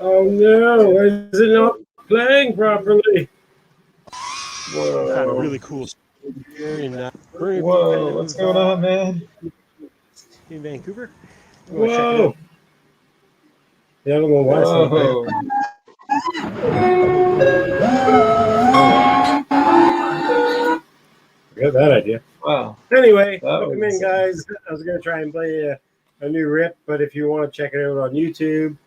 Oh no, is it not playing properly? Whoa. A really cool here in Whoa, what's going on, man? In Vancouver. Whoa. Yeah, I don't know why it's not playing. Whoa. Forget that idea. Wow. Anyway, That welcome was- in, guys. I was going to try and play a new rip, but if you want to check it out on YouTube,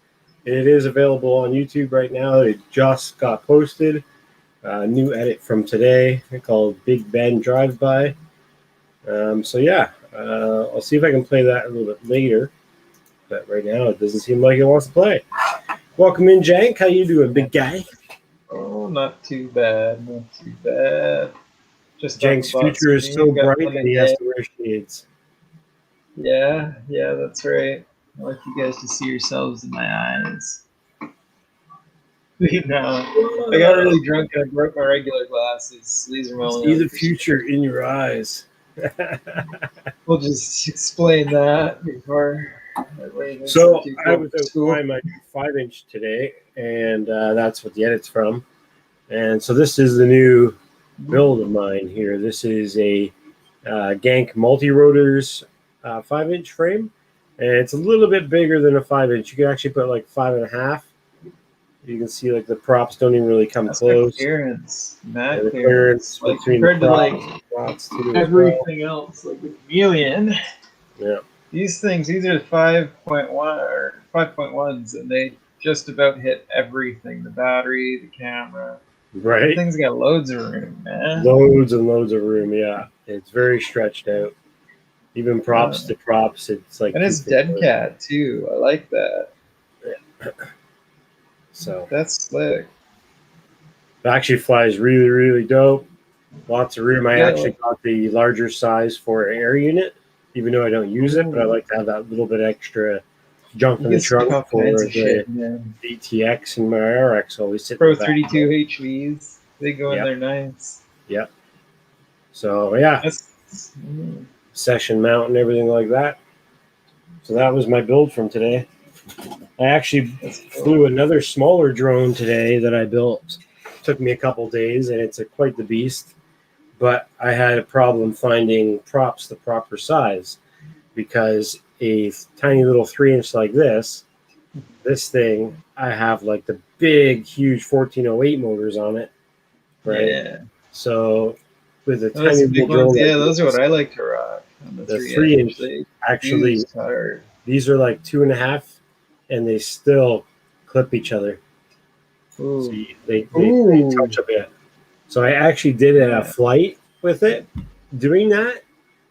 it is available on YouTube right now. It just got posted. A new edit from today called Big Ben Drive-By. So yeah, I'll see if I can play that a little bit later. But right now, it doesn't seem like it wants to play. Welcome in, Jank. How you doing, big guy? Oh, not too bad. Not too bad. Just Jank's future is so bright that he has to wear shades. Yeah, that's right. I like you guys to see yourselves in my eyes. No, I got really drunk and I broke my regular glasses. These are my only See the future in your eyes. We'll just explain that before. So I was out buying my 5-inch today, and that's what the edit's from. And so this is the new build of mine here. This is a Gank Multi-Rotors 5-inch frame, and it's a little bit bigger than a 5-inch. You can actually put like 5.5. You can see like the props don't even really come close. Clearance, the clearance like between compared the props, to like everything else, like the Chameleon. Yeah. These things, these are 5.1 or 5.1s, and they just about hit everything: the battery, the camera. Right. The thing's got loads of room, man. Loads and loads of room. Yeah, it's very stretched out. Even props to props, it's like. And it's dead cat too. I like that. Yeah. So that's slick. It actually flies really, really dope. Lots of room. I actually got the larger size for air unit, even though I don't use it, but I like to have that little bit extra junk in the trunk for the DTX and my RX always sit. Pro 32 HVs, they go in there nice. Yep. So yeah, session mount and everything like that. So that was my build from today. I actually flew another smaller drone today that I built. It took me a couple days, and it's quite the beast. But I had a problem finding props the proper size because a tiny little 3-inch like this thing, I have like the big, huge 1408 motors on it, right? Yeah. So with a tiny little drone, those are what I like to rock. The 3-inch, actually, these are like 2.5, and they still clip each other. Ooh. So they touch a bit. So I actually did a flight with it doing that,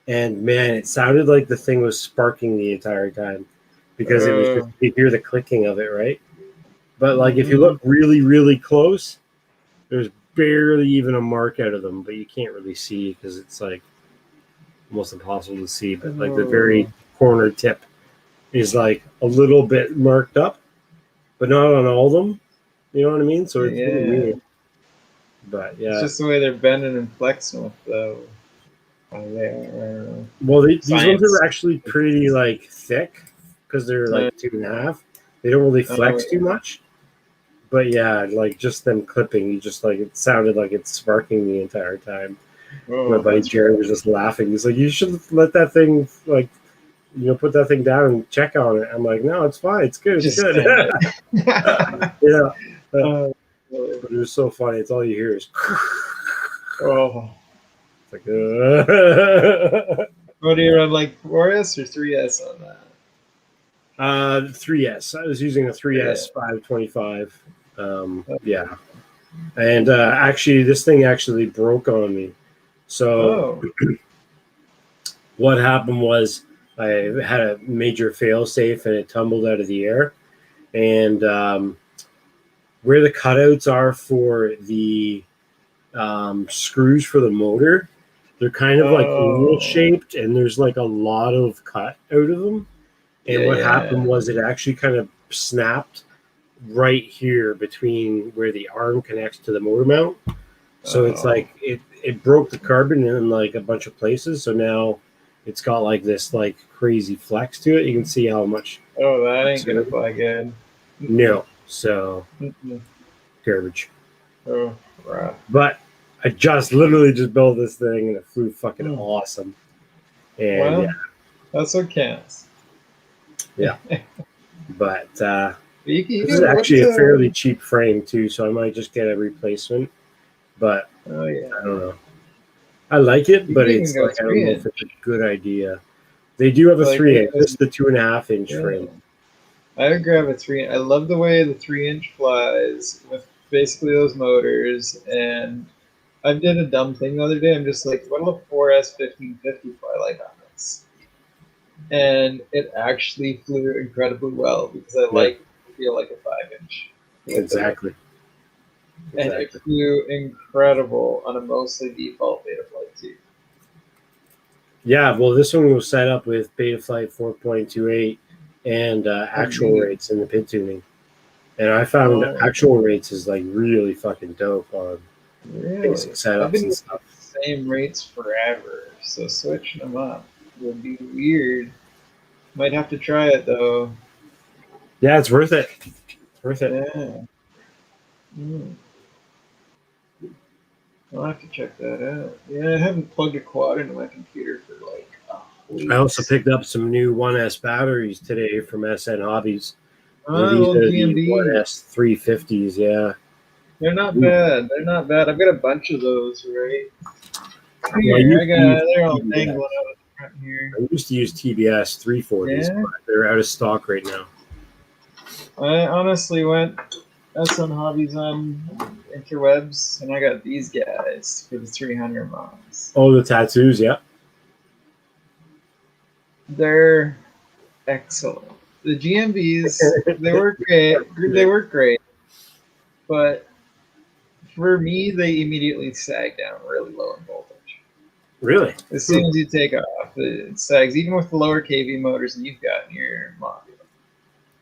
and man, it sounded like the thing was sparking the entire time because it was just, you hear the clicking of it, right? But like if you look really, really close, there's barely even a mark out of them, but you can't really see because it's like almost impossible to see. But like the very corner tip is like a little bit marked up, but not on all of them. You know what I mean? So it's really weird. But yeah, it's just the way they're bending and flexing though. Well, these ones are actually pretty like thick because they're like 2.5. They don't really flex too much. But yeah, like just them clipping, you just like it sounded like it's sparking the entire time. My buddy Jared was just laughing. He's like, "You should let that thing like, put that thing down and check on it." I'm like, "No, it's fine. It's good. It's good." Yeah. But it was so funny. It's all you hear is. It's like, What do you run, like 4S or 3S on that? 3S. I was using a 3S 525. Yeah. And actually, this thing actually broke on me. So what happened was I had a major fail-safe and it tumbled out of the air. And where the cutouts are for the screws for the motor, they're kind of like oval shaped, and there's like a lot of cut out of them. And what happened was it actually kind of snapped right here between where the arm connects to the motor mount. So it's like it broke the carbon in like a bunch of places. So now it's got like this like crazy flex to it. You can see how much. Oh, that ain't gonna fly good. No. So Mhm. garbage. Oh, right. But I literally just built this thing and it flew fucking Hmm. awesome. And Well, that's what counts. yeah. But You this is can, actually what's a fairly cheap frame too, so I might just get a replacement. But oh yeah, I don't know. I like it, you but can even it's go like I don't know if 3 inch. it's a good idea. They do have a Like 3 inch. This is the 2.5 inch yeah. frame. I would grab a 3. I love the way the 3 inch flies with basically those motors. And I did a dumb thing the other day. I'm just like, what'll a 4S 1550 fly like on this? And it actually flew incredibly well because I Yeah. like to feel like a 5 inch. Exactly. And it flew incredible on a mostly default Betaflight too. Yeah, well, this one was set up with Betaflight 4.28 and actual neat. rates in the pin tuning. And I found actual rates is like really fucking dope on basic I've setups been and using stuff. the same rates forever, so switching them up would be weird. Might have to try it though. Yeah, it's worth it. Worth it. Yeah. I'll have to check that out. Yeah, I haven't plugged a quad into my computer for like weeks. I also picked up some new 1S batteries today from SN Hobbies. These These are GMB. the 1S 350s, yeah. They're not bad. They're not bad. I've got a bunch of those, right? Well, Here, they're all dangling out of the front here. I used to use TBS 340s, but they're out of stock right now. I honestly went SN Hobbies on interwebs, and I got these guys for the 300 mods. Oh, the tattoos, yeah. They're excellent. The GMBs, they work great. They work great, but for me, they immediately sag down really low in voltage. Really? As soon as you take off, it sags, even with the lower KV motors that you've got in your module.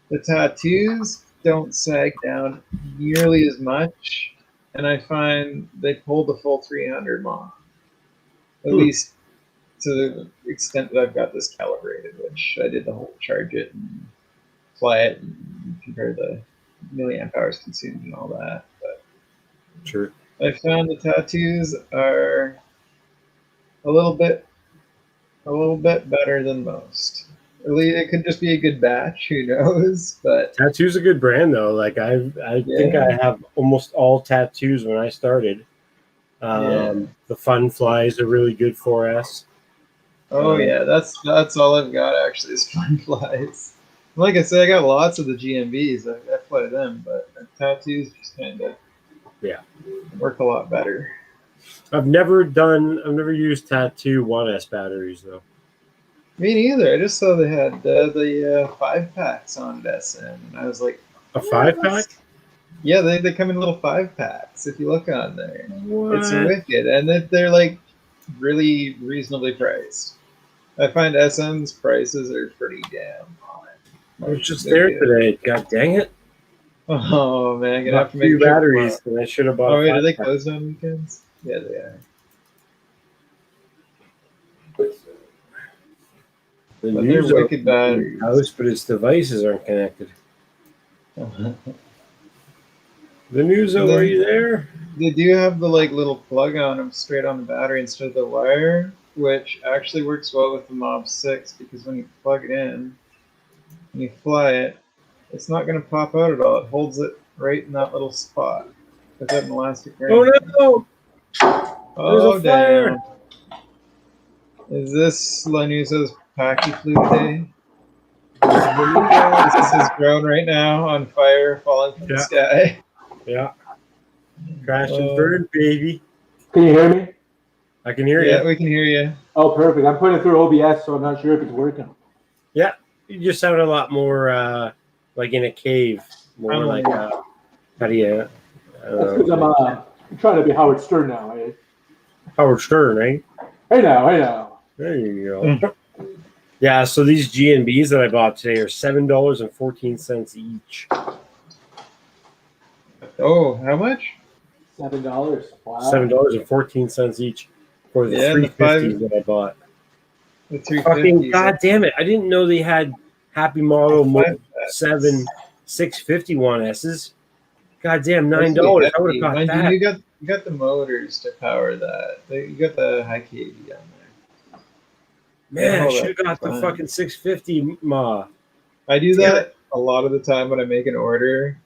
The tattoos don't sag down nearly as much, and I find they pull the full 300 mod. At least to the extent that I've got this calibrated, which I did the whole charge it and fly it and compare the milliamp hours consumed and all that. But sure. I found the tattoos are a little bit better than most. At least it could just be a good batch, who knows? But Tattoo's a good brand though. Like I think I have almost all tattoos when I started. The Fun Flies are really good for us. Oh yeah, that's all I've got actually is Fun Flies. Like I said, I got lots of the GMBs. I fly them, but tattoos just kind of work a lot better. I've never used Tattoo 1S batteries though. Me neither. I just saw they had the 5-packs on at SN, and I was like, a 5-pack? Yeah, they come in little 5-packs if you look on there. What? It's wicked, and they're like really reasonably priced. I find SN's prices are pretty damn high. I was just there today. God dang it! Oh man, I'm gonna have to make 2 batteries, and I should have bought. Oh wait, are they closed on weekends? Yeah, they are. The news wicked batteries. House, but its devices aren't connected. The news, are you there? They do have the like little plug on them straight on the battery instead of the wire, which actually works well with the Mob 6 because when you plug it in and you fly it, it's not going to pop out at all. It holds it right in that little spot without an elastic ring. Oh no! Oh damn! Is this Lanusa's Packy flu day? This is drone right now on fire, falling from the sky. Yeah. Crash and burn, baby. Can you hear me? I can hear you. Yeah, we can hear you. Oh, perfect. I'm putting it through OBS, so I'm not sure if it's working. Yeah, you just sound a lot more like in a cave. More like how do you? That's because I'm trying to be Howard Stern now. Eh? Howard Stern, right? Hey now. There you go. Yeah, so these GNBs that I bought today are $7.14 each. Oh, how much? $7. Wow. $7.14 each for the 350s that I bought. The 350s. Fucking god damn it! I didn't know they had Happy Model Mode 7 651Ss. Goddamn, $9. That's I would hefty. have got Mind that. you got the motors to power that. You got the high KV on there. Man, I Oh, should have got the fun. fucking 650 Ma. I do Damn that a lot of the time when I make an order,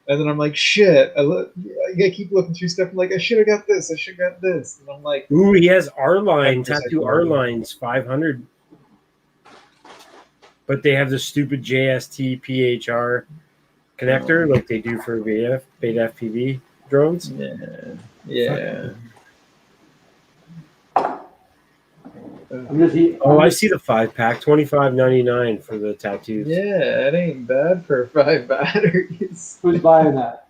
and then I'm like, shit. I keep looking through stuff. I'm like, I should have got this. I should have got this. And I'm like, Ooh, he has R-Line, After Tattoo second R-Lines 500. But they have the stupid JST PHR connector like they do for Beta FPV drones. yeah. I see the 5-pack, $25.99 for the tattoos. Yeah, it ain't bad for 5 batteries. Who's buying that?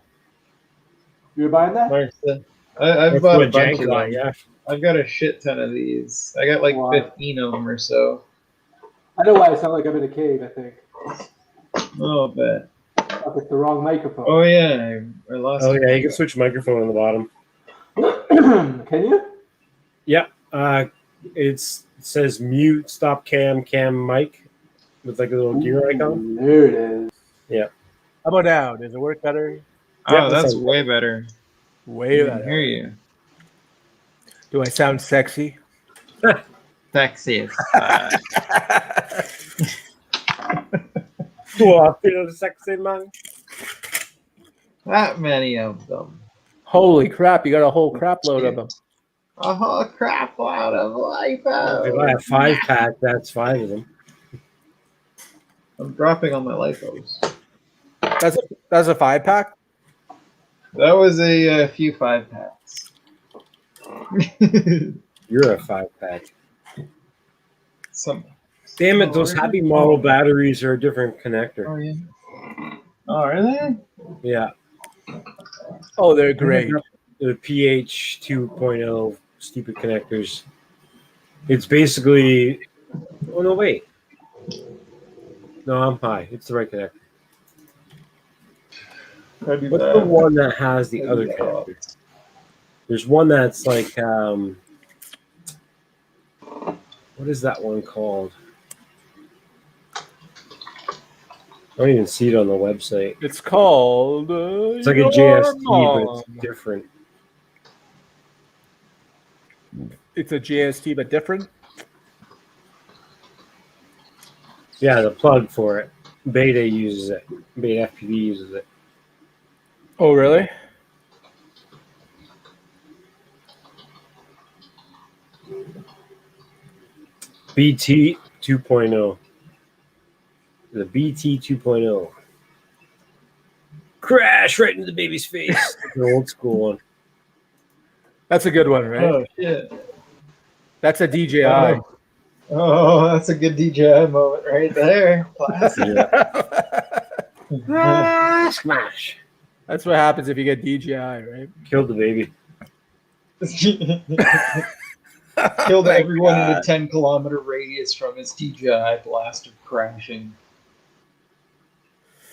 You're buying that? Marcel. I've That's bought a what bunch Jank of got, them. yeah. I've got a shit ton of these. I got like Wow. 15 of them or so. I know why I sound like I'm in a cave, I think. Oh, bet. I picked the wrong microphone. Oh, yeah. I lost Oh it. yeah, you can switch microphone on the bottom. Can you? Yeah, it says mute, stop cam mic with like a little gear icon. There it is. Yeah. How about now? Does it work better? Oh, Yeah, that's sounds way better. Way I can better. hear you. Do I sound sexy? Sexy as What, sexy man? That many of them. Holy crap! You got a whole crap load of them. A whole crap load of If I LiPo. have 5-pack, that's 5 of them. I'm dropping on my LiPos. That's a 5-pack. That was a few 5-packs. You're a 5-pack. Some. Damn it, those Happy Model batteries are a different connector. Oh, yeah. Oh, are they? Yeah. Oh, they're great. The pH 2.0 stupid connectors. It's basically. Oh, no, wait. No, I'm high. It's the right connector. What's the one that has the other connector? There's one that's like. What is that one called? I don't even see it on the website. It's called. It's like a JST, but it's different. It's a JST, but different. Yeah, the plug for it. Beta uses it. Beta FPV uses it. Oh, really? BT 2.0. The BT 2.0. Crash right into the baby's face. The old school one. That's a good one, right? Oh, shit. That's a DJI. Oh, that's a good DJI moment right there. Classic. Smash. That's what happens if you get DJI, right? Killed the baby. Killed everyone in a 10-kilometer radius from his DJI blast of crashing.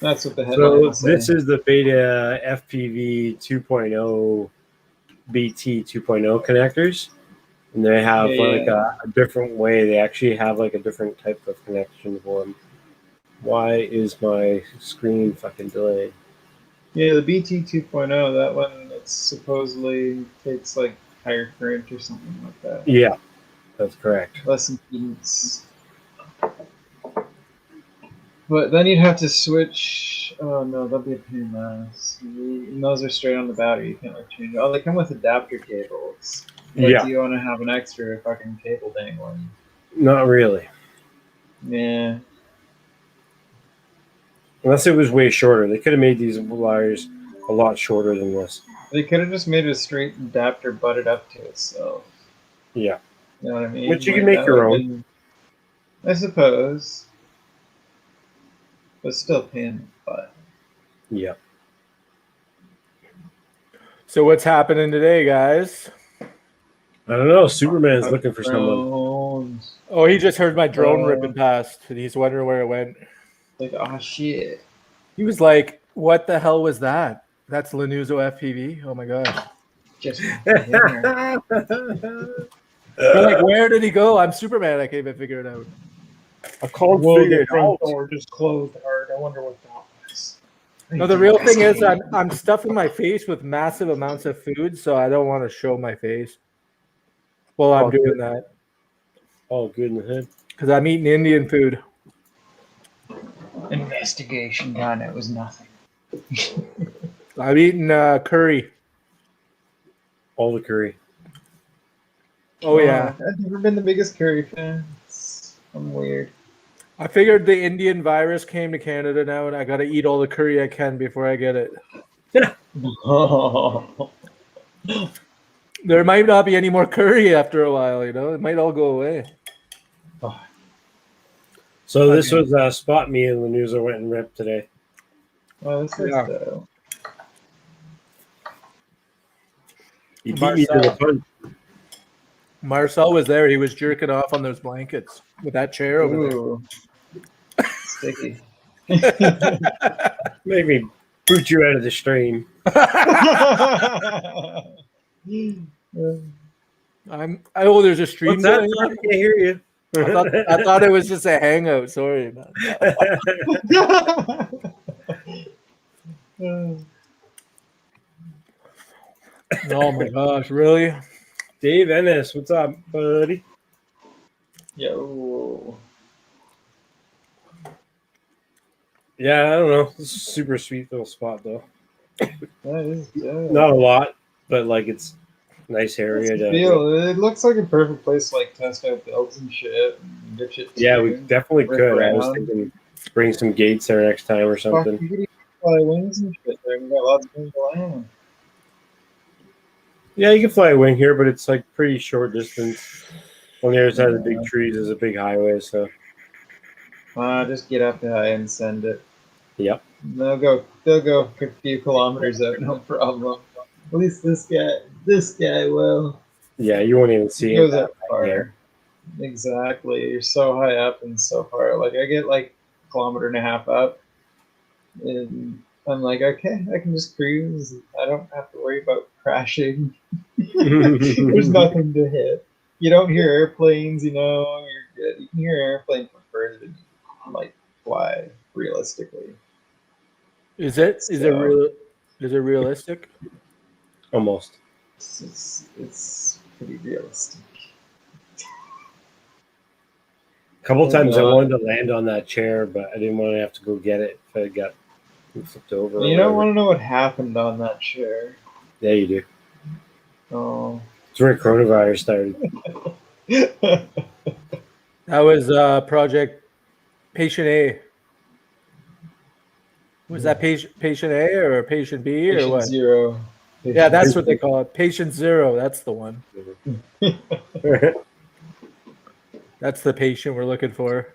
That's what the headline So this is the Beta FPV 2.0 BT 2.0 connectors. And they have a different way. They actually have like a different type of connection for them. Why is my screen fucking delayed? Yeah, the BT 2.0, that one, it supposedly takes like higher current or something like that. Yeah, that's correct. Less impedance. But then you'd have to switch. Oh no, that'd be a pain in the ass. And those are straight on the battery. You can't like change it. Oh, they come with adapter cables. Like, Yeah. do you want to have an extra fucking cable dangling? Not really. Yeah. Unless it was way shorter. They could have made these wires a lot shorter than this. They could have just made a straight adapter butted up to itself. Yeah. You know what I mean? But you can Like, make that your would've own. been- I suppose. But still pain in the butt. Yeah. So what's happening today, guys? I don't know. Superman's looking for someone. Drones. Oh, he just heard my drone ripping past, and he's wondering where it went. Like, oh shit. He was like, "What the hell was that? That's Lanuzo FPV? Oh my gosh!" Just yeah. They're like, "Where did he go? I'm Superman. I can't even figure it out." I called Whoa, figure the it front out. door just closed hard. I wonder what that was. No, the real thing is I'm stuffing my face with massive amounts of food, so I don't want to show my face while I'm doing that. All good in the head. Because I'm eating Indian food. Investigation done. It was nothing. I'm eating curry. All the curry. Oh, yeah. I've never been the biggest curry fan. I'm weird. I figured the Indian virus came to Canada now, and I got to eat all the curry I can before I get it. There might not be any more curry after a while, you know? It might all go away. So this was a spot me and Lanuza went and ripped today. Oh, this is You beat me to the punch. Marcel was there. He was jerking off on those blankets with that chair over there. Sticky. Make me boot you out of the stream. There's a stream going on. I can't hear you. I thought it was just a hangout. Sorry, man. Oh my gosh, really? Dave Ennis, what's up, buddy? Yo. Yeah, I don't know. This is a super sweet little spot, though. That is good. Not a lot, but like it's a nice area. It looks like a perfect place to like test out builds and shit. And get shit yeah, we definitely could. I was thinking bring some gates there next time or something. You could fly wings and shit there. We got lots of things to land. Yeah, you can fly a wing here, but it's like pretty short distance. On the other side of the big trees is a big highway, so. Just get up high and send it. Yep. They'll go a few kilometers out, no problem. At least this guy will. Yeah, you won't even see it. Goes it up far. There. Exactly. You're so high up and so far. Like I get like a kilometer and a half up, and I'm like, okay, I can just cruise. I don't have to worry about crashing. There's nothing to hit. You don't hear airplanes, you know. You're good. You can hear an airplane from further than you might fly realistically. Is it realistic? Almost. It's pretty realistic. A couple times I wanted to land on that chair, but I didn't want to have to go get it if I got flipped over. You don't want to know what happened on that chair. Yeah, you do. Oh. It's where coronavirus started. That was Project Patient A. Was that Patient A or Patient B or what? Zero. Yeah, that's what they call it. Patient Zero. That's the one. That's the patient we're looking for.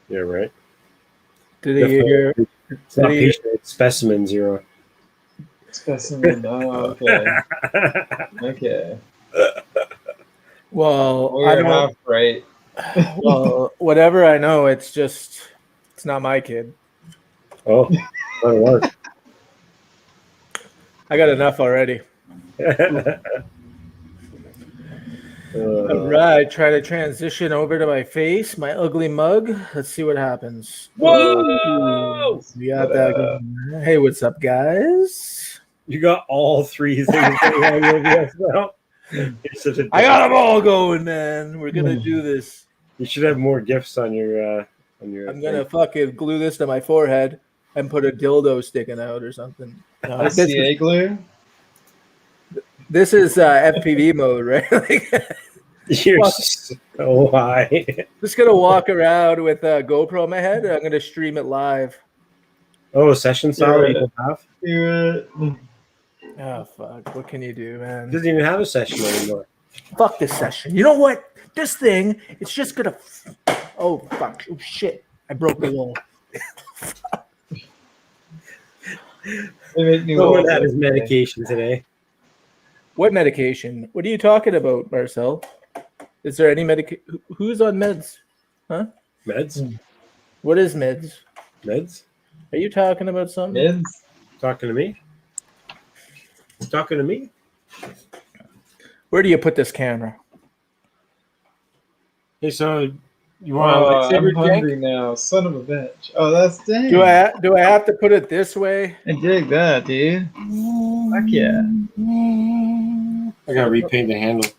Yeah, right. Did he hear? It's not patient, it's specimen zero. Specimen. Oh, okay. Okay. Well, I don't. Right. Well, whatever I know, it's not my kid. Oh, that was. I got enough already. All right, try to transition over to my face, my ugly mug. Let's see what happens. Whoa! We got that going. Hey, what's up, guys? You got all three things going on your OBS now. I got them all going, man. We're gonna do this. You should have more gifts on your. I'm gonna fucking glue this to my forehead and put a dildo sticking out or something. No, CA glue. This is FPV mode, right? You're so high. Just gonna walk around with a GoPro on my head, and I'm gonna stream it live. Oh, session style you don't have? Do it. Oh fuck! What can you do, man? Doesn't even have a session anymore. Fuck this session. You know what? This thing, it's just gonna. Oh fuck! Oh shit! I broke the wall. Someone had his medication today. What medication? What are you talking about, Marcel? Is there any medication? Who's on meds? Huh? Meds? What is meds? Meds? Are you talking about something? Meds? Talking to me? Talking to me? Where do you put this camera? Hey, so You want a lightsaber, I'm hungry now, son of a bitch. Oh, that's dang. Do I have to put it this way? I dig that, dude. Fuck yeah. I gotta repaint the handle,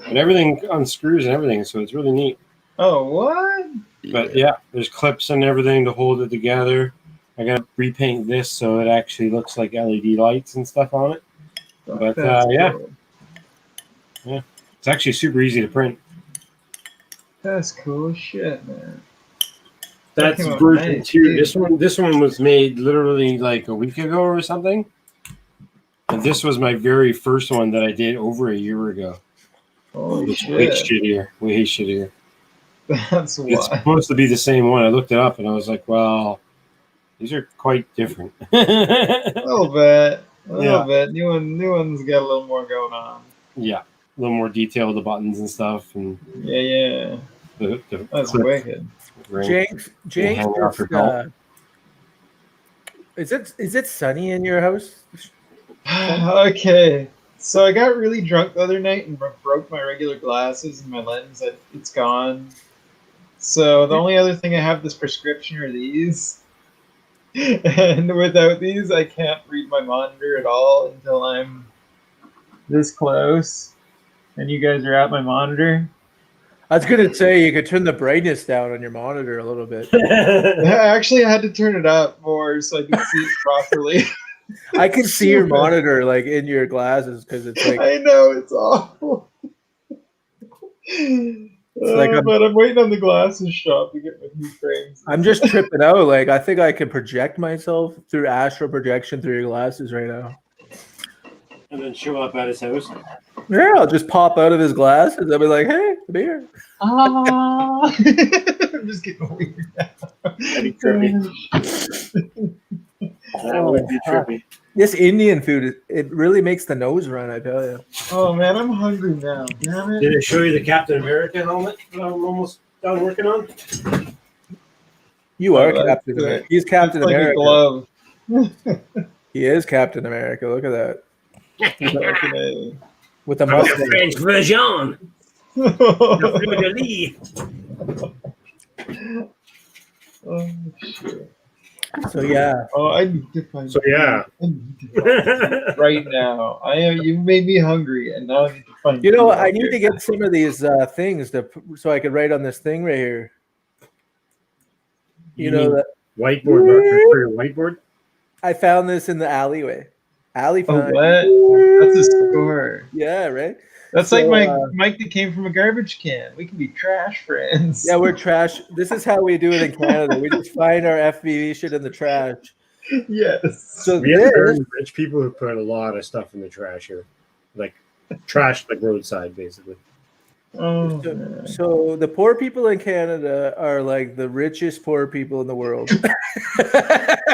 and everything unscrews and everything, so it's really neat. Oh, what? But yeah, there's clips and everything to hold it together. I gotta repaint this so it actually looks like LED lights and stuff on it. But yeah, cool. yeah, it's actually super easy to print. That's cool shit, man. That's came out version nice, 2. dude. This one was made literally like a week ago or something. And this was my very first one that I did over a year ago. Holy It's way shit. shittier. Way shittier. That's It's why. supposed to be the same one. I looked it up and I was like, well, these are quite different. A little bit. A little Yeah. bit. New one's got a little more going on. Yeah. A little more detail with the buttons and stuff. And Yeah. the That's clip wicked. ring. Jenks, hang off your belt. is it sunny in your house? Okay. So I got really drunk the other night and broke my regular glasses and my lens. It's gone. So the only other thing I have this prescription are these. And without these, I can't read my monitor at all until I'm this close. And you guys are at my monitor. I was gonna say you could turn the brightness down on your monitor a little bit. Actually, I had to turn it up more so I could see it properly. I can see your monitor like in your glasses because it's like I know, it's awful. like but I'm waiting on the glasses shop to get my new frames. I'm just tripping out. Like I think I can project myself through astral projection through your glasses right now. And then show up at his house. Yeah, I'll just pop out of his glasses. I'll be like, "Hey, I'm here." I'm just getting weird now. That'd be trippy. That would be trippy. This Indian food, it really makes the nose run. I tell you. Oh man, I'm hungry now. Damn it. Did it show you the Captain America helmet that I'm almost done working on? You are that's Captain good. America. He's Captain It's like a America. glove. He is Captain America. Look at that. With the mustache. French version. Oh shit. So yeah. Oh, I need to find. So yeah. I need to find right now. You made me hungry, and now I need to find. You know, food I out need here. to get some of these things so I could write on this thing right here. You know that whiteboard for your whiteboard? I found this in the alleyway. Alley Oh, find. what? That's a score. Yeah, right. That's So, like my Mike that came from a garbage can. We can be trash friends. Yeah, we're trash. This is how we do it in Canada. We just find our FPV shit in the trash. Yes. So We have this, very rich people who put a lot of stuff in the trash here. Like trash like roadside, basically. Oh, man. so the poor people in Canada are like the richest poor people in the world.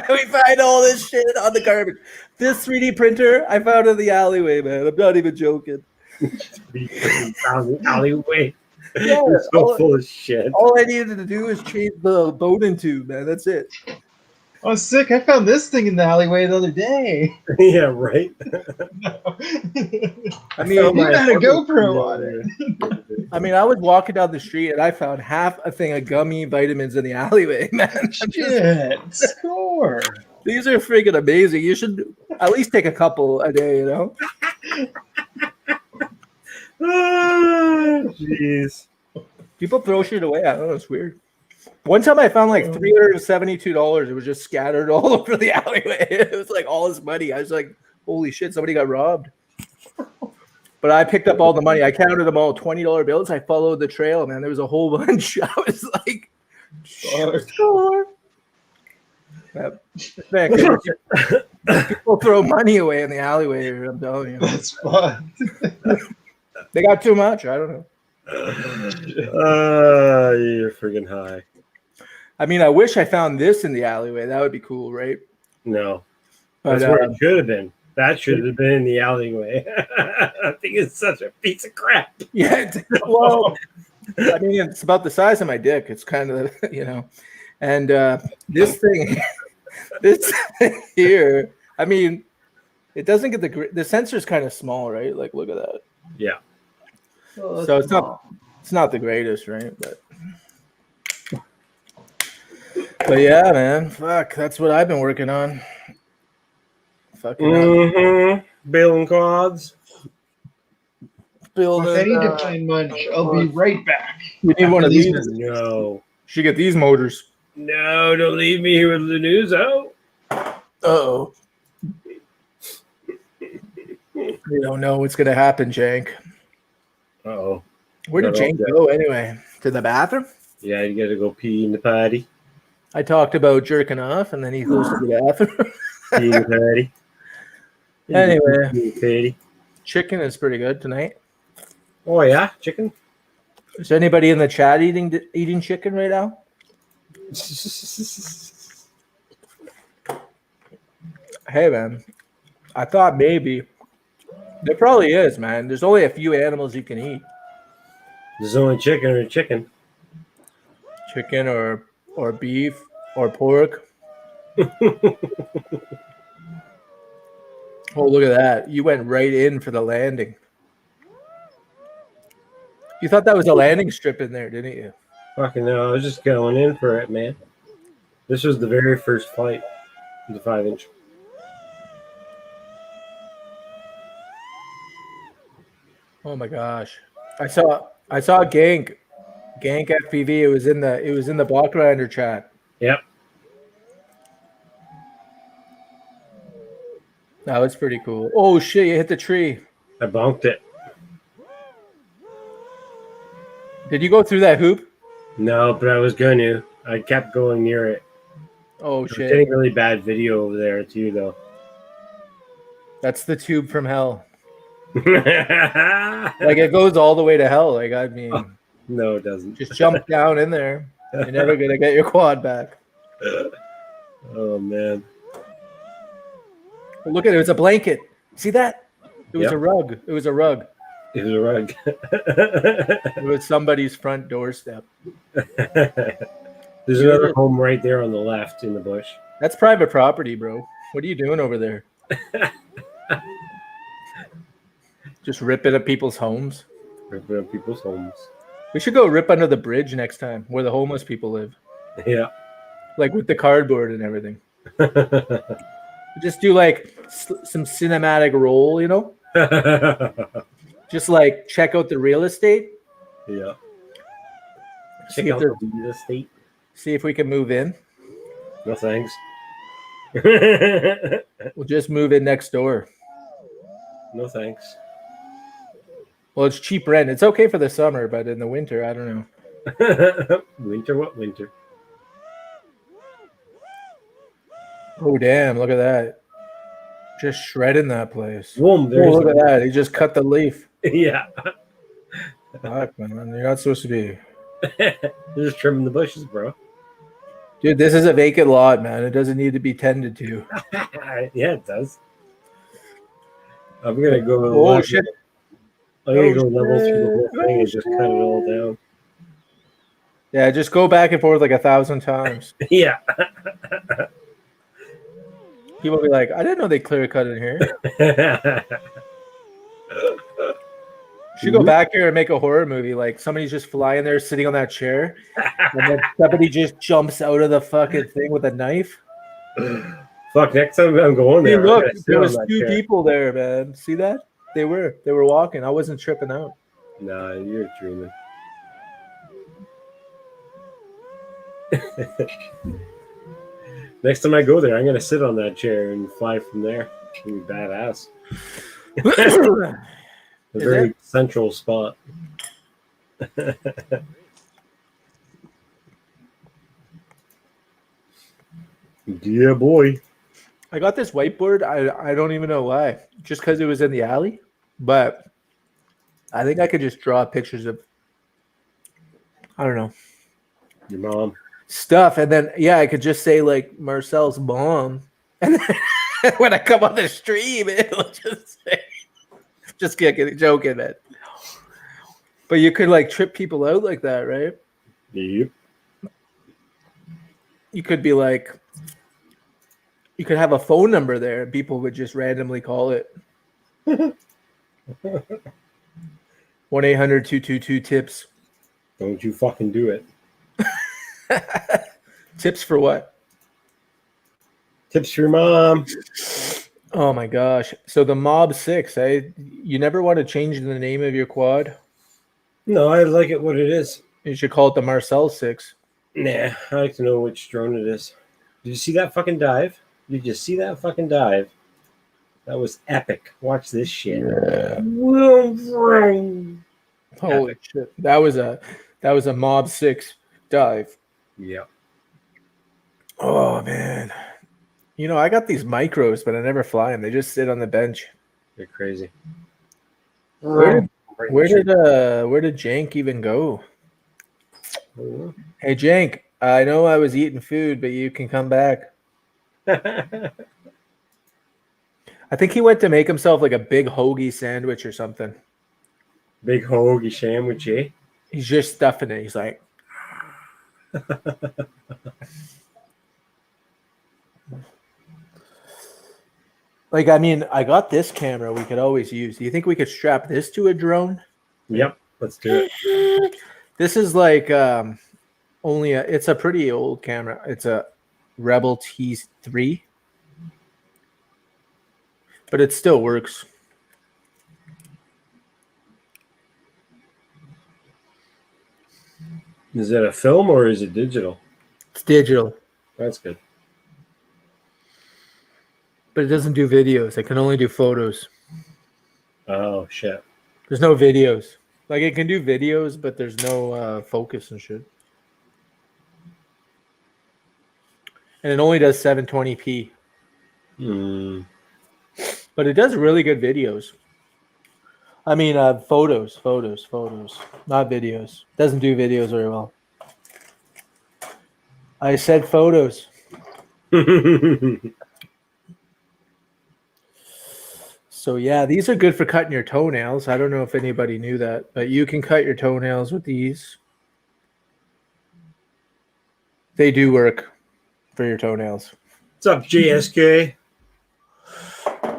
We find all this shit on the garbage. This 3D printer I found in the alleyway, man. I'm not even joking. Alleyway. Yeah, It's so full of shit. all I needed to do is change the Bowden tube, man. That's it. Oh, sick. I found this thing in the alleyway the other day. Yeah, right. I mean, You got a GoPro on it. I mean, I was walking down the street and I found half a thing of gummy vitamins in the alleyway, man. Shit. Score. These are freaking amazing. You should at least take a couple a day, you know? Jeez. People throw shit away. I don't know. It's weird. One time I found like $372. It was just scattered all over the alleyway. It was like all this money. I was like, holy shit, somebody got robbed. But I picked up all the money. I counted them all, $20 bills. I followed the trail, man. There was a whole bunch. I was like, sure. Man, people throw money away in the alleyway here, I'm telling you. That's fun. They got too much. I don't know. You're freaking high. I mean, I wish I found this in the alleyway. That would be cool, right? No. But, That's where it should have been. That should have been in the alleyway. I think it's such a piece of crap. Yeah. Well, I mean, it's about the size of my dick. It's kind of, you know. And this thing here, I mean, it doesn't get the sensor's kind of small, right? Like, look at that. Yeah. So it's not the greatest, right? But But yeah, man, fuck, that's what I've been working on. Fucking Bailing quads. building. If I need to find Munch, I'll be right back. We need one of these. No. Should get these motors. No, don't leave me here with the news out. Oh. We don't know what's gonna happen, Jank. Uh-oh. Where did Jank go anyway? To the bathroom? Yeah, you gotta go pee in the potty. I talked about jerking off, and then he goes to the bathroom. Pee in the potty. Anyway, chicken is pretty good tonight. Oh yeah, chicken. Is anybody in the chat eating chicken right now? Hey man, I thought maybe there probably is, man. There's only a few animals you can eat. There's only chicken or chicken. Chicken or beef or pork. Oh, look at that. You went right in for the landing. You thought that was a landing strip in there, didn't you? Fucking no, I was just going in for it, man. This was the very first flight, the 5-inch. Oh my gosh. I saw Gank FPV. It was in the Blockrider chat. Yep. That was pretty cool. Oh shit, you hit the tree. I bonked it. Did you go through that hoop? No, but I was going to. I kept going near it. Oh I was shit. getting really bad video over there too, though. That's the tube from hell. Like Like it goes all the way to hell. Like I mean, no, it doesn't. just jump down in there. You're never gonna get your quad back. Oh man. Look at it. It was a blanket. See that? It was Yep. a rug. It was a rug. It was a rug. It was somebody's front doorstep. There's another home right there on the left in the bush. That's private property, bro. What are you doing over there? Just ripping at people's homes. Ripping up people's homes. We should go rip under the bridge next time where the homeless people live. Yeah. Like with the cardboard and everything. Just do like some cinematic roll, you know? Just like check out the real estate. Yeah. See Check if, out they're- the real estate. see if we can move in. No thanks. We'll just move in next door. No thanks. Well, it's cheap rent. It's okay for the summer, but in the winter, I don't know. Winter, what winter? Oh, damn. Look at that. Just shredding that place. Boom, Oh, there's look at that. He just cut the leaf. Yeah. Fuck, man. You're not supposed to be. They're just trimming the bushes, bro. Dude, this is a vacant lot, man. It doesn't need to be tended to. Yeah, it does. I'm gonna go. Oh, level. shit. I'm gonna Oh, go level through the whole shit. thing and just cut it all down. Yeah, just go back and forth like 1,000 times. Yeah. People be like, I didn't know they clear cut in here. Should go back here and make a horror movie. Like somebody's just flying there, sitting on that chair, and then somebody just jumps out of the fucking thing with a knife. Fuck! Next time I'm going Hey, there, I'm look, gonna sit there on was that 2 chair. people there, man. See that? They were walking. I wasn't tripping out. Nah, you're dreaming. Next time I go there, I'm gonna sit on that chair and fly from there. It'll be badass. A Is very it? central spot. Yeah, boy. I got this whiteboard. I don't even know why. Just because it was in the alley. But I think I could just draw pictures of, I don't know, Your mom. stuff. And then, yeah, I could just say like Marcel's mom. And then when I come on the stream, it'll just say, just kidding, joking, man. But you could like trip people out like that, right? Yep. You could be like, you could have a phone number there and people would just randomly call it. 1-800-222-TIPS. Don't you fucking do it. Tips for what? Tips for your mom. Oh my gosh. So the Mob 6, you never want to change the name of your quad? No, I like it what it is. You should call it the Marcel 6. Nah, I like to know which drone it is. Did you see that fucking dive? Did you see that fucking dive? That was epic. Watch this shit. Yeah. Holy shit. That was a Mob 6 dive. Yeah. Oh man. You know, I got these micros, but I never fly them. They just sit on the bench. They're crazy. Where did Jank even go? Hey Jank, I know I was eating food, but you can come back. I think he went to make himself like a big hoagie sandwich or something. Big hoagie sandwich, eh? He's just stuffing it. He's like, I mean, I got this camera we could always use. Do you think we could strap this to a drone? Yep, let's do it. This is like it's a pretty old camera. It's a Rebel T3, but it still works. Is it a film or is it digital? It's digital. That's good. But it doesn't do videos. It can only do photos. Oh, shit. There's no videos. Like, it can do videos, but there's no focus and shit. And it only does 720p. But it does really good videos. I mean, photos. Not videos. Doesn't do videos very well. I said photos. So yeah, these are good for cutting your toenails. I don't know if anybody knew that, but you can cut your toenails with these. They do work for your toenails. What's up, JSK?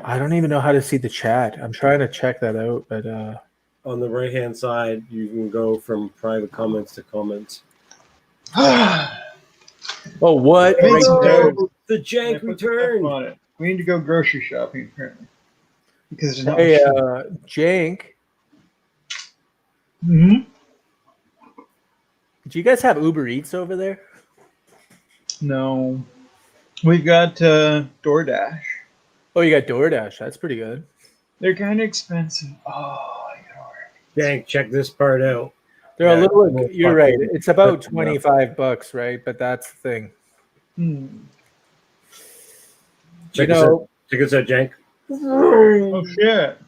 I don't even know how to see the chat. I'm trying to check that out, but on the right-hand side, you can go from private comments to comments. Oh, what? Oh, the jank returned. On it. We need to go grocery shopping apparently. Because hey, Jank. Mm-hmm. Do you guys have Uber Eats over there? No. We've got DoorDash. Oh, you got DoorDash. That's pretty good. They're kind of expensive. Oh, Jank, check this part out. They're a little. You're right. It's about $25, right? But that's the thing. Check us out, Jank. Oh shit,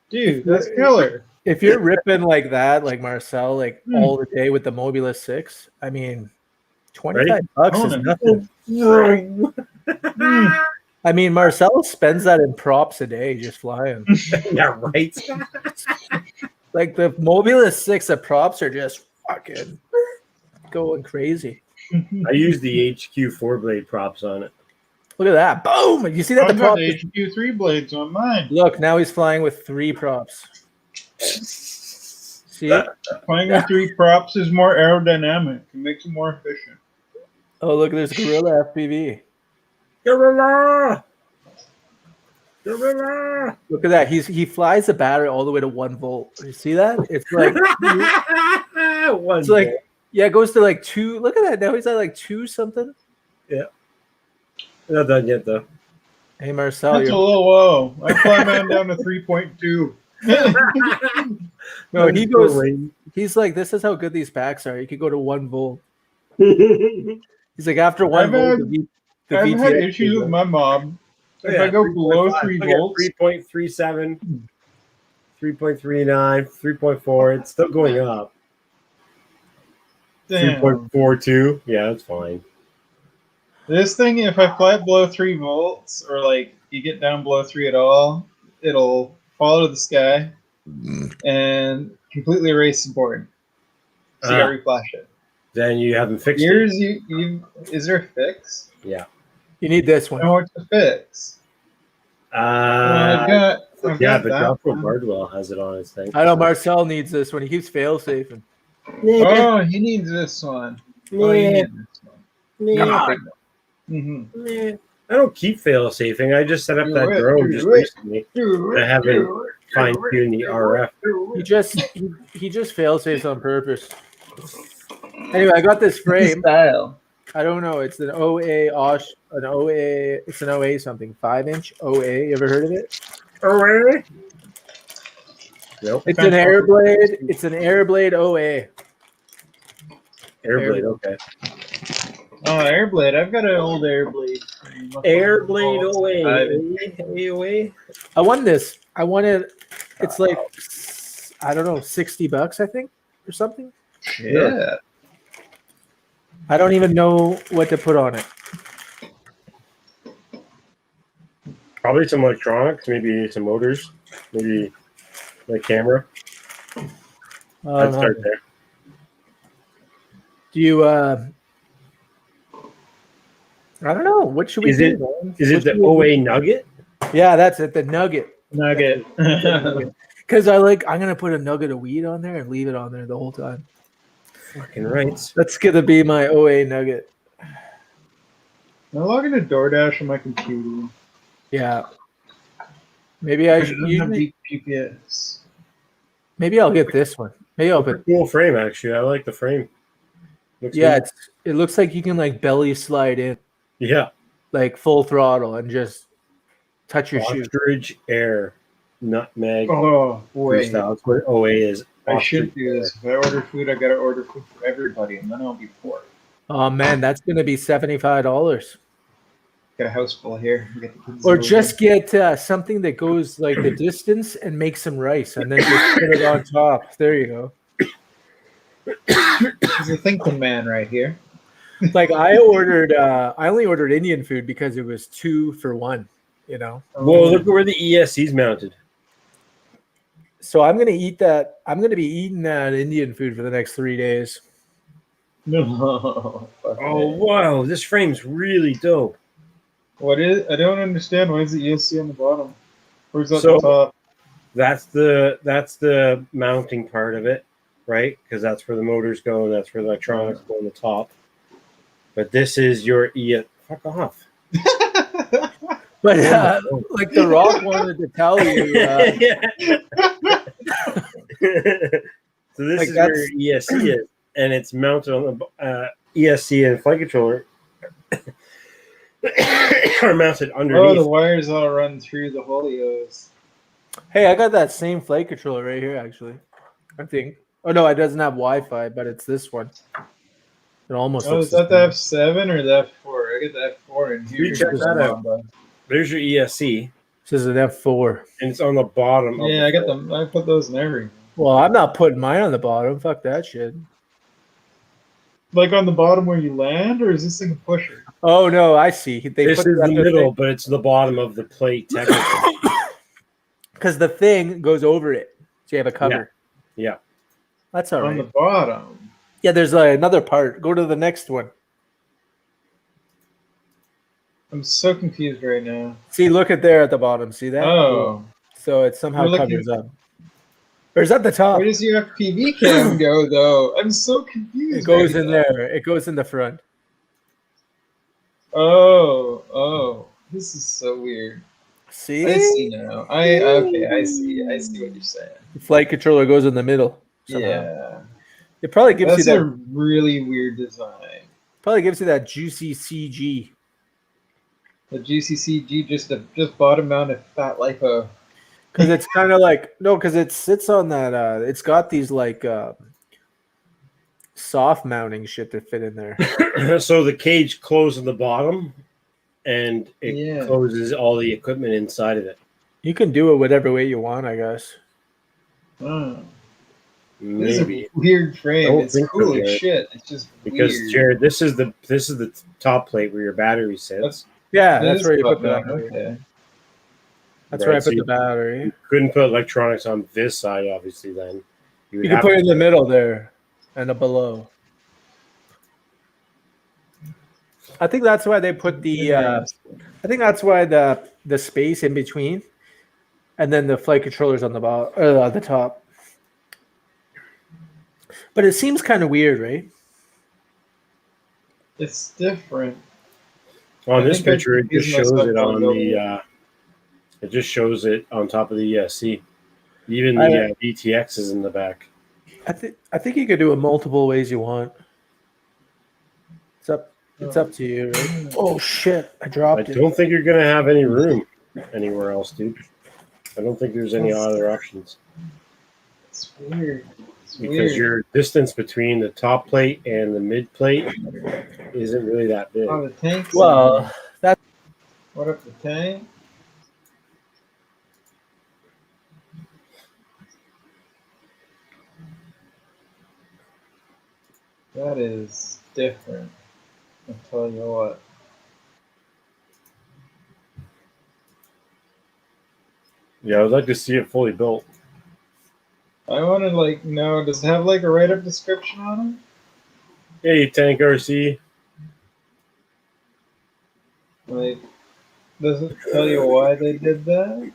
dude, that's killer. If you're ripping like that, like Marcel, like all the day with the Mobula 6, I mean, $25 is nothing. I mean, Marcel spends that in props a day just flying. Yeah, right. Like the Mobula 6, the props are just fucking going crazy. I use the HQ 4-blade props on it. Look at that. Boom! You see that? I've got HQ 3 blades on mine. Look, now he's flying with 3 props. See? Flying with 3 props is more aerodynamic. It makes it more efficient. Oh, look, there's Gorilla FPV. Gorilla! Look at that. He flies the battery all the way to 1 volt. You see that? It's like it's like yeah, it goes to like 2. Look at that. Now he's at like 2 something. Yeah. Not done yet though. Hey Marcel, that's a little low. I fly mine down to 3.2. No, he goes. He's like, this is how good these packs are. You could go to 1 volt. He's like, after 1 volt, I've had issues with my mob. If I go below 3 volts, 3.37, 3.39, 3.4, it's still going up. 3.42, yeah, that's fine. This thing, if I fly below 3 volts, or like you get down below 3 at all, it'll fall to the sky and completely erase the board. So you gotta reflash it. Then you haven't fixed it. Is there a fix? Yeah. You need this one. I know what to fix. I've got but Dropco Bardwell has it on his thing. I know Marcel needs this one. He keeps fail-safing. Oh, he needs this one. Oh, he needs this one. Nah, I don't keep fail-safing. I just set up that drone just recently. I haven't fine-tuned the RF. He just fail safes on purpose. Anyway, I got this frame. Style. I don't know. It's an OA Osh, an OA. It's an OA something. 5-inch OA. You ever heard of it? OA? Nope. It's an Airblade. It's an Airblade OA. Airblade. Okay. Oh, Airblade. I've got an old Airblade. Airblade OA. I won this. I won it. It's like, I don't know, $60, I think, or something. Yeah. I don't even know what to put on it. Probably some electronics, maybe some motors, maybe the camera. I'd start there. Do you? I don't know. What should we do? Is it the OA Nugget? Yeah, that's it. The Nugget. Nugget. Because I'm gonna put a nugget of weed on there and leave it on there the whole time. Fucking right. That's gonna be my OA Nugget. I'm logging a DoorDash on my computer. Yeah. Maybe I should. GPS. Maybe I'll get this one. Maybe I'll put. Cool frame, actually. I like the frame. Looks good. It looks like you can like belly slide in. Yeah. Like full throttle and just touch your shoe. Ostrich air, nutmeg. Oh, boy. That's what OA is. I should do this. If I order food, I gotta order food for everybody, and then I'll be poor. Oh man, that's gonna be $75. Got a house full here. Or just get something that goes like the distance and make some rice, and then just put it on top. There you go. He's a thinking man right here. Like I only ordered Indian food because it was 2 for 1. You know. Well, look where the ESC's mounted. So I'm gonna eat that. I'm gonna be eating that Indian food for the next 3 days. No. Oh wow, this frame's really dope. What is? I don't understand. Why is the ESC on the bottom? Where's that So- the top? That's the mounting part of it, right? Because that's where the motors go and that's where the electronics go on the top. But this is your fuck off. But like The Rock wanted to tell you. So this Like is where your ESC is, and it's mounted on the ESC and flight controller are mounted underneath. Oh, the wires all run through the holios. Hey, I got that same flight controller right here, actually. I think. Oh no, it doesn't have Wi-Fi, but it's this one. It almost. Oh, looks is that the the F7 or the F4? I got the F4 in here. You check that out. There's your ESC, This is an F4. and it's on the bottom. Yeah, I got them. I put those in everything. Well, I'm not putting mine on the bottom. Fuck that shit. Like on the bottom where you land, or is this thing a pusher? Oh no, I see. They This put is it at the middle, but it's the bottom of the plate, technically. because the thing goes over it, so you have a cover. Yeah. That's all On the right. bottom. Yeah, there's another part. Go to the next one. I'm so confused right now. See, look at there at the bottom. See that? Oh. So it somehow You're looking- covers up. Or is that the top? Where does your FPV cam go, though? I'm so confused. It goes right in now. there. It goes in the front. Oh. This is so weird. See? I see now. I see what you're saying. The flight controller goes in the middle. somehow. Yeah. It probably gives That's you a that. really weird design. Probably gives you that juicy CG. The GCCG just bottom mounted fat lipo. Because it's kind of like because it sits on that. It's got these like soft mounting shit to fit in there. So the cage closes on the bottom, and it Yeah. closes all the equipment inside of it. You can do it whatever way you want, I guess. Oh. This is Maybe a weird I frame. don't It's think so, cool as Jared. shit. It's just because weird. Jared, this is the top plate where your battery sits. Yeah, It that's is where you put button the up, battery. okay. That's where I Right, so put the you battery. couldn't put electronics on this side, obviously. Then would You can have put it to- in the middle there and below. I think that's why they put the. I think that's why the space in between, and then the flight controllers on the bottom, the top. But it seems kind of weird, right? It's different. On I this think I picture, it just confused shows myself it on on the- the. It just shows it on top of the ESC. Even I- the VTX is in the back. I think you could do it multiple ways you want. It's up to you, right? Oh shit! I I dropped it. don't think you're gonna have any room anywhere else, dude. I don't think there's any other options It's weird. It's because weird. your distance between the top plate and the mid plate isn't really that big. Oh, the tank's Well, in. What up the tank? That is different. I'll tell you what. Yeah, I'd like to see it fully built. I want to know, does it have a write-up description on Hey, Tank RC. it? Does it tell you why they did that?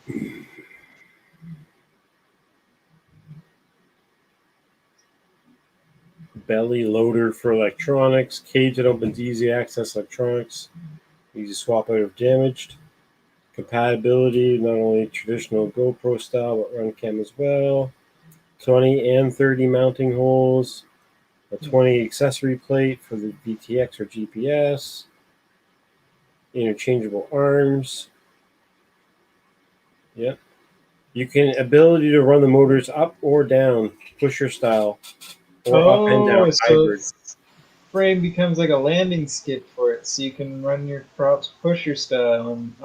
Belly loader for electronics. Cage that opens easy access electronics. Easy swap out if damaged. Compatibility, not only traditional GoPro style, but run cam as well. 20 and 30 mounting holes. A 20 accessory plate for the VTX or GPS. Interchangeable arms. Yep. You can ability to run the motors up or down, pusher style, or up and down hybrid. Frame becomes like a landing skip for it, so you can run your props pusher style. And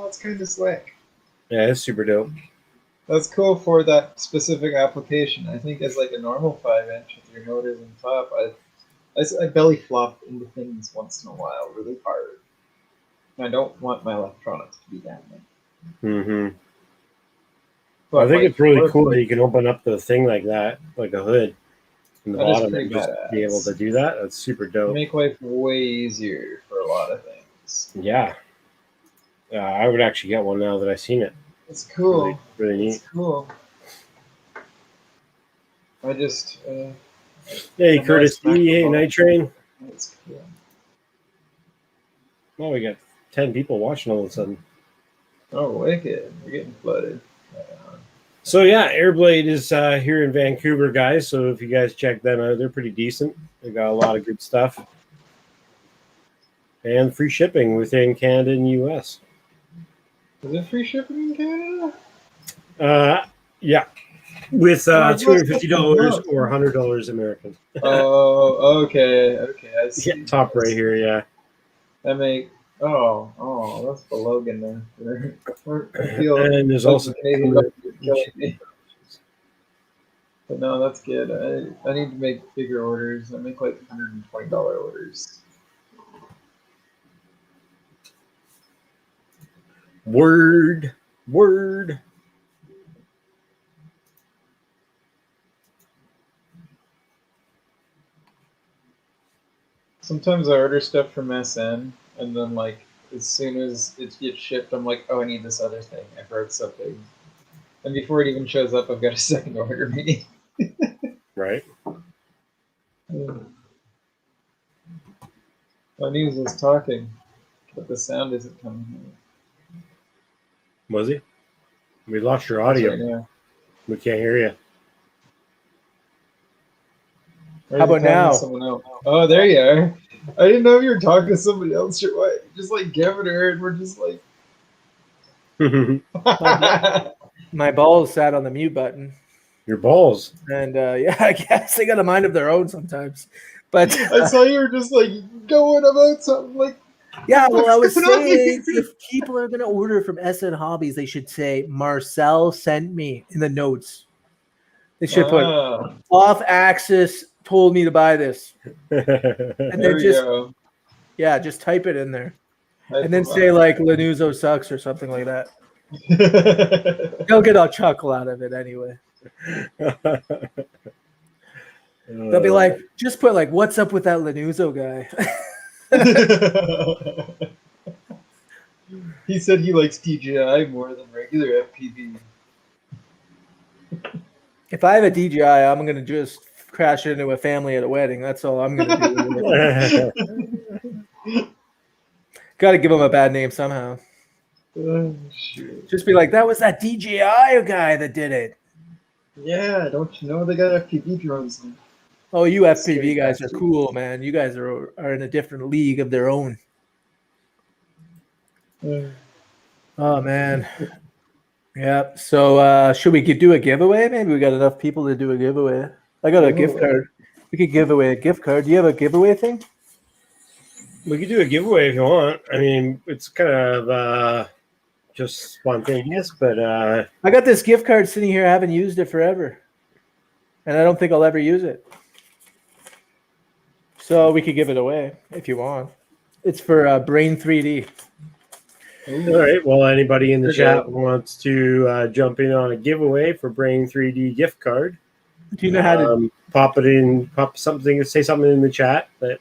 that's kind of slick. Yeah, it's super dope. That's cool for that specific application. I think as a normal 5-inch with your motors on top, I belly flop into things once in a while really hard. I don't want my electronics to be down there. Mm-hmm. But I think it's really cool that you can open up the thing like that, like a hood in the That is bottom, pretty and just be able to do that. That's super dope. Make life way easier for a lot of things. Yeah. I would actually get one now that I've seen it. It's cool. Really neat. It's cool. I just. Hey, Curtis D. Hey, Night Train. It's cool. Well, we got 10 people watching all of a sudden. Oh, wicked. We're getting flooded. So, yeah, Airblade is here in Vancouver, guys. So, if you guys check them out, they're pretty decent. They got a lot of good stuff. And free shipping within Canada and US. Is it free shipping in Canada? Yeah. With $250 or $100 American. Oh, okay. Okay, I see. Yeah, top right here, yeah. That make. Oh, that's the Logan there. I feel And there's also Canadian dollars killing me. But no, that's good. I need to make bigger orders. I make $120 orders. Word. Sometimes I order stuff from SN, and then as soon as it gets shipped, I'm like, oh, I need this other thing. I heard something, and before it even shows up, I've got a second order made. Right. My news is talking, but the sound isn't coming. Was he? We lost your audio. Right now. We can't hear you. How about now? Someone else? Oh, there you are. I didn't know if you were talking to somebody else or what. Just giving her, and we're just like. My balls sat on the mute button. Your balls. And yeah, I guess they got a mind of their own sometimes. But I saw you were just going about something yeah, well, I was what's going on saying here? if people are going to order from SN Hobbies, they should say Marcel sent me in the notes. They should put OFFAXIS told me to buy this, and then just type it in there, and then say Lanuzo sucks or something like that. They'll get a chuckle out of it anyway. They'll be like, just put what's up with that Lanuzo guy? He said he likes DJI more than regular FPV. If I have a DJI, I'm gonna just crash into a family at a wedding. That's all I'm gonna do. Got to give them a bad name somehow. Oh, shoot. Just be like, that was that DJI guy that did it. Yeah, don't you know they got FPV drones now? Oh, you FPV guys are cool, man. You guys are in a different league of their own. Oh man. Yeah. So should we do a giveaway? Maybe we got enough people to do a giveaway. I got a gift card. We could give away a gift card. Do you have a giveaway thing? We could do a giveaway if you want. I mean, it's kind of just spontaneous, but I got this gift card sitting here. I haven't used it forever, and I don't think I'll ever use it. So we could give it away if you want. It's for Brain 3D. All right. Well, anybody in the chat wants to jump in on a giveaway for Brain 3D gift card? Do you know how to pop something, say something in the chat that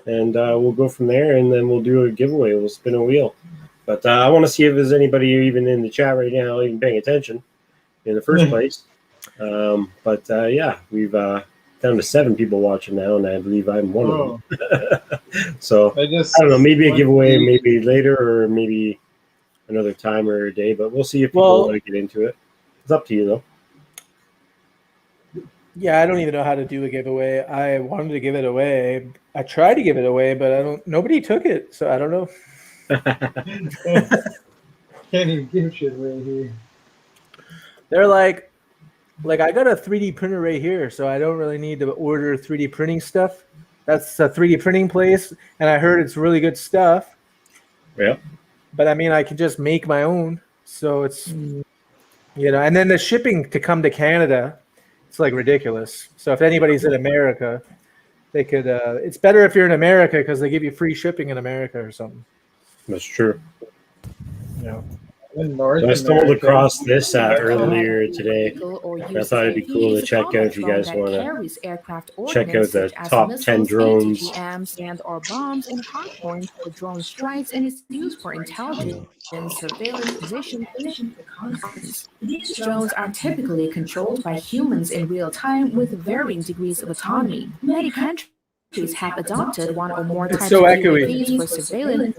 and we'll go from there, and then we'll do a giveaway. We'll spin a wheel. But I want to see if there's anybody even in the chat right now even paying attention in the first place. Yeah, we've down to 7 people watching now, and I believe I'm one of them. So I don't know, maybe a giveaway, maybe later, or maybe another time or a day. But we'll see if people want to get into it. It's up to you, though. Yeah, I don't even know how to do a giveaway. I wanted to give it away. I tried to give it away, but nobody took it, so I don't know. Can't even give shit away here. They're like I got a 3D printer right here, so I don't really need to order 3D printing stuff. That's a 3D printing place, and I heard it's really good stuff. Yeah. But I mean, I can just make my own, so it's and then the shipping to come to Canada, it's like ridiculous. So if anybody's in America, they could. It's better if you're in America because they give you free shipping in America or something. That's true. Yeah. I stumbled across this earlier today. I thought it'd be cool to check out if you guys want to check out the top 10 drones. And or bombs and hardpoint for drone strikes, and is used for intelligence and surveillance position reconnaissance. These drones are typically controlled by humans in real time with varying degrees of autonomy. Many countries have adopted one or more types of UAVs for surveillance,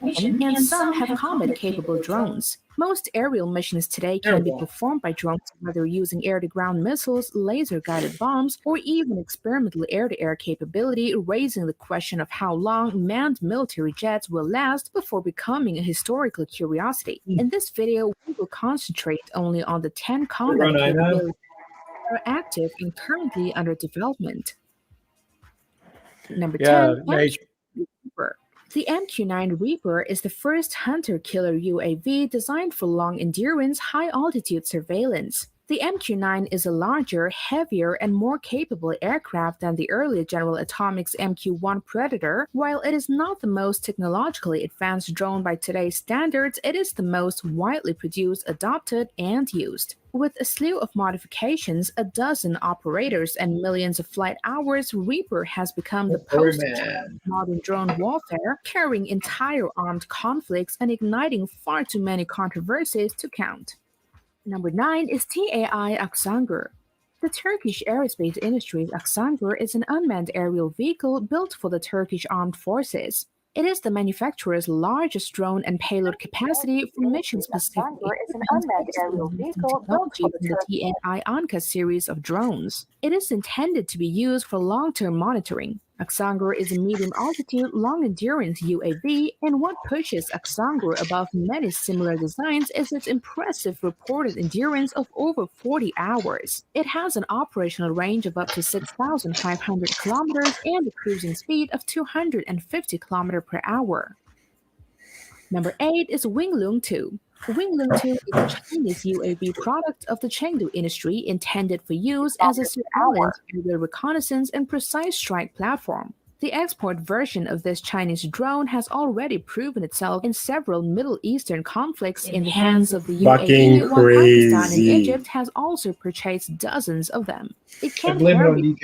and some have combat-capable drones. Most aerial missions today can be performed by drones, whether using air-to-ground missiles, laser-guided bombs, or even experimental air-to-air capability, raising the question of how long manned military jets will last before becoming a historical curiosity. In this video, we will concentrate only on the 10 combat capabilities that are active and currently under development. Number 10, Reaper. The MQ-9 Reaper is the first hunter-killer UAV designed for long-endurance, high-altitude surveillance. The MQ-9 is a larger, heavier, and more capable aircraft than the earlier General Atomics MQ-1 Predator. While it is not the most technologically advanced drone by today's standards, it is the most widely produced, adopted, and used. With a slew of modifications, a dozen operators, and millions of flight hours, Reaper has become the poster of modern drone warfare, carrying entire armed conflicts and igniting far too many controversies to count. Number 9 is TAI Aksangur. The Turkish aerospace industry's Aksangur is an unmanned aerial vehicle built for the Turkish armed forces. It is the manufacturer's largest drone and payload capacity for mission-specific technology in the TAI Anka series of drones. It is intended to be used for long-term monitoring. Aksangur is a medium-altitude, long-endurance UAV, and what pushes Aksangur above many similar designs is its impressive reported endurance of over 40 hours. It has an operational range of up to 6,500 kilometers and a cruising speed of 250 kilometers per hour. Number 8 is Winglong 2. Winglong 2 is a Chinese UAV product of the Chengdu industry intended for use as a surveillance, aerial reconnaissance, and precise strike platform. The export version of this Chinese drone has already proven itself in several Middle Eastern conflicts in the hands of the UAE, while Pakistan and Egypt has also purchased dozens of them. It can carry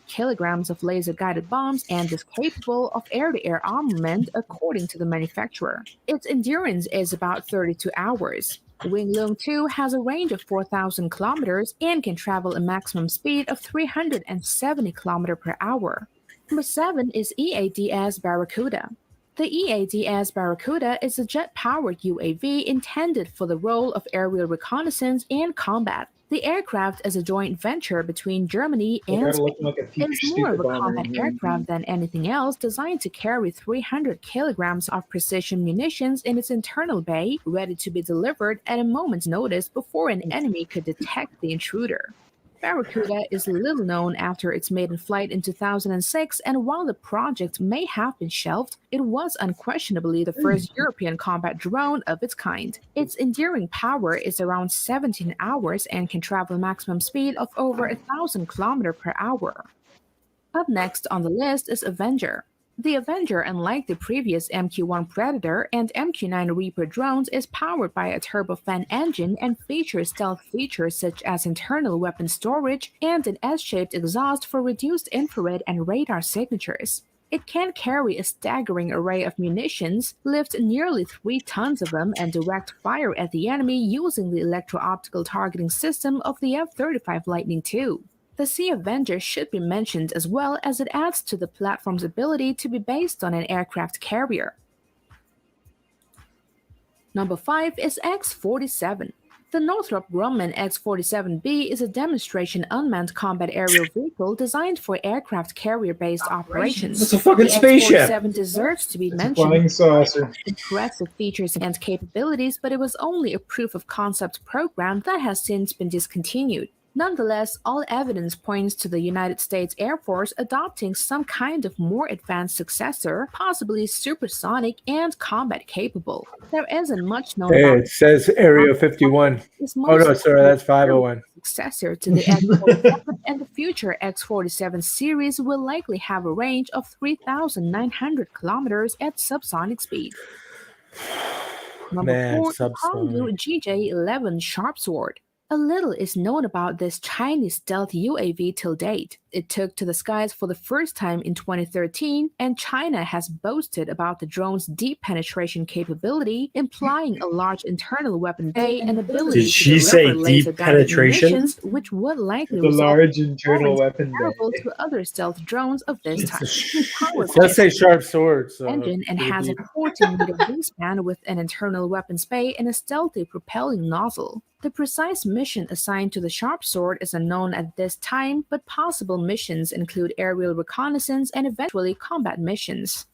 kilograms of laser-guided bombs and is capable of air-to-air armament according to the manufacturer. Its endurance is about 32 hours. Wingloom 2 has a range of 4,000 kilometers and can travel a maximum speed of 370 kilometers per hour. Number 7 is EADS Barracuda. The EADS Barracuda is a jet-powered UAV intended for the role of aerial reconnaissance and combat. The aircraft is a joint venture between Germany and Spain. It is more of a combat aircraft than anything else, designed to carry 300 kilograms of precision munitions in its internal bay, ready to be delivered at a moment's notice before an enemy could detect the intruder. Barracuda is little known after its maiden flight in 2006, and while the project may have been shelved, it was unquestionably the first European combat drone of its kind. Its enduring power is around 17 hours and can travel a maximum speed of over 1,000 kilometers per hour. Up next on the list is Avenger. The Avenger, unlike the previous MQ-1 Predator and MQ-9 Reaper drones, is powered by a turbofan engine and features stealth features such as internal weapon storage and an S-shaped exhaust for reduced infrared and radar signatures. It can carry a staggering array of munitions, lift nearly 3 tons of them, and direct fire at the enemy using the electro-optical targeting system of the F-35 Lightning II. The Sea Avenger should be mentioned as well, as it adds to the platform's ability to be based on an aircraft carrier. Number 5 is X-47. The Northrop Grumman X-47B is a demonstration unmanned combat aerial vehicle designed for aircraft carrier-based operations. It's a fucking spaceship. The X-47 deserves to be mentioned. Flying saucer. Impressive features and capabilities, but it was only a proof of concept program that has since been discontinued. Nonetheless, all evidence points to the United States Air Force adopting some kind of more advanced successor, possibly supersonic and combat capable. There isn't much known about it says Area 51. Oh no, sorry, that's 501. Successor to the X-47, and the future X-47 series will likely have a range of 3,900 kilometers at subsonic speed. Number 4, the Hongyu GJ-11 Sharpsword. A little is known about this Chinese stealth UAV till date. It took to the skies for the first time in 2013, and China has boasted about the drone's deep penetration capability, implying a large internal weapon bay and ability Did she say deep penetration? Which would likely the large internal weapon bay to other stealth drones of this type. Let's say sharp sword. So engine and has a 14-meter wingspan with an internal weapons bay and a stealthy propelling nozzle. The precise mission assigned to the Sharp Sword is unknown at this time, but possible missions include aerial reconnaissance and eventually combat missions.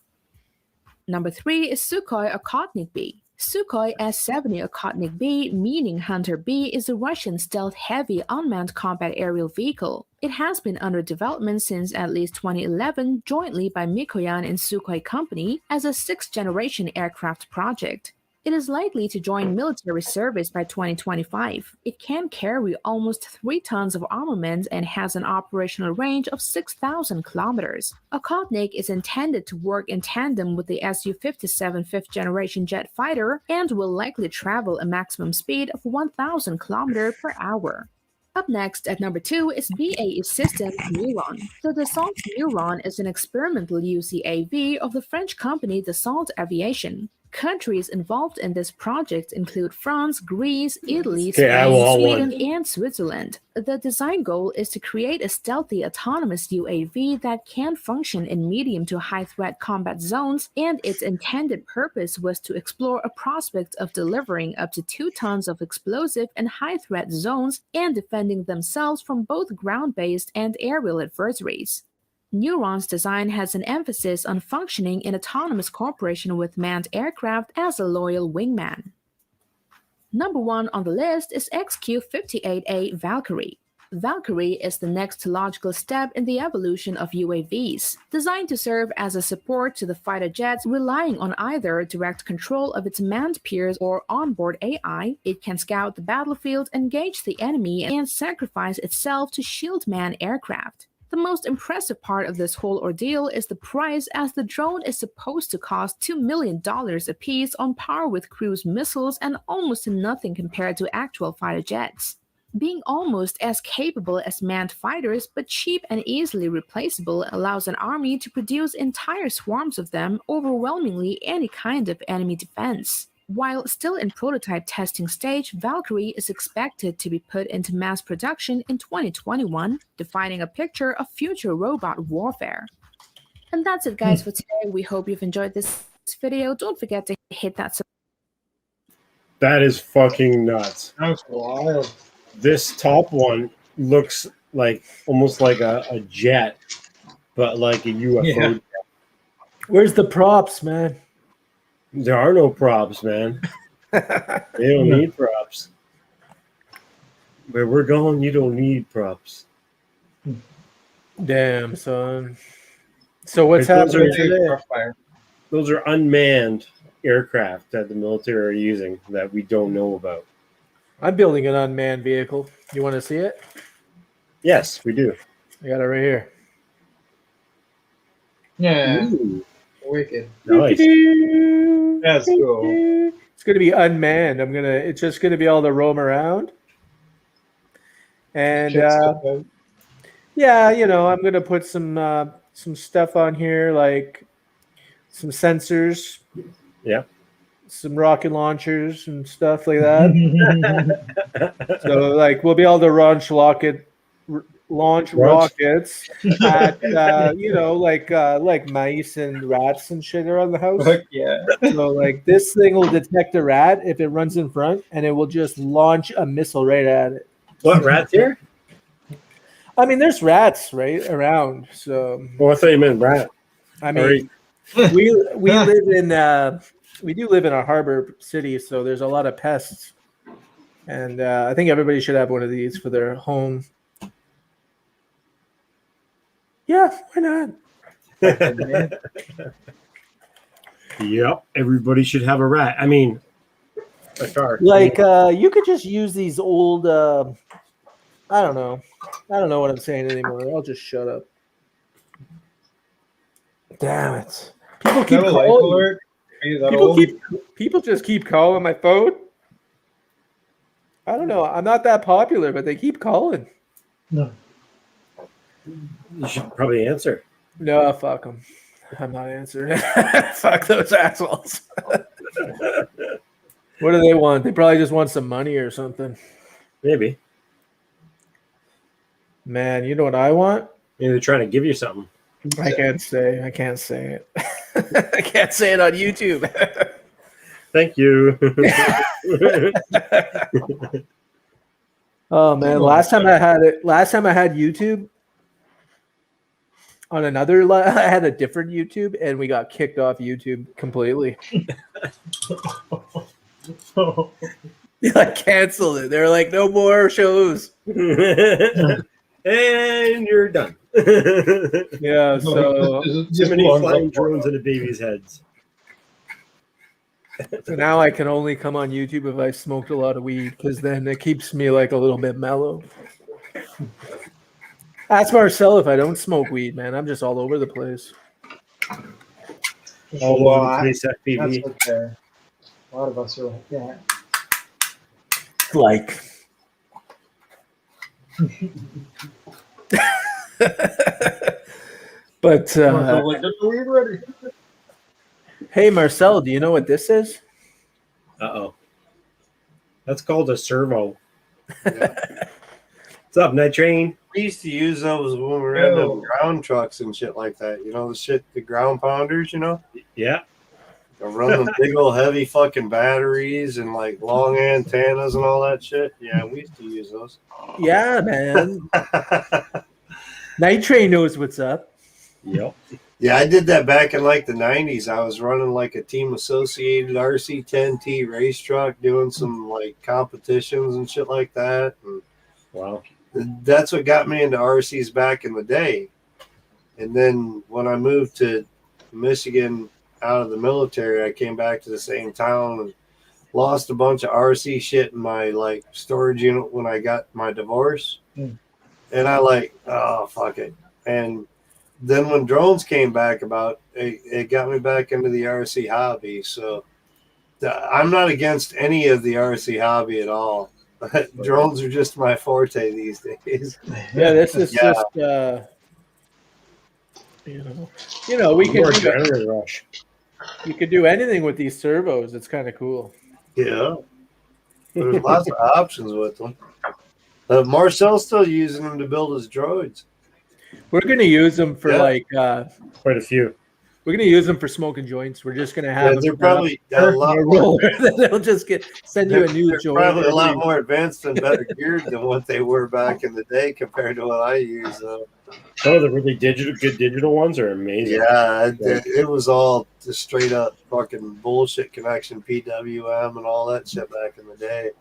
Number 3 is Sukhoi Okhotnik B. Sukhoi S-70 Okhotnik B, meaning Hunter B, is a Russian stealth-heavy unmanned combat aerial vehicle. It has been under development since at least 2011, jointly by Mikoyan and Sukhoi Company, as a 6th-generation aircraft project. It is likely to join military service by 2025. It can carry almost 3 tons of armament and has an operational range of 6,000 kilometers. Okhotnik is intended to work in tandem with the Su-57 5th-generation jet fighter and will likely travel a maximum speed of 1,000 kilometers per hour. Up next at number 2 is BAE Systems Neuron. The Dassault Neuron is an experimental UCAV of the French company Dassault Aviation. Countries involved in this project include France, Greece, Italy, Spain, Sweden, and Switzerland. The design goal is to create a stealthy autonomous UAV that can function in medium to high threat combat zones, and its intended purpose was to explore a prospect of delivering up to 2 tons of explosive in high threat zones and defending themselves from both ground-based and aerial adversaries. Neuron's design has an emphasis on functioning in autonomous cooperation with manned aircraft as a loyal wingman. Number 1 on the list is XQ-58A Valkyrie. Valkyrie is the next logical step in the evolution of UAVs. Designed to serve as a support to the fighter jets, relying on either direct control of its manned peers or onboard AI, it can scout the battlefield, engage the enemy, and sacrifice itself to shield manned aircraft. The most impressive part of this whole ordeal is the price, as the drone is supposed to cost $2 million apiece on par with cruise missiles and almost nothing compared to actual fighter jets. Being almost as capable as manned fighters but cheap and easily replaceable allows an army to produce entire swarms of them, overwhelmingly any kind of enemy defense. While still in prototype testing stage, Valkyrie is expected to be put into mass production in 2021, defining a picture of future robot warfare. And that's it, guys, for today. We hope you've enjoyed this video. Don't forget to hit that subscribe. That is fucking nuts. That's wild. This top one looks like almost like a jet, but like a UFO. Yeah. Where's the props, man? There are no props, man. They don't need props. Where we're going, you don't need props. Damn, son. So what's Those happening are- today? Those are unmanned aircraft that the military are using that we don't know about. I'm building an unmanned vehicle. You want to see it? Yes, we do. I got it right here. Yeah. Ooh, Wicked. nice. That's cool. It's gonna be unmanned. It's just gonna be able to roam around. And yeah, I'm gonna put some stuff on here, like some sensors. Yeah. Some rocket launchers and stuff like that. So like we'll be able to launch rockets at like mice and rats and shit around the house. Fuck yeah. So like this thing will detect a rat if it runs in front, and it will just launch a missile right at it. What, rats here? I mean, there's rats right around. So Well, I thought you meant rat. I mean, we do live in a harbor city, so there's a lot of pests, and I think everybody should have one of these for their home. Yeah, why not? Yep, everybody should have a rat. I mean, a shark. Like you could just use these old. I don't know what I'm saying anymore. I'll just shut up. Damn it! People keep calling. People just keep calling my phone. I don't know. I'm not that popular, but they keep calling. No. You should probably answer. No, fuck them. I'm not answering. Fuck those assholes. What do they want? They probably just want some money or something. Maybe. Man, you know what I want? Maybe they're trying to give you something. I can't say it. I can't say it on YouTube. Thank you. Oh man, last time I had YouTube on another I had a different YouTube, and we got kicked off YouTube completely. I canceled it. They're like, no more shows. And you're done. Yeah, so Too many flying drones into babies' heads. So now I can only come on YouTube if I smoked a lot of weed, because then it keeps me like a little bit mellow. Ask Marcel if I don't smoke weed, man. I'm just all over the place. All Well, over the place, FPV. That's what a lot of us are like that. Like. But hey, Marcel, do you know what this is? Uh-oh. That's called a servo. What's up, Night Train? We used to use those when we were in the ground trucks and shit like that. You know, the ground pounders, Yeah. They run the big old heavy fucking batteries and like long antennas and all that shit. Yeah, we used to use those. Yeah, man. Night Train knows what's up. Yep. Yeah, I did that back in like the 90s. I was running like a Team Associated RC-10T race truck, doing some like competitions and shit like that. And Wow. that's what got me into RCs back in the day. And then when I moved to Michigan out of the military, I came back to the same town and lost a bunch of RC shit in my like storage unit when I got my divorce. And I oh, fuck it. And then when drones came back about, it got me back into the RC hobby. So I'm not against any of the RC hobby at all. Drones are just my forte these days. Yeah, this is just we can More adrenaline rush. You could do anything with these servos. It's kind of cool. Yeah. There's lots of options with them. Marcel's still using them to build his droids. We're gonna use them for quite a few. We're gonna use them for smoking joints. We're just gonna have them. They're probably a lot more. They'll just send you a new joint. Probably a lot more advanced and better geared than what they were back in the day compared to what I use. Oh, the really good digital ones are amazing. Yeah, it was all just straight up fucking bullshit connection, PWM and all that shit back in the day.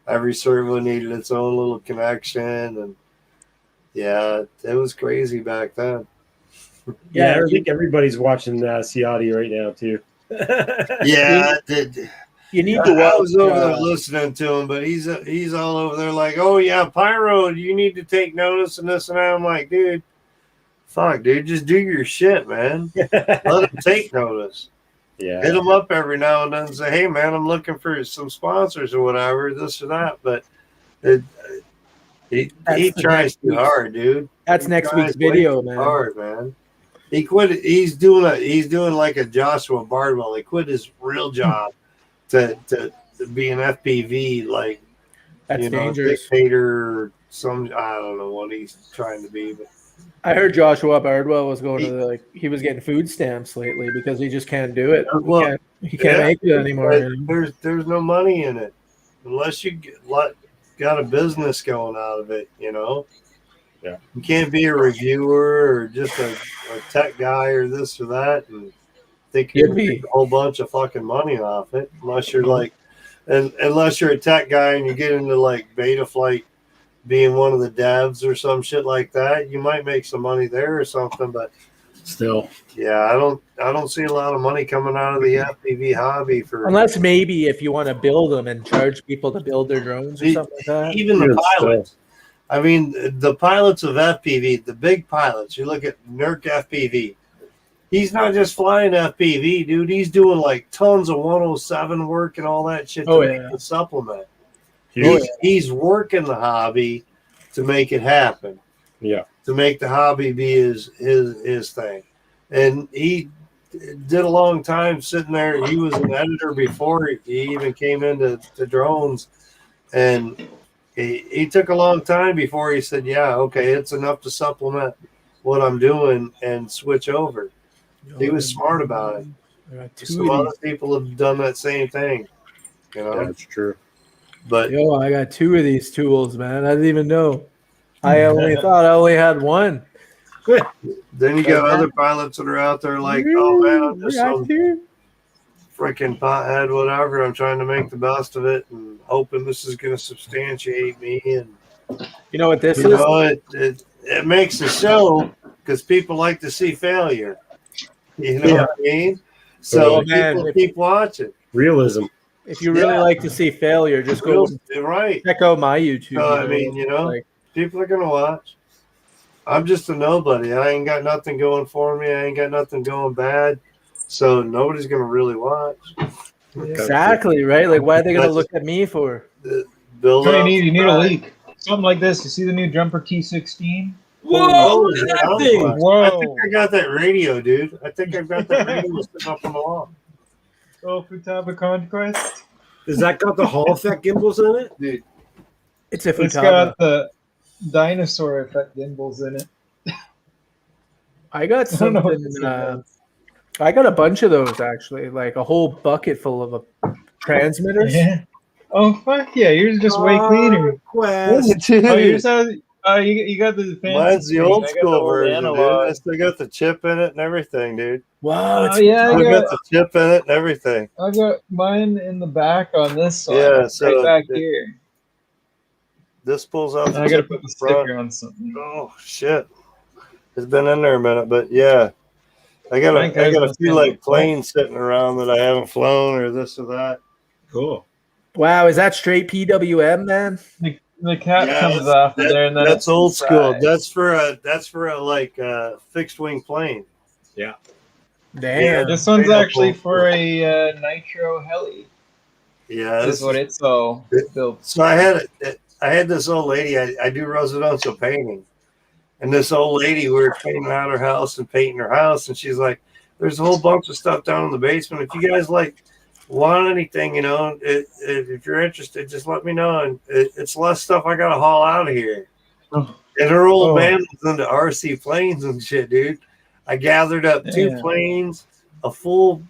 Every servo needed its own little connection, and yeah, it was crazy back then. Yeah, I think everybody's watching Ciotti right now too. Yeah, you need to watch. I was over there listening to him, but he's all over there like, oh yeah, Pyro, you need to take notice and this and that. I'm like, dude, fuck, dude, just do your shit, man. Let him take notice. Yeah, hit him up every now and then and say, hey man, I'm looking for some sponsors or whatever, this or that. But he tries too hard, dude. That's next week's video, man. Hard, man. He quit. He's doing like a Joshua Bardwell. He quit his real job to be an FPV, like that's dangerous. Dictator. I don't know what he's trying to be, but I heard Joshua Bardwell was going to he was getting food stamps lately because he just can't do it. Well, he can't make it anymore. There's no money in it unless you got a business going out of it, you know. Yeah, you can't be a reviewer or just a tech guy or this or that and think you can make a whole bunch of fucking money off it unless you're unless you're a tech guy and you get into like beta flight, being one of the devs or some shit like that. You might make some money there or something, but still, yeah, I don't see a lot of money coming out of the FPV hobby unless maybe if you want to build them and charge people to build their drones or something like that. Even the pilots. I mean, the pilots of FPV, the big pilots, you look at Nurk FPV. He's not just flying FPV, dude. He's doing like tons of 107 work and all that shit to make the supplement. He's working the hobby to make it happen. Yeah. To make the hobby be his thing. And he did a long time sitting there. He was an editor before he even came into drones. And he took a long time before he said, yeah, okay, it's enough to supplement what I'm doing and switch over. He was smart about it. Some other people have done that same thing. You know, that's true. But I got 2 of these tools, man. I didn't even know. I only thought I only had one. Then you got other pilots that are out there like, oh man, I'm just some freaking pothead, whatever. I'm trying to make the best of it and hoping this is going to substantiate me. And you know what this is? It makes the show because people like to see failure. You know what I mean? So people keep watching. Realism. If you really like to see failure, just go check out my YouTube. I mean, people are going to watch. I'm just a nobody. I ain't got nothing going for me. I ain't got nothing going bad. So nobody's going to really watch. Exactly, right? Like, why are they going to look at me for? You need a leak. Something like this. You see the new Jumper T16? Whoa, that thing. Whoa. I think I got that radio, dude. I think I've got that radio sitting up on the wall. Oh, Futaba Conquest. Does that got the Hall effect gimbals in it? Dude, it's a Futaba. It's got the dinosaur effect gimbals in it. I got something. I got a bunch of those actually, like a whole bucket full of transmitters. Yeah. Oh fuck yeah! Yours is just way cleaner. Yours has. You got the fancy. Mine's the old school version, dude. I still got the chip in it and everything, dude. Wow. I got the chip in it and everything. I got mine in the back on this side. Yeah, so right back here. This pulls out. I gotta put the sticker on something. Oh shit! It's been in there a minute, but yeah, I got a few like planes sitting around that I haven't flown or this or that. Cool. Wow, is that straight PWM, man? The cap comes off of there, and then that's old school. That's for a like fixed wing plane. Yeah. Damn. Yeah, this one's actually for a nitro heli. Yeah, that's what it's all built. So I had this old lady. I do residential painting, and this old lady, we were painting out her house and painting her house, and she's like, there's a whole bunch of stuff down in the basement. If you guys like want anything, you know, if you're interested, just let me know. And it's less stuff I gotta haul out of here. Oh. And her old man was into RC planes and shit, dude. I gathered up 2 planes, a full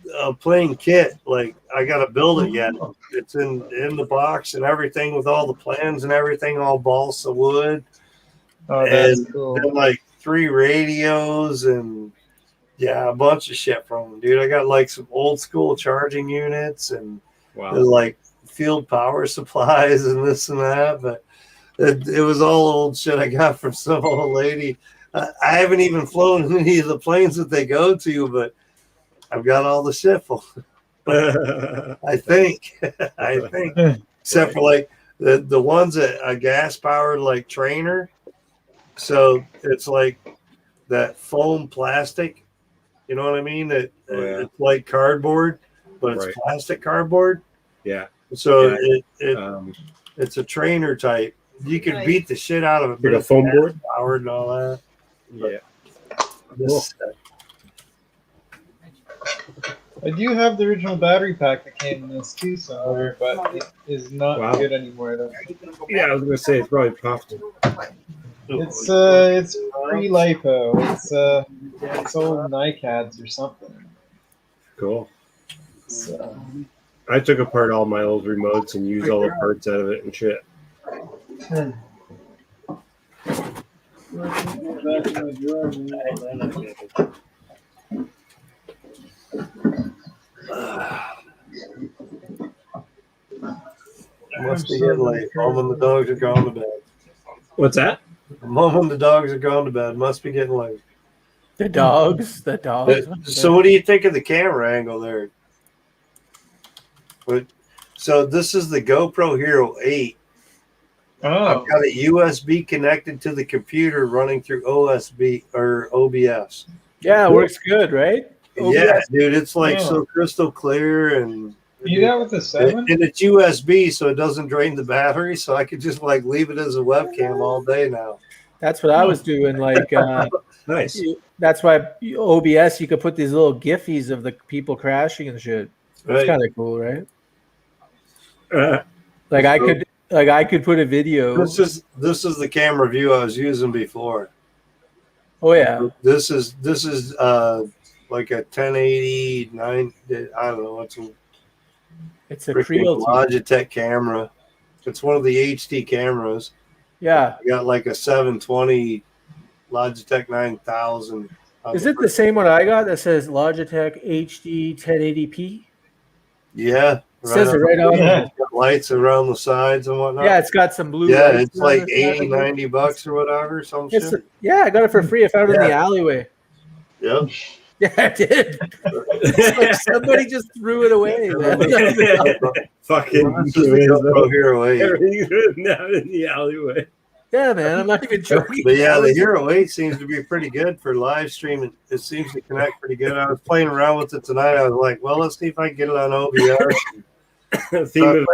plane kit. Like, I gotta build it yet. It's in the box and everything, with all the plans and everything, all balsa wood. Oh, that's and cool. then like 3 radios and a bunch of shit from them, dude. I got like some old school charging units and like field power supplies and this and that. But it was all old shit I got from some old lady. I haven't even flown any of the planes that they go to, but I've got all the shit for I think. Except for like the ones that a gas powered like trainer. So it's like that foam plastic, you know what I mean? It's like cardboard, but it's plastic cardboard. Yeah. So it's a trainer type. You can beat the shit out of it, but a foam board powered and all that. Cool. I do have the original battery pack that came in this too somewhere, but it is not good anymore though. Yeah, I was gonna say it's probably profitable. It's pre-lipo. It's old NiCads or something. Cool. So. I took apart all my old remotes and used all the parts out of it and shit. Must be getting late. Mom and the dogs are gone to bed. What's that? Mom and the dogs are gone to bed. Must be getting late. The dogs. So what do you think of the camera angle there? So this is the GoPro Hero 8. Oh. I've got a USB connected to the computer running through OSB or OBS. Yeah, it works good, right? OBS. Yeah, dude, it's like so crystal clear and you do that with the 7? And it's USB, so it doesn't drain the battery. So I could just like leave it as a webcam all day now. That's what I was doing. Like, nice. That's why OBS, you could put these little giffies of the people crashing and shit. It's kind of cool, right? I could put a video. This is the camera view I was using before. Oh yeah. This is like a 1080 9. I don't know. It's a Creole Logitech camera. It's one of the HD cameras. Yeah. I got like a 720 Logitech 9000. Is it the same one I got that says Logitech HD 1080p? Yeah. It says it right on there. It's got lights around the sides and whatnot. Yeah, it's got some blue lights. Yeah, it's like 80, 90 bucks or whatever. Yeah, I got it for free. I found it in the alleyway. Yep. Yeah, I did. It's like somebody just threw it away, man. Fucking Hero 8. Now in the alleyway. Yeah, man, I'm not even joking. But yeah, the Hero 8 seems to be pretty good for live streaming. It seems to connect pretty good. I was playing around with it tonight. I was like, well, let's see if I can get it on OBS. The theme of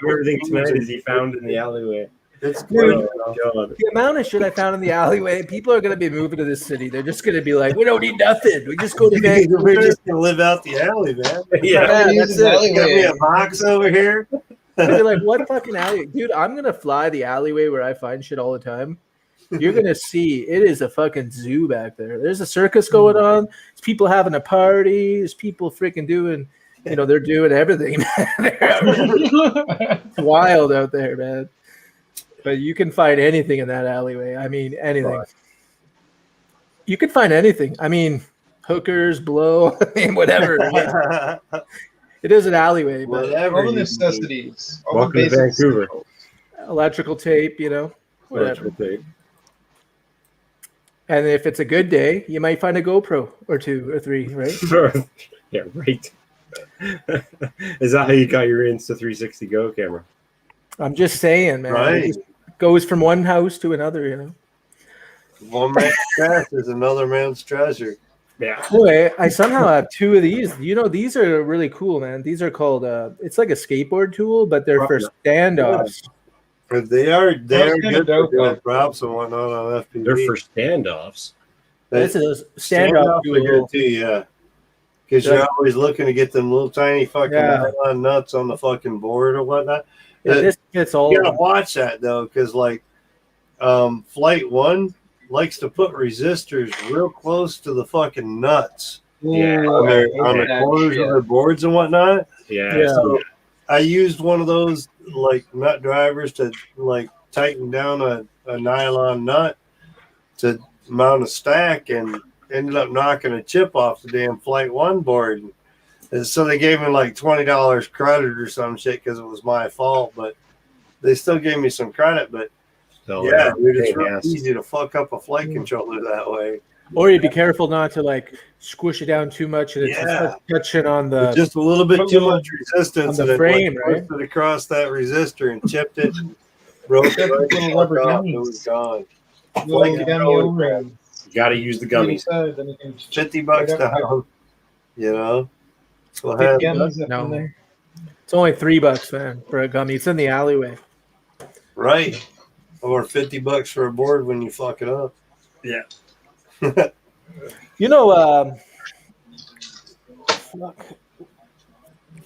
everything tonight is he found in the alleyway. It's good. The amount of shit I found in the alleyway, people are going to be moving to this city. They're just going to be like, we don't need nothing. We just go to Vancouver. We're just going to live out the alley, man. Yeah, that's it. Got me a box over here. They're like, what fucking alley? Dude, I'm going to fly the alleyway where I find shit all the time. You're going to see it is a fucking zoo back there. There's a circus going on. There's people having a party. There's people freaking doing, they're doing everything. It's wild out there, man. But you can find anything in that alleyway. I mean, anything. You can find anything. I mean, hookers, blow, I mean, whatever. It is an alleyway. But all the necessities. Welcome to Vancouver. Electrical tape, whatever. Electrical tape. And if it's a good day, you might find a GoPro or 2 or 3, right? Yeah, right. Is that how you got your Insta360 Go camera? I'm just saying, man. Right. It just goes from one house to another, One man's trash is another man's treasure. Yeah. Anyway, I somehow have 2 of these. These are really cool, man. These are called it's like a skateboard tool, but they're for standoffs. They are good for doing props and whatnot on FPV. They're for standoffs. This is a standoff tool. Good too, yeah. because you're always looking to get them little tiny fucking nylon nuts on the fucking board or whatnot. Yeah, this gets all. You gotta watch that though, because like Flight 1 likes to put resistors real close to the fucking nuts. Yeah. On the corners of their boards and whatnot. Yeah. So I used one of those like nut drivers to like tighten down a nylon nut to mount a stack, and ended up knocking a chip off the damn Flight 1 board. And so they gave me like $20 credit or some shit because it was my fault, but they still gave me some credit. But dude, it's real easy to fuck up a flight controller that way. Or you be careful not to like squish it down too much, and it's just touching on the just a little bit too much resistance on the frame, right? It across that resistor and chipped it, and broke it right the fuck off. It was gone. You got to use the gummies. $50 down. You know. No, it's only $3, man, for a gummy. It's in the alleyway. Right. Or $50 for a board when you fuck it up. Yeah. You know, fuck.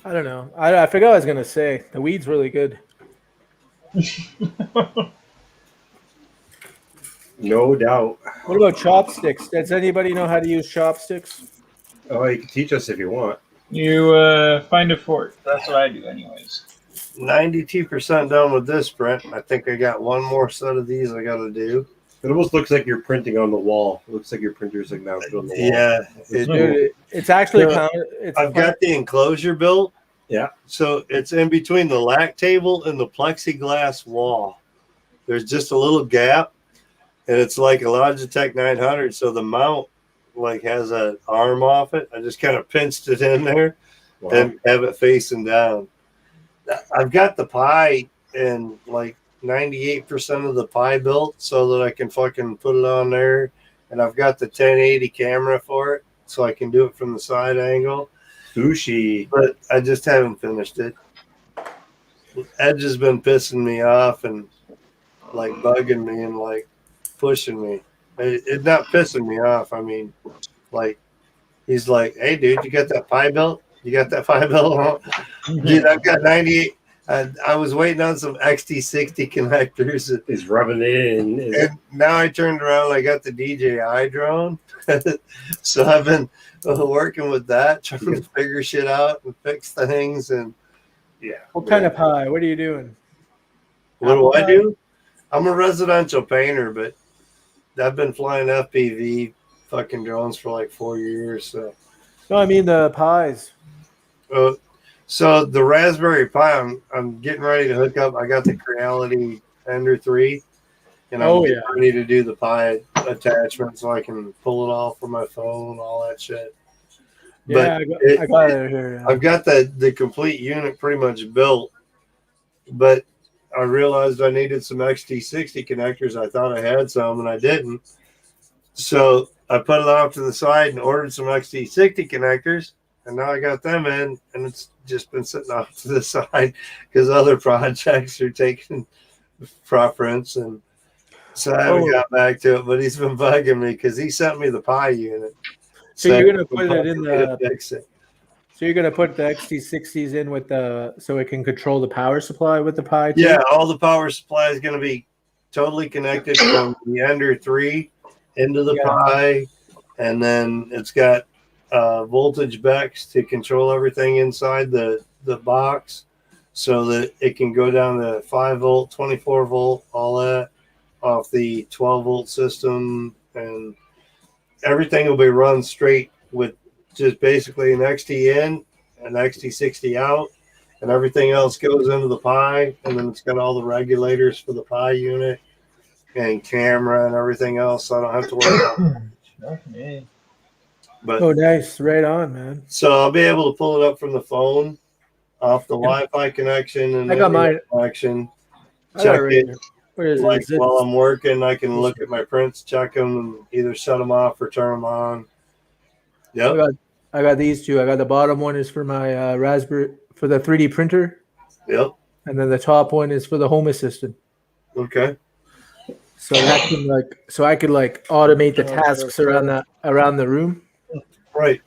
I don't know. I forgot what I was gonna say. The weed's really good. No doubt. What about chopsticks? Does anybody know how to use chopsticks? Oh, you can teach us if you want. You find a fort. That's what I do, anyways. 92% done with this, Brent. I think I got one more set of these I got to do. It almost looks like you're printing on the wall. It looks like your printer's like mounted on the wall. Yeah. It's actually I've got the enclosure built. Yeah. So it's in between the lac table and the plexiglass wall. There's just a little gap, and it's like a Logitech 900. So the mount like has an arm off it. I just kind of pinched it in there and have it facing down. I've got the pie and like 98% of the pie built so that I can fucking put it on there, and I've got the 1080 camera for it so I can do it from the side angle. Sushi. But I just haven't finished it. Edge has been pissing me off and like bugging me and like pushing me. It's not pissing me off. I mean, like he's like, "Hey, dude, you got that pie belt? You got that pie belt on?" Dude, I've got 98. I was waiting on some XT60 connectors. He's rubbing it in. And now I turned around. I got the DJI drone. So I've been working with that, trying to figure shit out and fix things. And what kind of pie? What are you doing? What do I do? I'm a residential painter, but I've been flying FPV fucking drones for like 4 years. So. No, I mean the pies. So the Raspberry Pi, I'm getting ready to hook up. I got the Creality Ender 3, and I'm getting ready to do the Pi attachment so I can pull it off from my phone, all that shit. Yeah, I got it here. Yeah. I've got the complete unit pretty much built, but I realized I needed some XT60 connectors. I thought I had some, and I didn't. So I put it off to the side and ordered some XT60 connectors. And now I got them in, and it's just been sitting off to the side because other projects are taking preference. And so I haven't got back to it, but he's been bugging me because he sent me the Pi unit. So you're going to put it in the fix it. So you're going to put the XT60s in with the so it can control the power supply with the Pi too? Yeah, all the power supply is going to be totally connected from the Ender 3 into the Pi, and then it's got voltage becks to control everything inside the box so that it can go down to 5 volt, 24 volt, all that off the 12 volt system, and everything will be run straight with just basically an XT in, an XT60 out, and everything else goes into the Pi, and then it's got all the regulators for the Pi unit and camera and everything else, so I don't have to worry about it. But, nice. Right on, man. So I'll be able to pull it up from the phone off the Wi-Fi connection and I got my connection. Check it. Where is like it? while I'm working, I can look at my prints, check them, and either shut them off or turn them on. Yep. I got these two. I got the bottom one is for my Raspberry for the 3D printer. Yep. And then the top one is for the Home Assistant. Okay. So that can I could automate the tasks around the room. Right.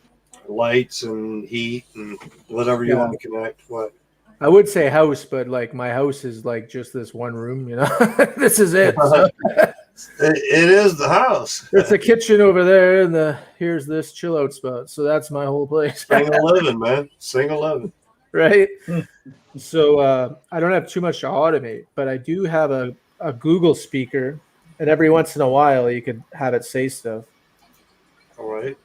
lights and heat and whatever you want to connect. What? I would say house, but like my house is like just this one room, you know. This is it. So. It is the house. There's a kitchen over there, and here's this chill out spot. So that's my whole place. Single living, man. Single living. Right. So I don't have too much to automate, but I do have a Google speaker, and every once in a while you could have it say stuff. All right.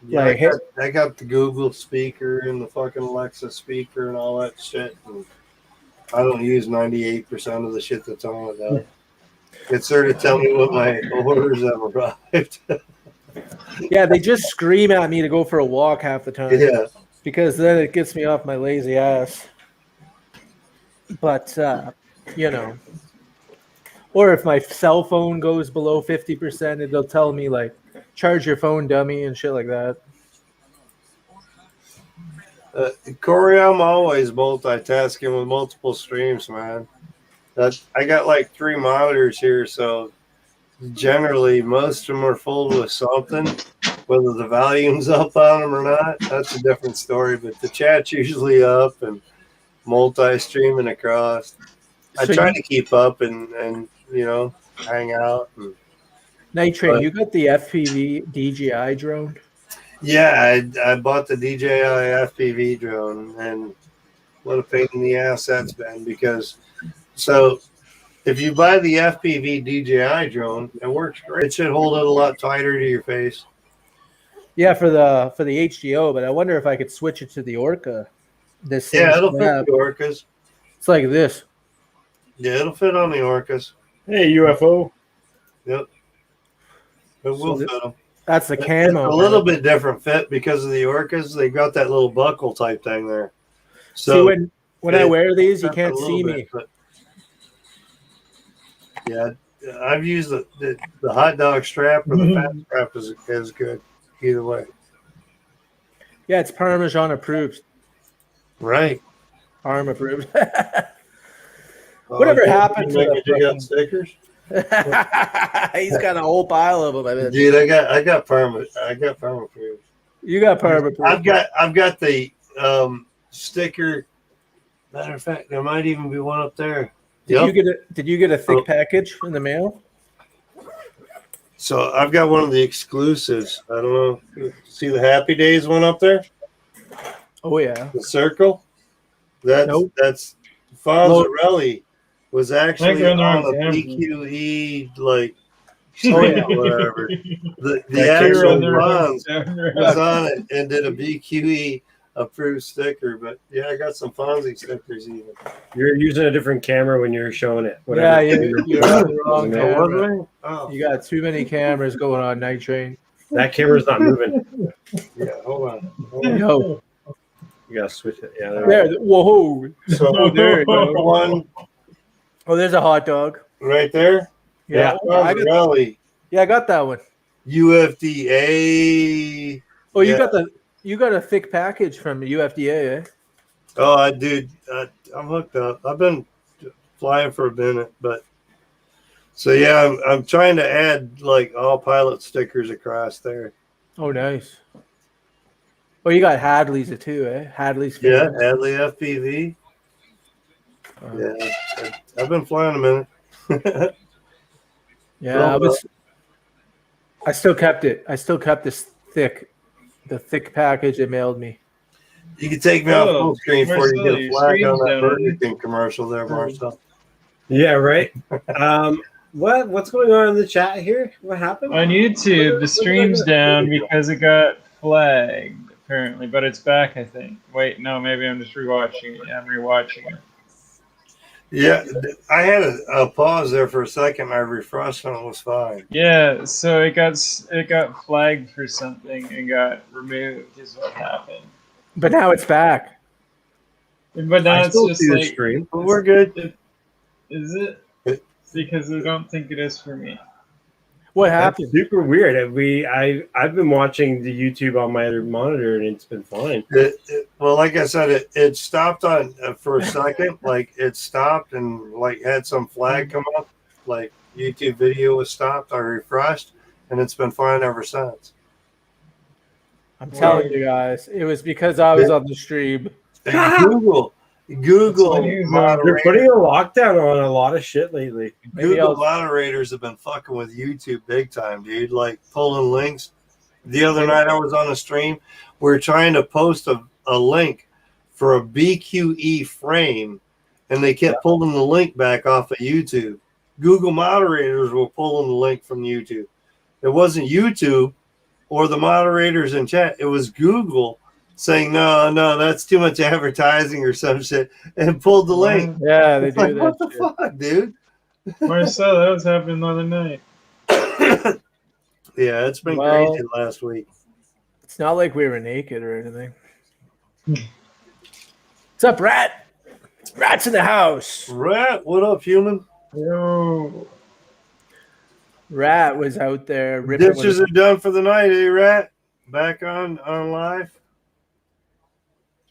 Yeah, Like, I got the Google speaker and the fucking Alexa speaker and all that shit. And I don't use 98% of the shit that's on it though. It's there to tell me what my orders have arrived. yeah, they just scream at me to go for a walk half the time. Yeah. Because then it gets me off my lazy ass. But, you know, or if my cell phone goes below 50%, it'll tell me, like, charge your phone, dummy, and shit like that. Corey, I'm always multitasking with multiple streams, man. I got like 3 monitors here, so generally most of them are full with something. Whether the volume's up on them or not, that's a different story. But the chat's usually up and multi-streaming across. I try to keep up and you know, hang out. Night Train, you got the FPV DJI drone? Yeah, I bought the DJI FPV drone, and what a pain in the ass that's been. Because so if you buy the FPV DJI drone, it works great. It should hold it a lot tighter to your face. Yeah, for the HDO, but I wonder if I could switch it to the Orca. It'll fit the Orcas. It's like this. Yeah, it'll fit on the Orcas. Hey, UFO. Yep. It will fit them. That's the camo. It's a little bit different fit because of the Orcas. They got that little buckle type thing there. So see, when I wear these, you can't see me. Yeah, I've used the hot dog strap or the fat strap is good either way. Yeah, it's Parmesan approved. Right. Parm approved. Whatever happened to the stickers? He's got a whole pile of them. I bet. Dude, I got Parma approved. You got Parm approved. I've got the sticker. Matter of fact, there might even be one up there. Did you get a thick package in the mail? So I've got one of the exclusives. I don't know. See the Happy Days one up there? Oh yeah. The circle. That's Fonzarelli was actually on a BQE like whatever. The actual Fonz was on it and did a BQE approved sticker. But yeah, I got some Fonzie stickers even. You're using a different camera when you're showing it. Yeah, you're on the wrong camera. Oh. You got too many cameras going on, Night Train. That camera's not moving. Yeah, hold on. Yo. You gotta switch it. Yeah. There. Whoa. So there you go. One. Oh, there's a hot dog. Right there? Yeah. I got that one. UFDA. Oh, you got a thick package from the UFDA, eh? Oh, dude, I'm hooked up. I've been flying for a minute, but so yeah, I'm trying to add like all pilot stickers across there. Oh, nice. Oh, you got Hadley's too, eh? Hadley's. Yeah, Hadley FPV. Yeah, I've been flying a minute. Yeah, I still kept it. I still kept the thick package they mailed me. You can take me off full screen before you get a flag on that Burger King commercial there, Marcel. Yeah, right. What's going on in the chat here? What happened? On YouTube, the stream's down because it got flagged, apparently, but it's back, I think. Wait, no, maybe I'm just rewatching it. I'm rewatching it. Yeah, I had a pause there for a second. I refreshed and it was fine. Yeah, so it got flagged for something and got removed is what happened. But now it's back. But now it's just like stream. But we're good. Is it? Because I don't think it is for me. What happened? That's super weird. I've been watching the YouTube on my other monitor and it's been fine. Well, like I said, it stopped on for a second. Like it stopped and like had some flag come up. Like YouTube video was stopped. I refreshed and it's been fine ever since. I'm telling you guys, it was because I was on the stream. Google That's the news, They're moderators. putting a lockdown on a lot of shit lately. Google moderators have been fucking with YouTube big time, dude. Like pulling links. The other night I was on a stream. We were trying to post a link for a BQE frame, and they kept pulling the link back off of YouTube. Google moderators were pulling the link from YouTube. It wasn't YouTube or the moderators in chat. It was Google saying, no, that's too much advertising or some shit, and pulled the link. Yeah, they It's do like, that. what the fuck, dude? Marcel, that was happening the other night. Yeah, it's been crazy last week. It's not like we were naked or anything. What's up, Rat? Rat's in the house. Rat, what up, human? Yo. Rat was out there ripping. Dishes are done for the night, eh, Rat? Back on live.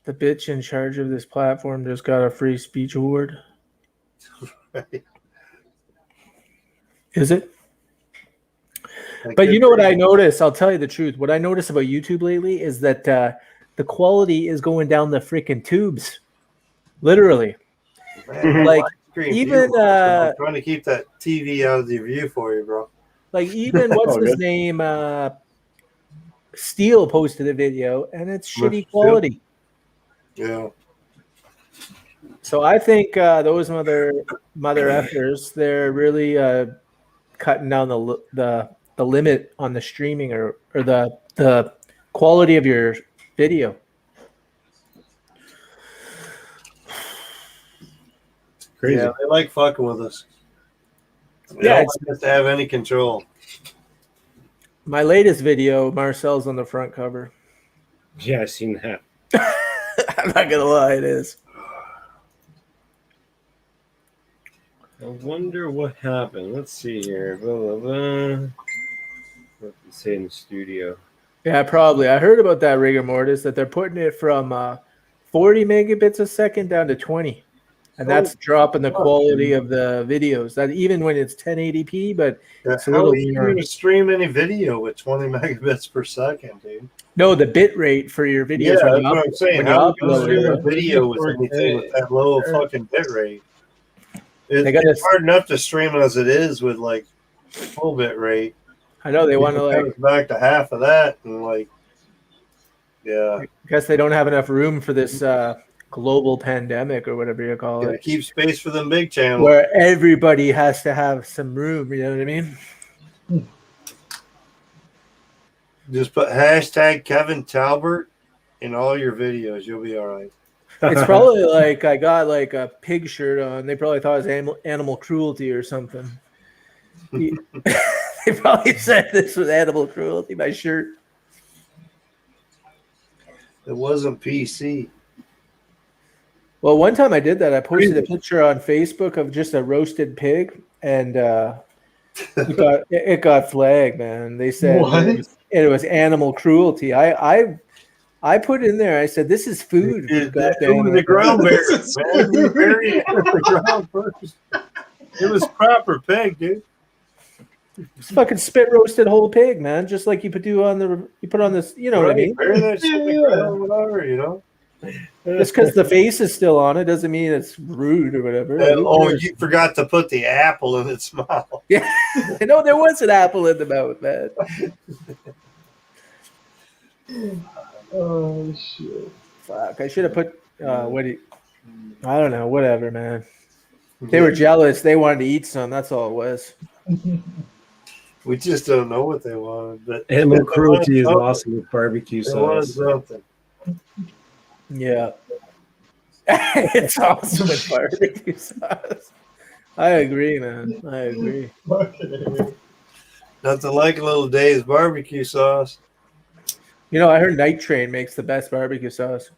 The bitch in charge of this platform just got a free speech award. Right. Is it? But you know what I noticed? I'll tell you the truth. What I noticed about YouTube lately is that the quality is going down the freaking tubes. Literally. Man, like even I'm trying to keep that TV out of the view for you, bro. Like even what's his name? Steele posted a video and it's shitty quality. Yeah. So I think those mother effers, they're really cutting down the limit on the streaming or the quality of your video. Crazy. Yeah, they like fucking with us. They Yeah, don't want us to have any control. My latest video, Marcel's on the front cover. Yeah, I've seen that. I'm not gonna lie, it is. I wonder what happened. Let's see here. Blah, blah, blah. What did it say in the studio? Yeah, probably. I heard about that rigor mortis, that they're putting it from 40 megabits a second down to 20. And that's dropping the quality of the videos. That even when it's 1080p, but it's a How little are you more. going to stream any video with 20 megabits per second, dude? No, the bit rate for your videos. Yeah, that's what I'm saying. when How you do you stream a upload it. video with anything with that low fucking bit rate? It's hard enough to stream as it is with like full bit rate. I know they want to like back to half of that and like, yeah. I guess they don't have enough room for this global pandemic or whatever you call it. Keep space for them big channels. Where everybody has to have some room, you know what I mean? Just put hashtag Kevin Talbert in all your videos. You'll be all right. It's probably like I got like a pig shirt on. They probably thought it was animal cruelty or something. They probably said this was animal cruelty, my shirt. It wasn't PC. Well, one time I did that. I posted a picture on Facebook of just a roasted pig, and it got flagged, man. They said it was animal cruelty. I put in there. I said, "This is food." It was the ground bear, man. We buried it in the ground first. It was proper pig, dude. It's fucking spit roasted whole pig, man. Just like you put on this, you know what I mean? Bury that shit in the ground, whatever, you know. Just because the face is still on it doesn't mean it's rude or whatever. You forgot to put the apple in its mouth. Yeah, I know there was an apple in the mouth, man. Oh shit! Fuck! I should have put I don't know. Whatever, man. They were jealous. They wanted to eat some. That's all it was. We just don't know what they wanted. But animal cruelty is awesome with barbecue sauce. They wanted something. Yeah. It's awesome with barbecue sauce. I agree, man. I agree. Nothing like a little Dave's barbecue sauce. You know, I heard Night Train makes the best barbecue sauce.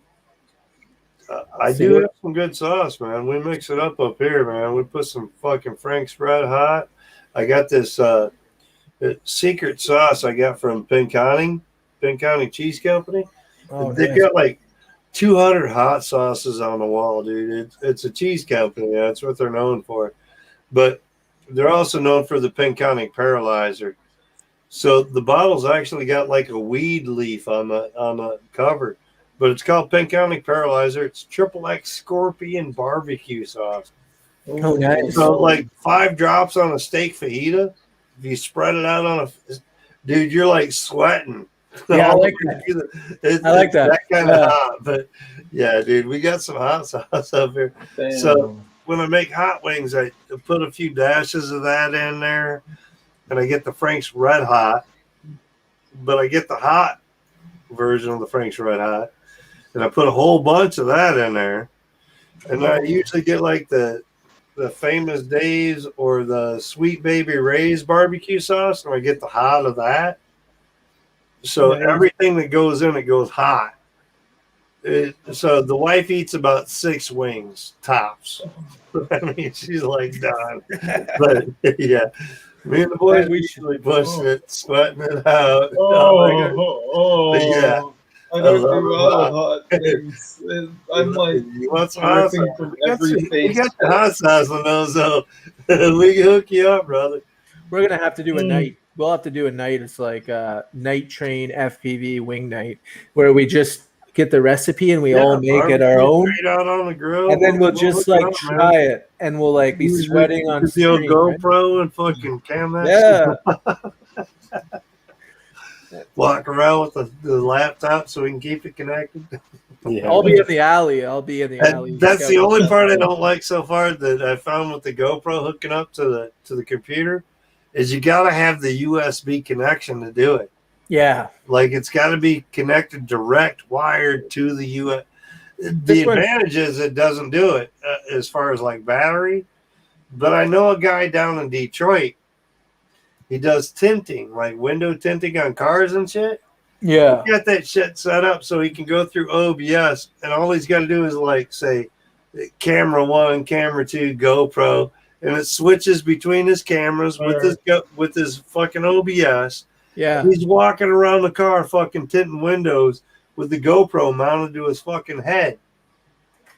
I do have some good sauce, man. We mix it up here, man. We put some fucking Frank's Red Hot. I got this secret sauce I got from Penn County Cheese Company. Oh, They've got like 200 hot sauces on the wall, dude. It's a cheese company. That's what they're known for. But they're also known for the Penn County Paralyzer. So the bottle's actually got like a weed leaf on the cover, but it's called Pink County Paralyzer. It's XXX Scorpion barbecue sauce. Oh, nice. So like 5 drops on a steak fajita. If you spread it out on dude, you're like sweating. Yeah, I like that. I like that. That kind of hot, but yeah, dude, we got some hot sauce up here. Damn. So when I make hot wings, I put a few dashes of that in there, and I get the Frank's Red Hot, but I get the hot version of the Frank's Red Hot, and I put a whole bunch of that in there, and I usually get like the Famous Dave's or the Sweet Baby Ray's barbecue sauce, and I get the hot of that. So everything that goes in it goes hot. So the wife eats about 6 wings tops. I mean, she's like done. But yeah, me and the boys, we usually pushing it, sweating it out. But yeah, I don't do well with hot things. I'm like, you want some hot sauce? from every face. You got the hot sauce on those, so we can hook you up, brother. We're gonna have to do a night. We'll have to do a night. It's like a night train FPV wing night where we just get the recipe and we all make it our own. Out on the grill, and then we'll just like try it, and we'll like be sweating on the old screen, GoPro right? and fucking cam that. Yeah. Walk around with the laptop so we can keep it connected. Yeah. I'll be in the alley. That's the only part I don't like so far that I found with the GoPro hooking up to the computer is you got to have the USB connection to do it. Yeah. Like it's got to be connected direct wired to the US. The advantage is it doesn't do it as far as like battery. But I know a guy down in Detroit. He does tinting, like window tinting on cars and shit. Yeah. He got that shit set up so he can go through OBS, and all he's got to do is like say camera 1, camera 2, GoPro, and it switches between his cameras with his fucking OBS. Yeah. He's walking around the car fucking tinting windows with the GoPro mounted to his fucking head.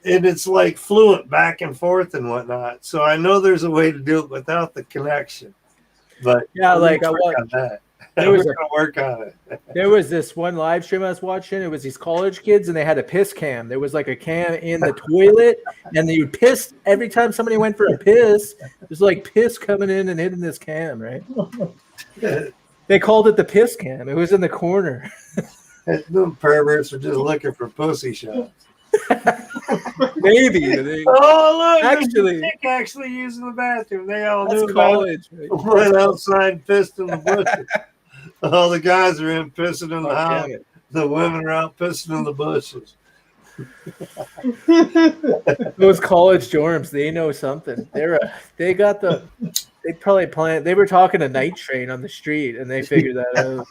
And it's like fluent back and forth and whatnot. So I know there's a way to do it without the connection. But yeah, like I watched that. We're gonna work on it. There was this one live stream I was watching. It was these college kids, and they had a piss cam. There was like a cam in the toilet, and they would piss every time somebody went for a piss. There's like piss coming in and hitting this cam, right? They called it the piss cam. It was in the corner. Them perverts are just looking for pussy shots. Maybe. Look, actually using the bathroom. They all knew about college. Right? Went outside, pissed in the bushes. All the guys are in pissing in the house. The women are out pissing in the bushes. Those college dorms, they know something. They probably planned. They were talking a night train on the street, and they figured that out.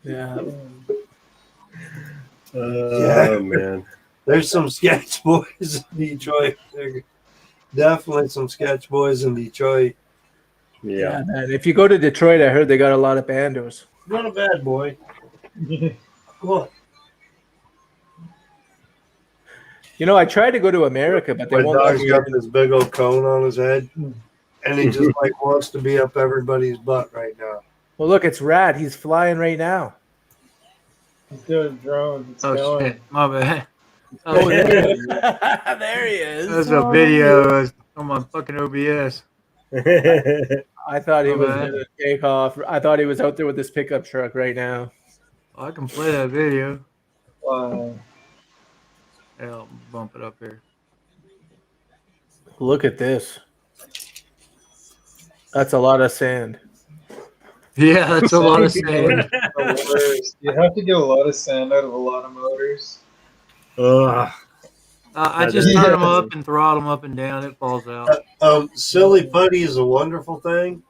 Yeah. Oh man, there's some sketch boys in Detroit. Definitely some sketch boys in Detroit. Yeah, man. If you go to Detroit, I heard they got a lot of bandos. Not a bad boy. What? You know, I tried to go to America, but they won't. My dog's got this big old cone on his head, and he just like wants to be up everybody's butt right now. Well, look, it's Rad. He's flying right now. He's doing drones. Shit, my bad. Oh, there he is. There he is. That's a video on my fucking OBS. I thought he was going to take off. I thought he was out there with this pickup truck right now. I can play that video. Wow. Yeah, I'll bump it up here. Look at this. That's a lot of sand. Yeah, that's a lot of sand. You have to get a lot of sand out of a lot of motors. I just turn them up and throttle them up and down. It falls out. Silly putty is a wonderful thing.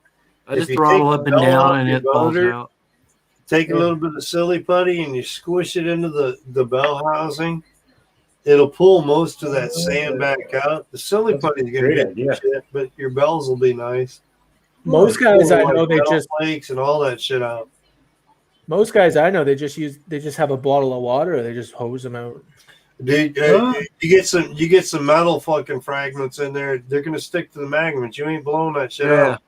I just throttle up and down and it falls out. Take a little bit of silly putty and you squish it into the bell housing. It'll pull most of that sand back out. The silly putty is going to be shit, but your bells will be nice. Most guys I know they just flakes and all that shit out. Most guys I know they just have a bottle of water. They just hose them out. Dude, you get some metal fucking fragments in there. They're gonna stick to the magnets. You ain't blowing that shit out.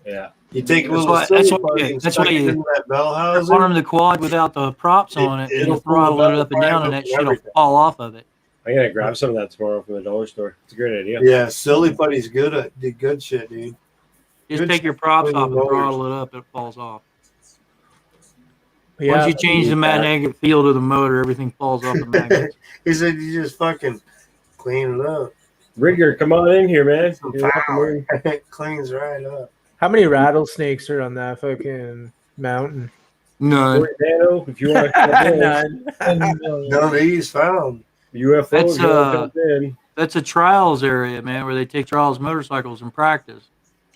Yeah. You take a That's little why- silly that's why- putty and that's stuck why it you- into that bell Arm housing. the quad without the props on it, and It'll you throttle pull it up and down, and that and shit'll everything. fall off of it. I'm gonna grab some of that tomorrow from the dollar store. It's a great idea. Yeah, silly putty's good at the good shit, dude. Just Good take your shit props between off the and motors. throttle it up, it falls off. Yeah, Once you change the magnetic field of the motor, everything falls off the magnets. He said you just fucking clean it up. Rigger, come on in here, man. Some You're welcome power. in. It cleans right up. how many rattlesnakes are on that fucking mountain? None. Corey Dano, if you want to come in, None. None of these found. UFOs, That's, you want to come in. That's a trials area, man, where they take trials motorcycles and practice.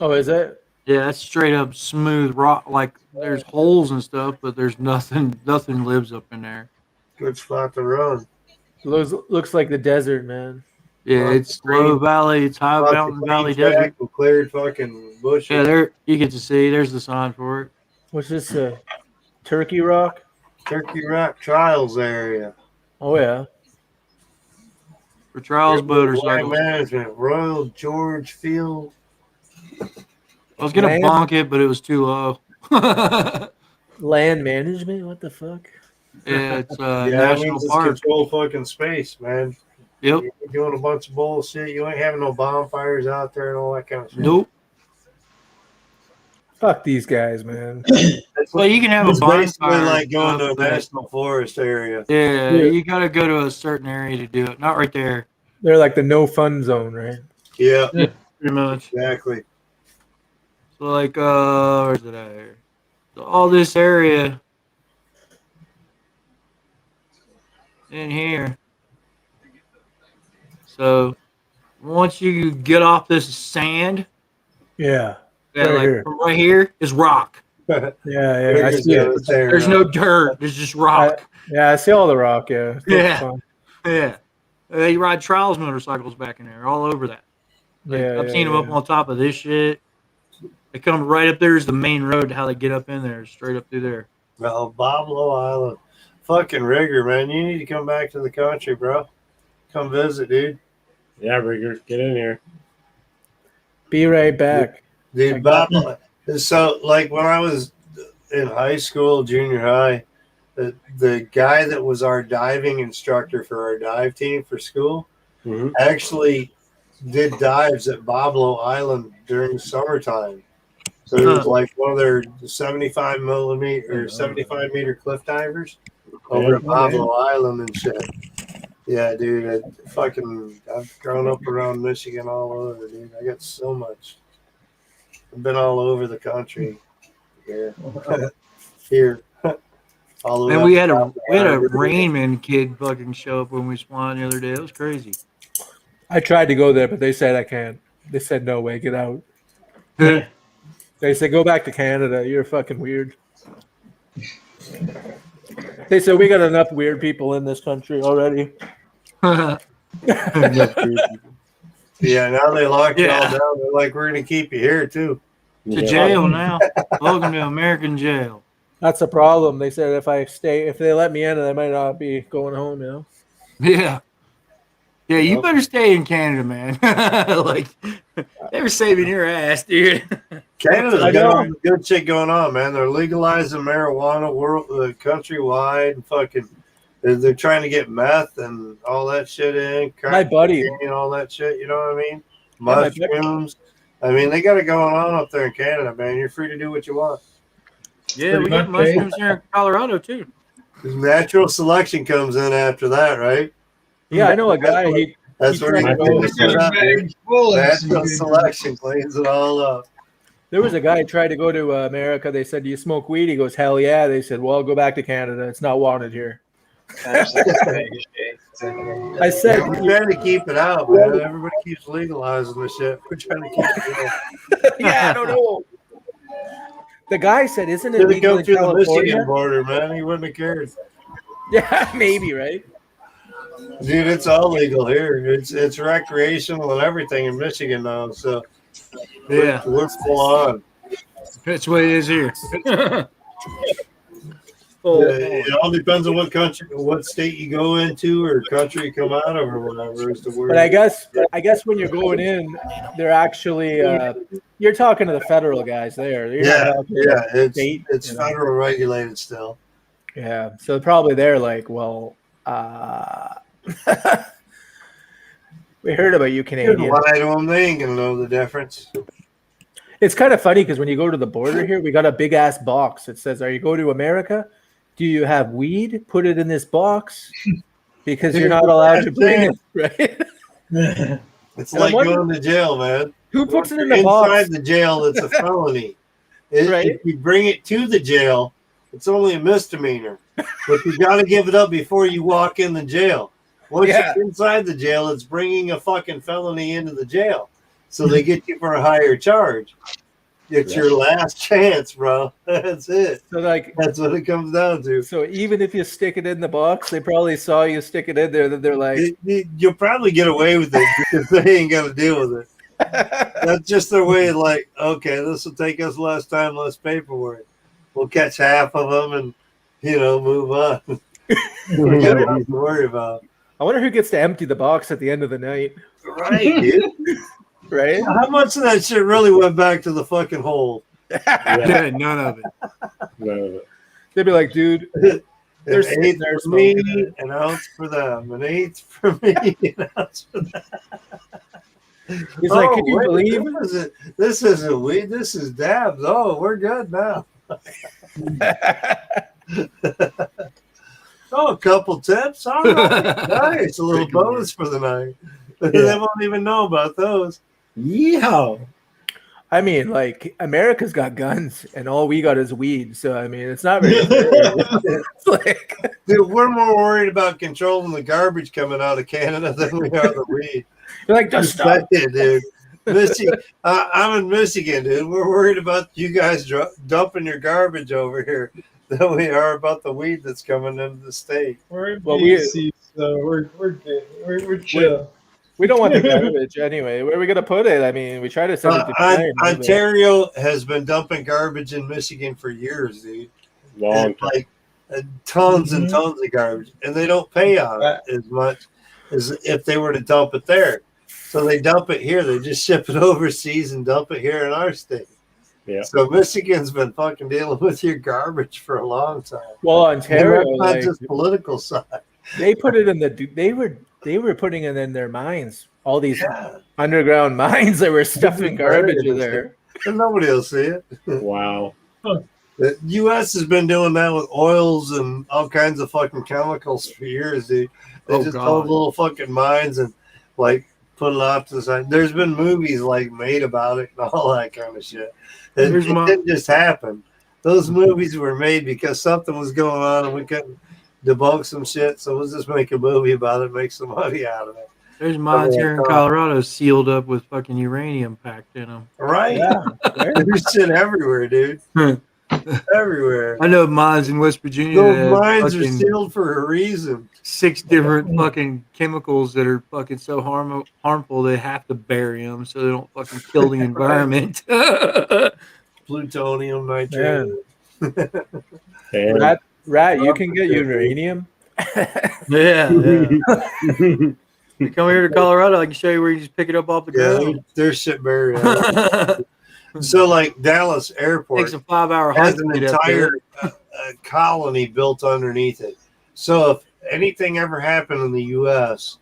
Oh, is it? Yeah, that's straight up smooth rock. Like there's holes and stuff, but there's nothing lives up in there. Good spot to run. Looks like the desert, man. Yeah, Lots it's of green. low valley, it's high Lots of mountain green valley track desert. and cleared fucking bushes. Yeah, there you get to see. There's the sign for it. What's this? Turkey Rock? Turkey Rock Trials area. Oh yeah. For trials Land motorcycles. management, Royal George Field. I was gonna Land- bonk it, but it was too low. Yeah, Land management? What the fuck? it's Yeah, that national means it's park. controlled fucking space, man. Yep. You ain't doing a bunch of bullshit. You ain't having no bonfires out there and all that kind of shit. Nope. Fuck these guys, man. Well, you can have It's a basically bonfire. like going to a but- national forest area. Yeah, you gotta go to a certain area to do it. Not right there. They're like the no fun zone, right? Yeah, Pretty much. exactly. So like where's it at here? So all this area in here. So once you get off this sand, Yeah. yeah, Right like here. from right here is rock. Yeah, I see it. There's no dirt. There's just rock. Yeah, I see all the rock, yeah. It's Yeah. fun. Yeah. They ride trials motorcycles back in there, all over that. Like, Yeah, I've yeah, seen them up yeah. on top of this shit. They come right up there is the main road. How they get up in there, straight up through there. Oh, Boblo Island. Fucking Rigger, man. You need to come back to the country, bro. Come visit, dude. Yeah, Rigger, get in here. Be right back. Dude, Bob. So, like, when I was in high school, junior high, the guy that was our diving instructor for our dive team for school Mm-hmm. actually did dives at Boblo Island during summertime. So it was like one of their 75 meter cliff divers over at Boblo Island and shit. Yeah, dude. I've grown up around Michigan all over, dude. I got so much. I've been all over the country. Yeah. Here. All the way And up we had a south Rainman kid fucking show up when we spawned the other day. It was crazy. I tried to go there, but they said I can't. They said no way, get out. They said go back to Canada. You're fucking weird. They said we got enough weird people in this country already. Yeah, now they locked you all Yeah. down. They're like, we're going to keep you here, too. To jail now. Welcome to American jail. That's a problem. They said if they let me in, I might not be going home, you know? Yeah. Yeah, you better stay in Canada, man. Like, they were saving your ass, dude. Canada's I got know. all the good shit going on, man. They're legalizing marijuana countrywide. And fucking, they're trying to get meth and all that shit in. My buddy. And all that shit, you know what I mean? my Mushrooms. I mean, they got it going on up there in Canada, man. You're free to do what you want. Yeah, we got mushrooms here in Colorado, too. Natural selection comes in after that, right? Yeah, I know a guy. That's He where you tried to clean go- the shit up, dude. Bags full of Natural selection cleans it all up. There was a guy who tried to go to America. They said, "Do you smoke weed?" He goes, "Hell yeah." They said, "Well, go back to Canada. It's not wanted here." I said, We're trying to keep it out, man. Everybody keeps legalizing the shit. We're trying to keep it out. "Yeah, I don't know." The guy said, "Isn't it Should have legal come in through the California?" Michigan border, man. He wouldn't have cared. Yeah, maybe, right? Dude, it's all legal here. It's recreational and everything in Michigan now. So Yeah, we're full on. that's what it is here. It all depends on what country, what state you go into, or country you come out of, or whatever. Is the word. But I guess when you're going in, they're actually you're talking to the federal guys there. You're not talking it's federal regulated still. Yeah, so probably they're like, well, we heard about you Canadians. Lie to them, they ain't gonna know the difference. It's kind of funny because when you go to the border here, we got a big ass box. It says, "Are you going to America? Do you have weed? Put it in this box because you're not allowed to bring it." Right? It's like going to jail, man. Who puts it in the box? Inside the jail, it's a felony. Right? If you bring it to the jail, it's only a misdemeanor. But you got to give it up before you walk in the jail. Once you're inside the jail, it's bringing a fucking felony into the jail. So they get you for a higher charge. It's your last chance, bro. That's it. So that's what it comes down to. So even if you stick it in the box, they probably saw you stick it in there. That they're like, you'll probably get away with it because they ain't gonna deal with it. That's just their way of like, okay, this will take us less time, less paperwork. We'll catch half of them and move on. We got nothing to worry about. I wonder who gets to empty the box at the end of the night. Right, dude. Right? How much of that shit really went back to the fucking hole? Yeah, none of it. None of it. They'd be like, dude, there's an eighth for me, an ounce for them, an eighth for me, an ounce for them. He's like, can you believe this isn't weed, this is dabs. Oh, we're good now. Oh, a couple tips. All right. Nice. A little bonus for the night. They won't even know about those. Yeehaw. I mean, like, America's got guns and all we got is weed. So, I mean, it's not very it's like, dude, we're more worried about controlling the garbage coming out of Canada than we are the weed. You're like, just stop it, dude. I'm in Michigan, dude. We're worried about you guys dumping your garbage over here than we are about the weed that's coming into the state. We're in BC, so we're good. We're chill. We don't want the garbage anyway. Where are we going to put it? I mean, we try to send it to Ontario has been dumping garbage in Michigan for years, dude. Like tons and tons of garbage. And they don't pay on it as much as if they were to dump it there. So they dump it here. They just ship it overseas and dump it here in our state. Yeah. So Michigan's been fucking dealing with your garbage for a long time. Well, Ontario, that's not just political side. They put it in they were putting it in their mines. All these underground mines that were stuffing garbage in there. And nobody will see it. Wow. The U.S. has been doing that with oils and all kinds of fucking chemicals for years, dude. They just hold little fucking mines and like put it off to the side. There's been movies like made about it and all that kind of shit. It didn't just happen. Those movies were made because something was going on and we couldn't debunk some shit. So we'll just make a movie about it, make some money out of it. There's mines here in Colorado sealed up with fucking uranium packed in them. Right? Yeah. There's shit everywhere, dude. Everywhere. I know mines in West Virginia. Those mines are sealed for a reason. 6 different fucking chemicals that are fucking so harmful they have to bury them so they don't fucking kill the environment. Plutonium, nitrogen. Rat, you can get uranium. Yeah. You come here to Colorado, I can show you where you just pick it up off the ground. There's shit buried. So, like Dallas Airport takes a 5-hour hike has an entire colony built underneath it. So, if anything ever happened in the U.S.,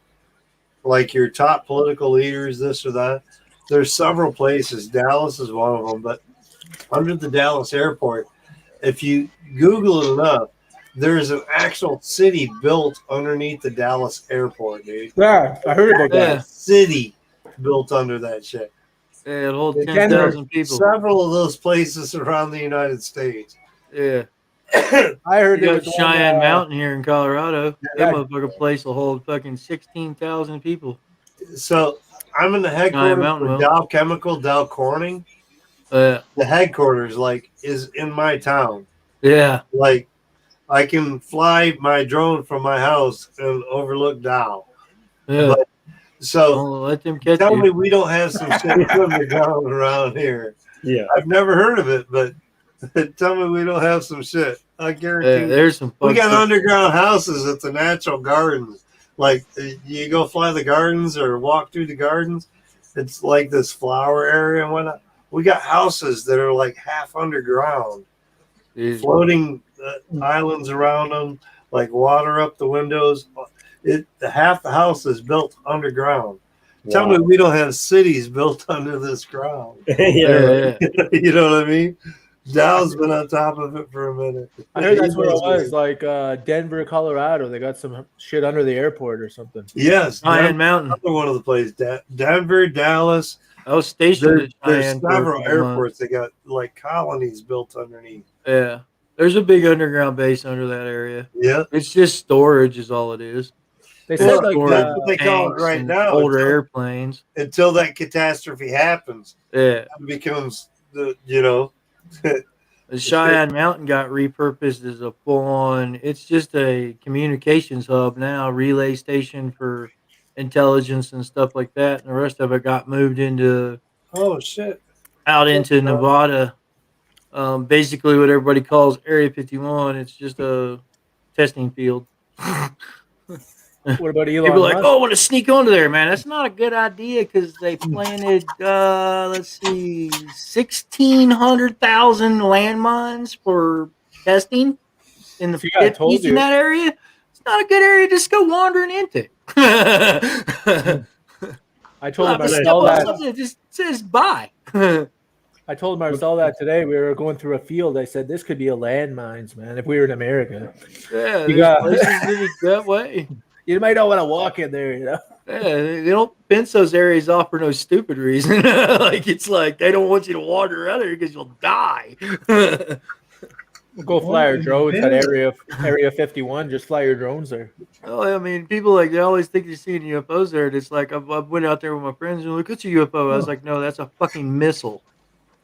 like your top political leaders, this or that, there's several places. Dallas is one of them, but under the Dallas Airport, if you Google it enough, there's an actual city built underneath the Dallas Airport, dude. Yeah, I heard about that. City built under that shit. Yeah, it holds 10,000 people. Several of those places around the United States. Yeah. I heard there was Cheyenne Mountain here in Colorado. That motherfucking place will hold fucking 16,000 people. So I'm in the headquarters for Dow Chemical, Dow Corning. The headquarters, like, is in my town. Yeah. Like, I can fly my drone from my house and overlook Dow. Yeah. But, so let them catch tell you. me we don't have some shit swimming down around here. Yeah. I've never heard of it, but tell me we don't have some shit. I guarantee. Yeah, there's some. We got underground houses at the natural gardens. Like you go fly the gardens or walk through the gardens, it's like this flower area and whatnot. We got houses that are like half underground, floating islands around them, like water up the windows. Half the house is built underground. Wow. Tell me we don't have cities built under this ground. Yeah. You know what I mean? Dow's been on top of it for a minute. I heard that's where it was, like Denver, Colorado. They got some shit under the airport or something. Yes, Cheyenne Mountain. Another one of the places. Denver, Dallas. I was stationed at There's Cheyenne. several airports that got like colonies built underneath. Yeah, there's a big underground base under that area. Yeah, it's just storage is all it is. They said like that's what they call it right now. Older airplanes until that catastrophe happens. Yeah, it becomes the The Cheyenne Mountain got repurposed as a full-on. It's just a communications hub now, relay station for intelligence and stuff like that. And the rest of it got moved into out into Nevada. Basically, what everybody calls Area 51. It's just a testing field. What about Elon People are like, Musk? oh, I want to sneak onto there, man. That's not a good idea because they planted, 1,600,000 landmines for testing in the 50s in that area. It's not a good area to just go wandering into. I told him I saw that. It just says bye. I told Marcel that today. We were going through a field. I said, this could be a landmines, man, if we were in America. Yeah, there's places that way. You might not want to walk in there, you know? Yeah, they don't fence those areas off for no stupid reason. Like, it's like they don't want you to wander around there because you'll die. We'll go fly our drones at Area 51. Just fly your drones there. Oh, I mean, people they always think you're seeing UFOs there. And it's like, I went out there with my friends and look, it's a UFO. I was like, no, that's a fucking missile.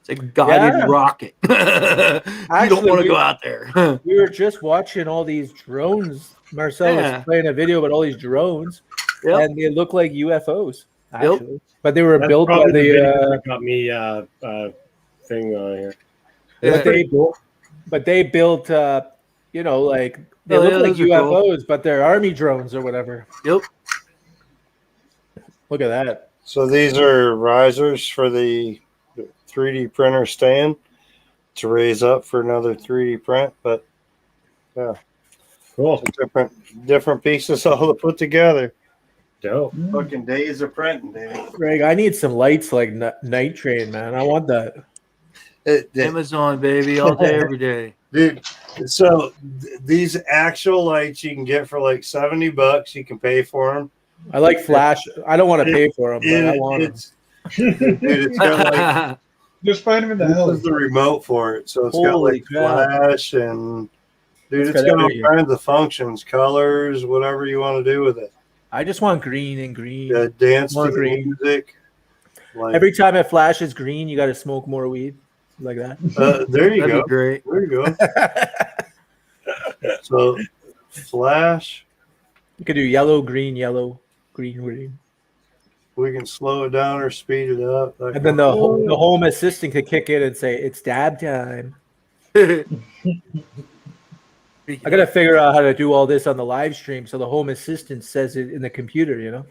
It's a guided rocket. You don't want to go out there. We were just watching all these drones. Marcel was playing a video about all these drones, and they look like UFOs, actually. But they were built by the got me thing on here. But they built, like they look like UFOs, cool. But they're army drones or whatever. Yep. Look at that. So these are risers for the 3D printer stand to raise up for another 3D print, but yeah. Cool. Different pieces all to put together. Dope. Fucking days of printing, dude. Greg, I need some lights like Night Train, man. I want that. Amazon, baby, all day, every day. Dude, so these actual lights you can get for like $70. You can pay for them. I like flash. I don't want to pay for them, but I want them. Dude, it's got like... Just find them in the house. house. This is the remote for it. So it's got like flash and... Dude, it's got all kinds of functions, colors, whatever you want to do with it. I just want green and green. Yeah, dance to green music. Like, every time it flashes green, you got to smoke more weed, like that. There you go. Great. There you go. So, flash. You could do yellow, green, green. We can slow it down or speed it up. And then the home assistant could kick in and say, "It's dab time." I got to figure out how to do all this on the live stream so the home assistant says it in the computer, you know?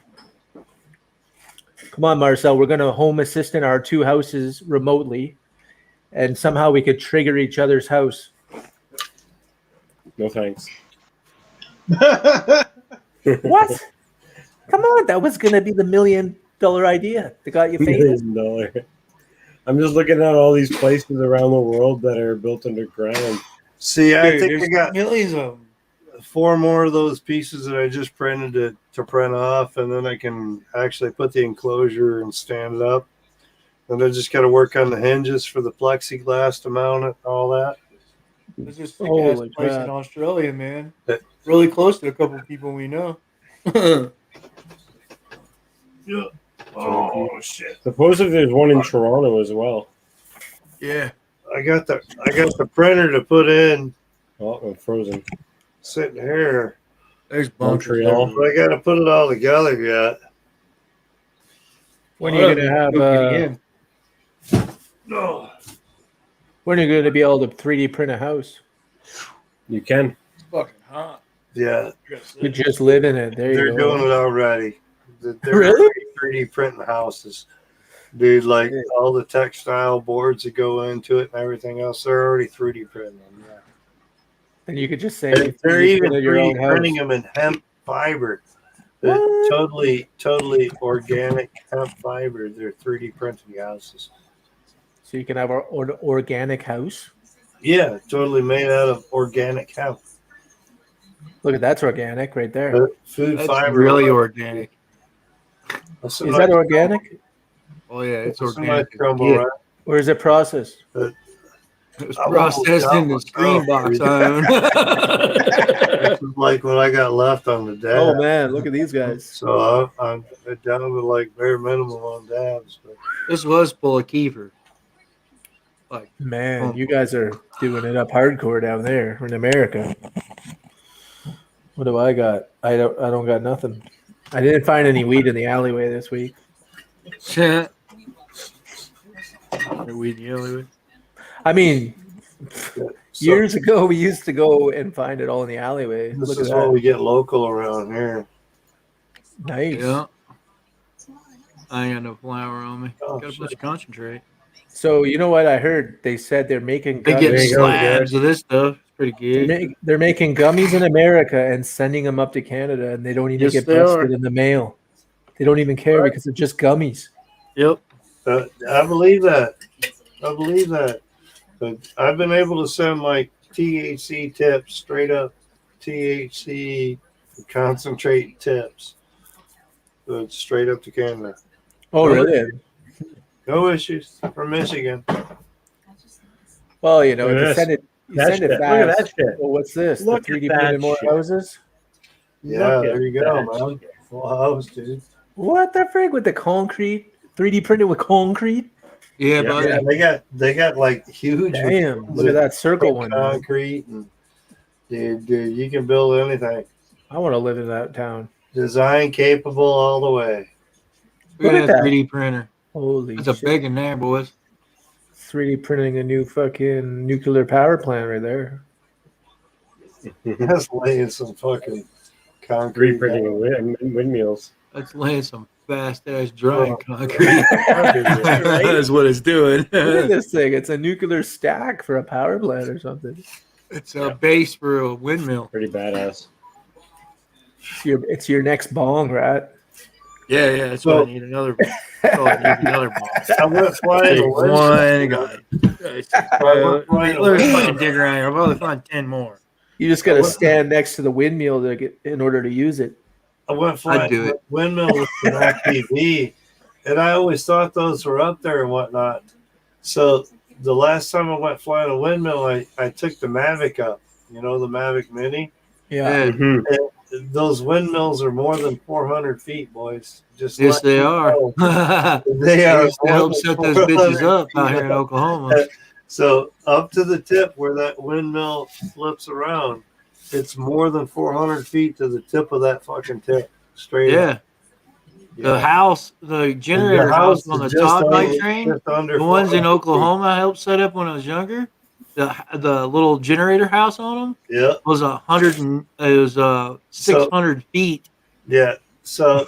Come on, Marcel. We're going to home assistant our two houses remotely, and somehow we could trigger each other's house. No thanks. What? Come on. That was going to be the $1 million idea that got you famous. $1 million. I'm just looking at all these places around the world that are built underground. See, I think I got millions of them. 4 more of those pieces that I just printed to print off, and then I can actually put the enclosure and stand it up. And I just got to work on the hinges for the plexiglass to mount it and all that. There's this sick ass place in Australia, man. Really close to a couple of people we know. Yeah. Oh shit! Supposedly there's one in Toronto as well. Yeah. I got the printer to put in. Oh, I'm frozen. Sitting here. There's Montreal. But I got to put it all together yet. When are you going to have? No. When are you going to be able to 3D print a house? You can. It's fucking hot. Yeah, You just live in it. There they're you go. doing it already. They're Really? already 3D printing houses. Dude, like all the textile boards that go into it and everything else, they're already 3D printing them. Yeah. And you could just say And they're you even printed your own 3D printing house. them in hemp fiber. What? Totally organic hemp fiber. They're 3D printing houses. So you can have an organic house. Yeah, totally made out of organic hemp. Look at that's organic right there. Food That's fiber. really organic. Is that organic? Oh yeah, it's That's a nice organic. crumble, Yeah. right? Or is it processed? It was processed in the screen box I own. This is like what I got left on the dab. Oh man, look at these guys. So I'm down to like bare minimum on dabs. But This was full of kefir. Like, Man, you guys are doing it up hardcore down there in America. What do I got? I don't got nothing. I didn't find any weed in the alleyway this week. shit. Weed in the alleyway. I mean, so years ago we used to go and find it all in the alleyway. this Look is at what that. we get local around here. Nice. Yeah. I ain't got no flour on me. Oh, Got a bunch of concentrate. So you know what I heard? They said they're making They get gummies. slabs of this stuff. It's pretty good. They're making gummies in America and sending them up to Canada, and they don't even Yes, get they busted are. in the mail. They don't even care because they're just gummies. Yep. I believe that. But I've been able to send like THC tips, straight up THC concentrate tips, straight up to Canada. Oh, really? No issues from Michigan. Well, you know, Look at you this. send it That shit. Look fast. at that shit. Well, what's this? Look the 3D at that printed more shit. houses? Yeah, Look there at you go, that man. Full house, dude. What the frig with the concrete? 3D printed with concrete? Yeah, Yeah. buddy. Yeah, they got like huge. Damn, look at that circle one. Man. Concrete and dude, you can build anything. I want to live in that town. Design capable all the way. Look Look at at that that. 3D printer. Holy That's a shit. big in there, boys. 3D printing a new fucking nuclear power plant right there. That's laying some fucking concrete. 3D printing windmills. That's laying some fast ass drying concrete. Right? That's what it's doing. Look at this thing. It's a nuclear stack for a power plant or something. It's a base for a windmill. Pretty badass. It's your next bong, rat. Yeah, that's what I need another. Oh, I need another ball. I went flying Take away. one, got let's fucking dig around here. I'll probably find 10 more. You just got to stand next to the windmill to get in order to use it. I went flying I'd do with it. windmill with an FPV, and I always thought those were up there and whatnot. So the last time I went flying a windmill, I took the Mavic up. You know, the Mavic Mini. Yeah. Mhm. And those windmills are more than 400 feet, boys. Just Yes, let they you are. know. They They are. used to help set those bitches up out here in Oklahoma. So up to the tip where that windmill flips around, it's more than 400 feet to the tip of that fucking tip. Straight up. Yeah. The house, the generator house on the is just Todd under- bike train, just under the ones in 400 Oklahoma I helped set up when I was younger, the little generator house on them feet. Yeah. was 600 feet. Yeah. So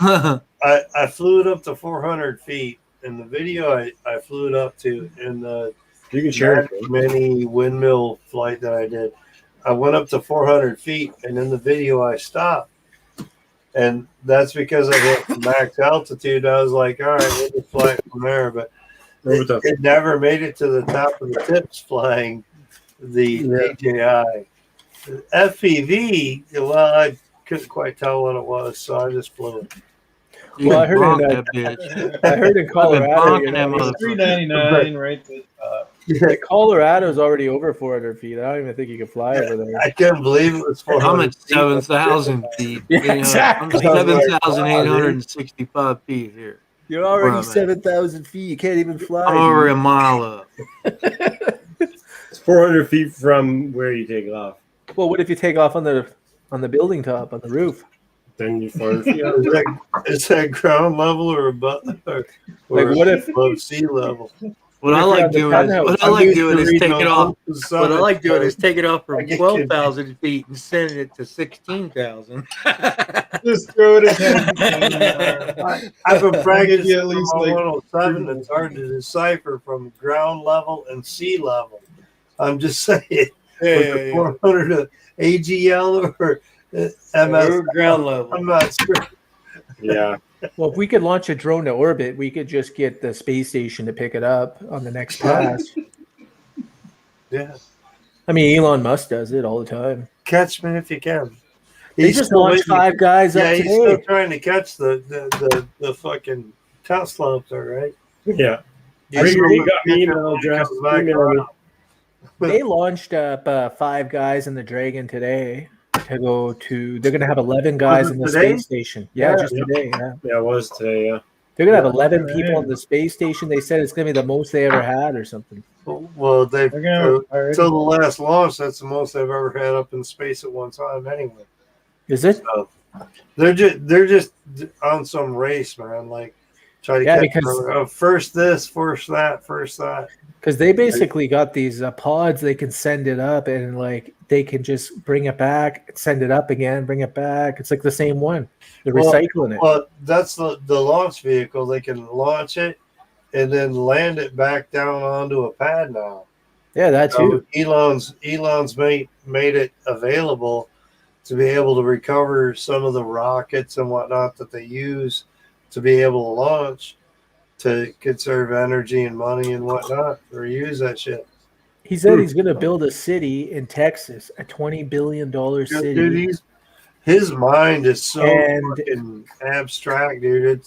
I flew it up to 400 feet. In the video I flew it up to in the You can share it. mini windmill flight that I did. I went up to 400 feet, and in the video I stopped. And that's because I hit max altitude. I was like, all right, we'll just fly it from there. But it never made it to the top of the tips flying the DJI. FPV, well, I couldn't quite tell what it was, so I just flew it. You Well, I can heard bonk in, that bitch. I heard in Colorado, bonking that motherfucker. $3.99 right to Colorado's already over 400 feet. I don't even think you can fly over there. I couldn't believe it was 400 I'm at feet. 7,000 feet. Yeah, You know, exactly. I'm 7,865 feet here. You're Where already I'm at. 7,000 feet. You can't even fly. I'm over dude. a mile up. It's 400 feet from where you take off. Well, what if you take off on the building top, on the roof? Then you're 400 feet. Is that ground level or above? Or Like, what if- above sea level? What I like doing is take it off. What I like doing is take it off from 12,000 feet and sending it to 16,000. Just throw it in. I've been practicing at least on like 107. It's hard to decipher from ground level and sea level. I'm just saying, Yeah. 400 AGL or MS Ground level. I'm not sure. Yeah. Well, if we could launch a drone to orbit, we could just get the space station to pick it up on the next pass. Yeah. I mean, Elon Musk does it all the time. Catch me if you can. They He's just still launched waiting. 5 guys up He's still today. trying to catch the fucking Tesla up there, right? Yeah. He's Rigger, still you got me waiting email till he address. comes back Email me. around. They launched up 5 guys in the Dragon today to go to. They're going to have 11 guys in the today? space station. Yeah, just yeah. today. Yeah, Yeah, it was today. Yeah. they're going to have 11 people on the space station. They said it's going to be the most they ever had, or something. Well, they've They're gonna till the last launch. That's the most they've ever had up in space at one time. Anyway, Is it? so they're just on some race, man. Like try to catch because first this, first that, first that. Because they basically got these pods, they can send it up and like they can just bring it back, send it up again, bring it back. It's like the same one. They're recycling it. Well, that's the launch vehicle. They can launch it and then land it back down onto a pad now. Yeah, that too. So Elon's made it available to be able to recover some of the rockets and whatnot that they use to be able to launch, to conserve energy and money and whatnot, or use that shit. He said he's going to build a city in Texas, a $20 billion city. Dude, his mind is so fucking abstract, dude.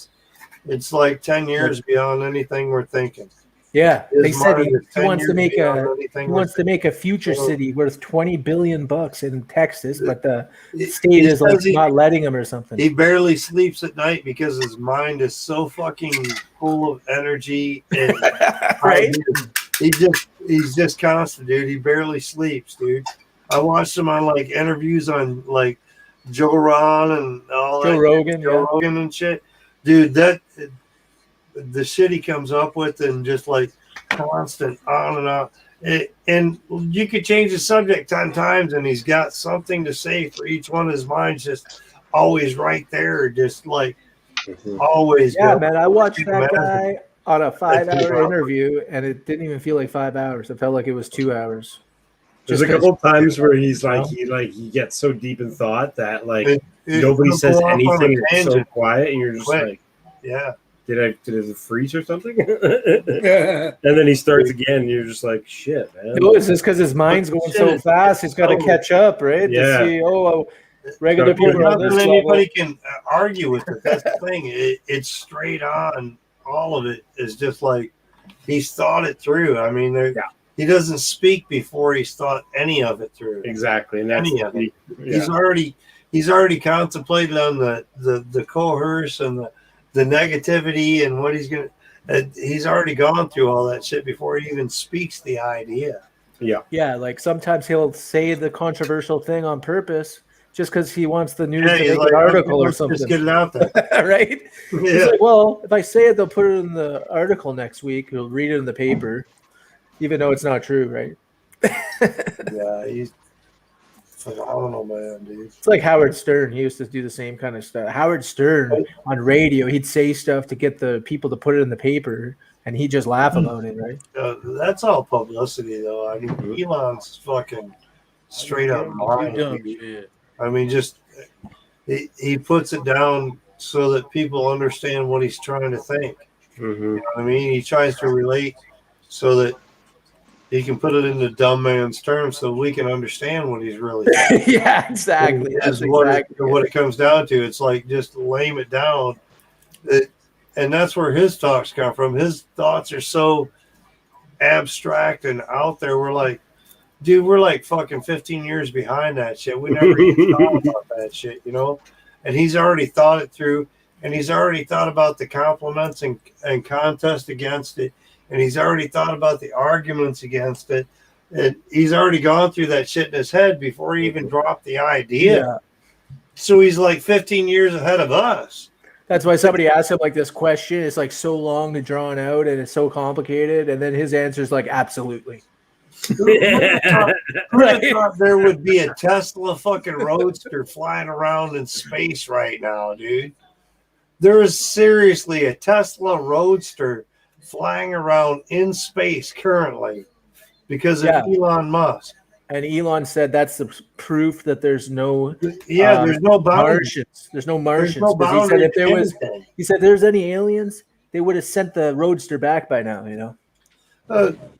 It's like 10 years beyond anything we're thinking. Yeah, His they said he mind is 10 wants to years make beyond anything he we're wants to make a future So- city worth $20 billion in Texas, but the He state is like says he- not letting him or something. He barely sleeps at night because his mind is so fucking full of energy and Right? he's just constant, dude. He barely sleeps, dude. I watched him on like interviews on like Joe Ron and all Joe that, Rogan, Joe Rogan and shit, dude. That the shit he comes up with and just like constant on and on. And you could change the subject 10 times and he's got something to say for each one. His mind's just always right there, just like always. Yeah, go. man, I watched that Imagine. guy on a 5-hour hours. interview, and it didn't even feel like 5 hours. It felt like it was 2 hours. There's a couple of times where he's like he gets so deep in thought that like nobody It'll says go off on a anything. It's so tangent. quiet, and you're just Quick. like, Yeah. did it freeze or something? And then he starts again. And you're just like, shit, man. No, it's just because his mind's going so fast. He's got to catch up, right? Yeah. To see, regular people are on Not this that level. anybody can argue with it. That's the thing. It's straight on. All of it is just like he's thought it through. I mean, he doesn't speak before he's thought any of it through. Exactly, and that's Any of it. He's already contemplated on the coerce and the negativity and what he's gonna. He's already gone through all that shit before he even speaks the idea. Yeah, like sometimes he'll say the controversial thing on purpose just because he wants the news to he's make like, an article or let's something. Just get it out there. Right? He's Yeah. like, well, if I say it, they'll put it in the article next week. He'll read it in the paper, even though it's not true, right? Yeah, he's phenomenal, man, dude. It's like Howard Stern. He used to do the same kind of stuff. Howard Stern on radio, he'd say stuff to get the people to put it in the paper, and he'd just laugh about it, right? That's all publicity, though. I mean, Elon's fucking straight up lying. Shit. I mean, just he puts it down so that people understand what he's trying to think. Mhm. You know what I mean? He tries to relate so that he can put it into dumb man's terms so we can understand what he's really saying. Yeah, exactly. That's That's what exactly it comes down to. It's like just lame it down. And that's where his talks come from. His thoughts are so abstract and out there. We're like, dude, we're like fucking 15 years behind that shit. We never even thought about that shit, you know? And he's already thought it through, and he's already thought about the compliments and contest against it. And he's already thought about the arguments against it. And he's already gone through that shit in his head before he even dropped the idea. Yeah. So he's like 15 years ahead of us. That's why somebody asked him like this question. It's like so long to drawn out and it's so complicated. And then his answer is like, absolutely. Who would have thought there would be a Tesla fucking Roadster flying around in space right now, dude? There is seriously a Tesla Roadster flying around in space currently because of Elon Musk. And Elon said that's the proof that there's no there's no Martians. There's no Martians. No he said if there was, there's any aliens, they would have sent the Roadster back by now. You know.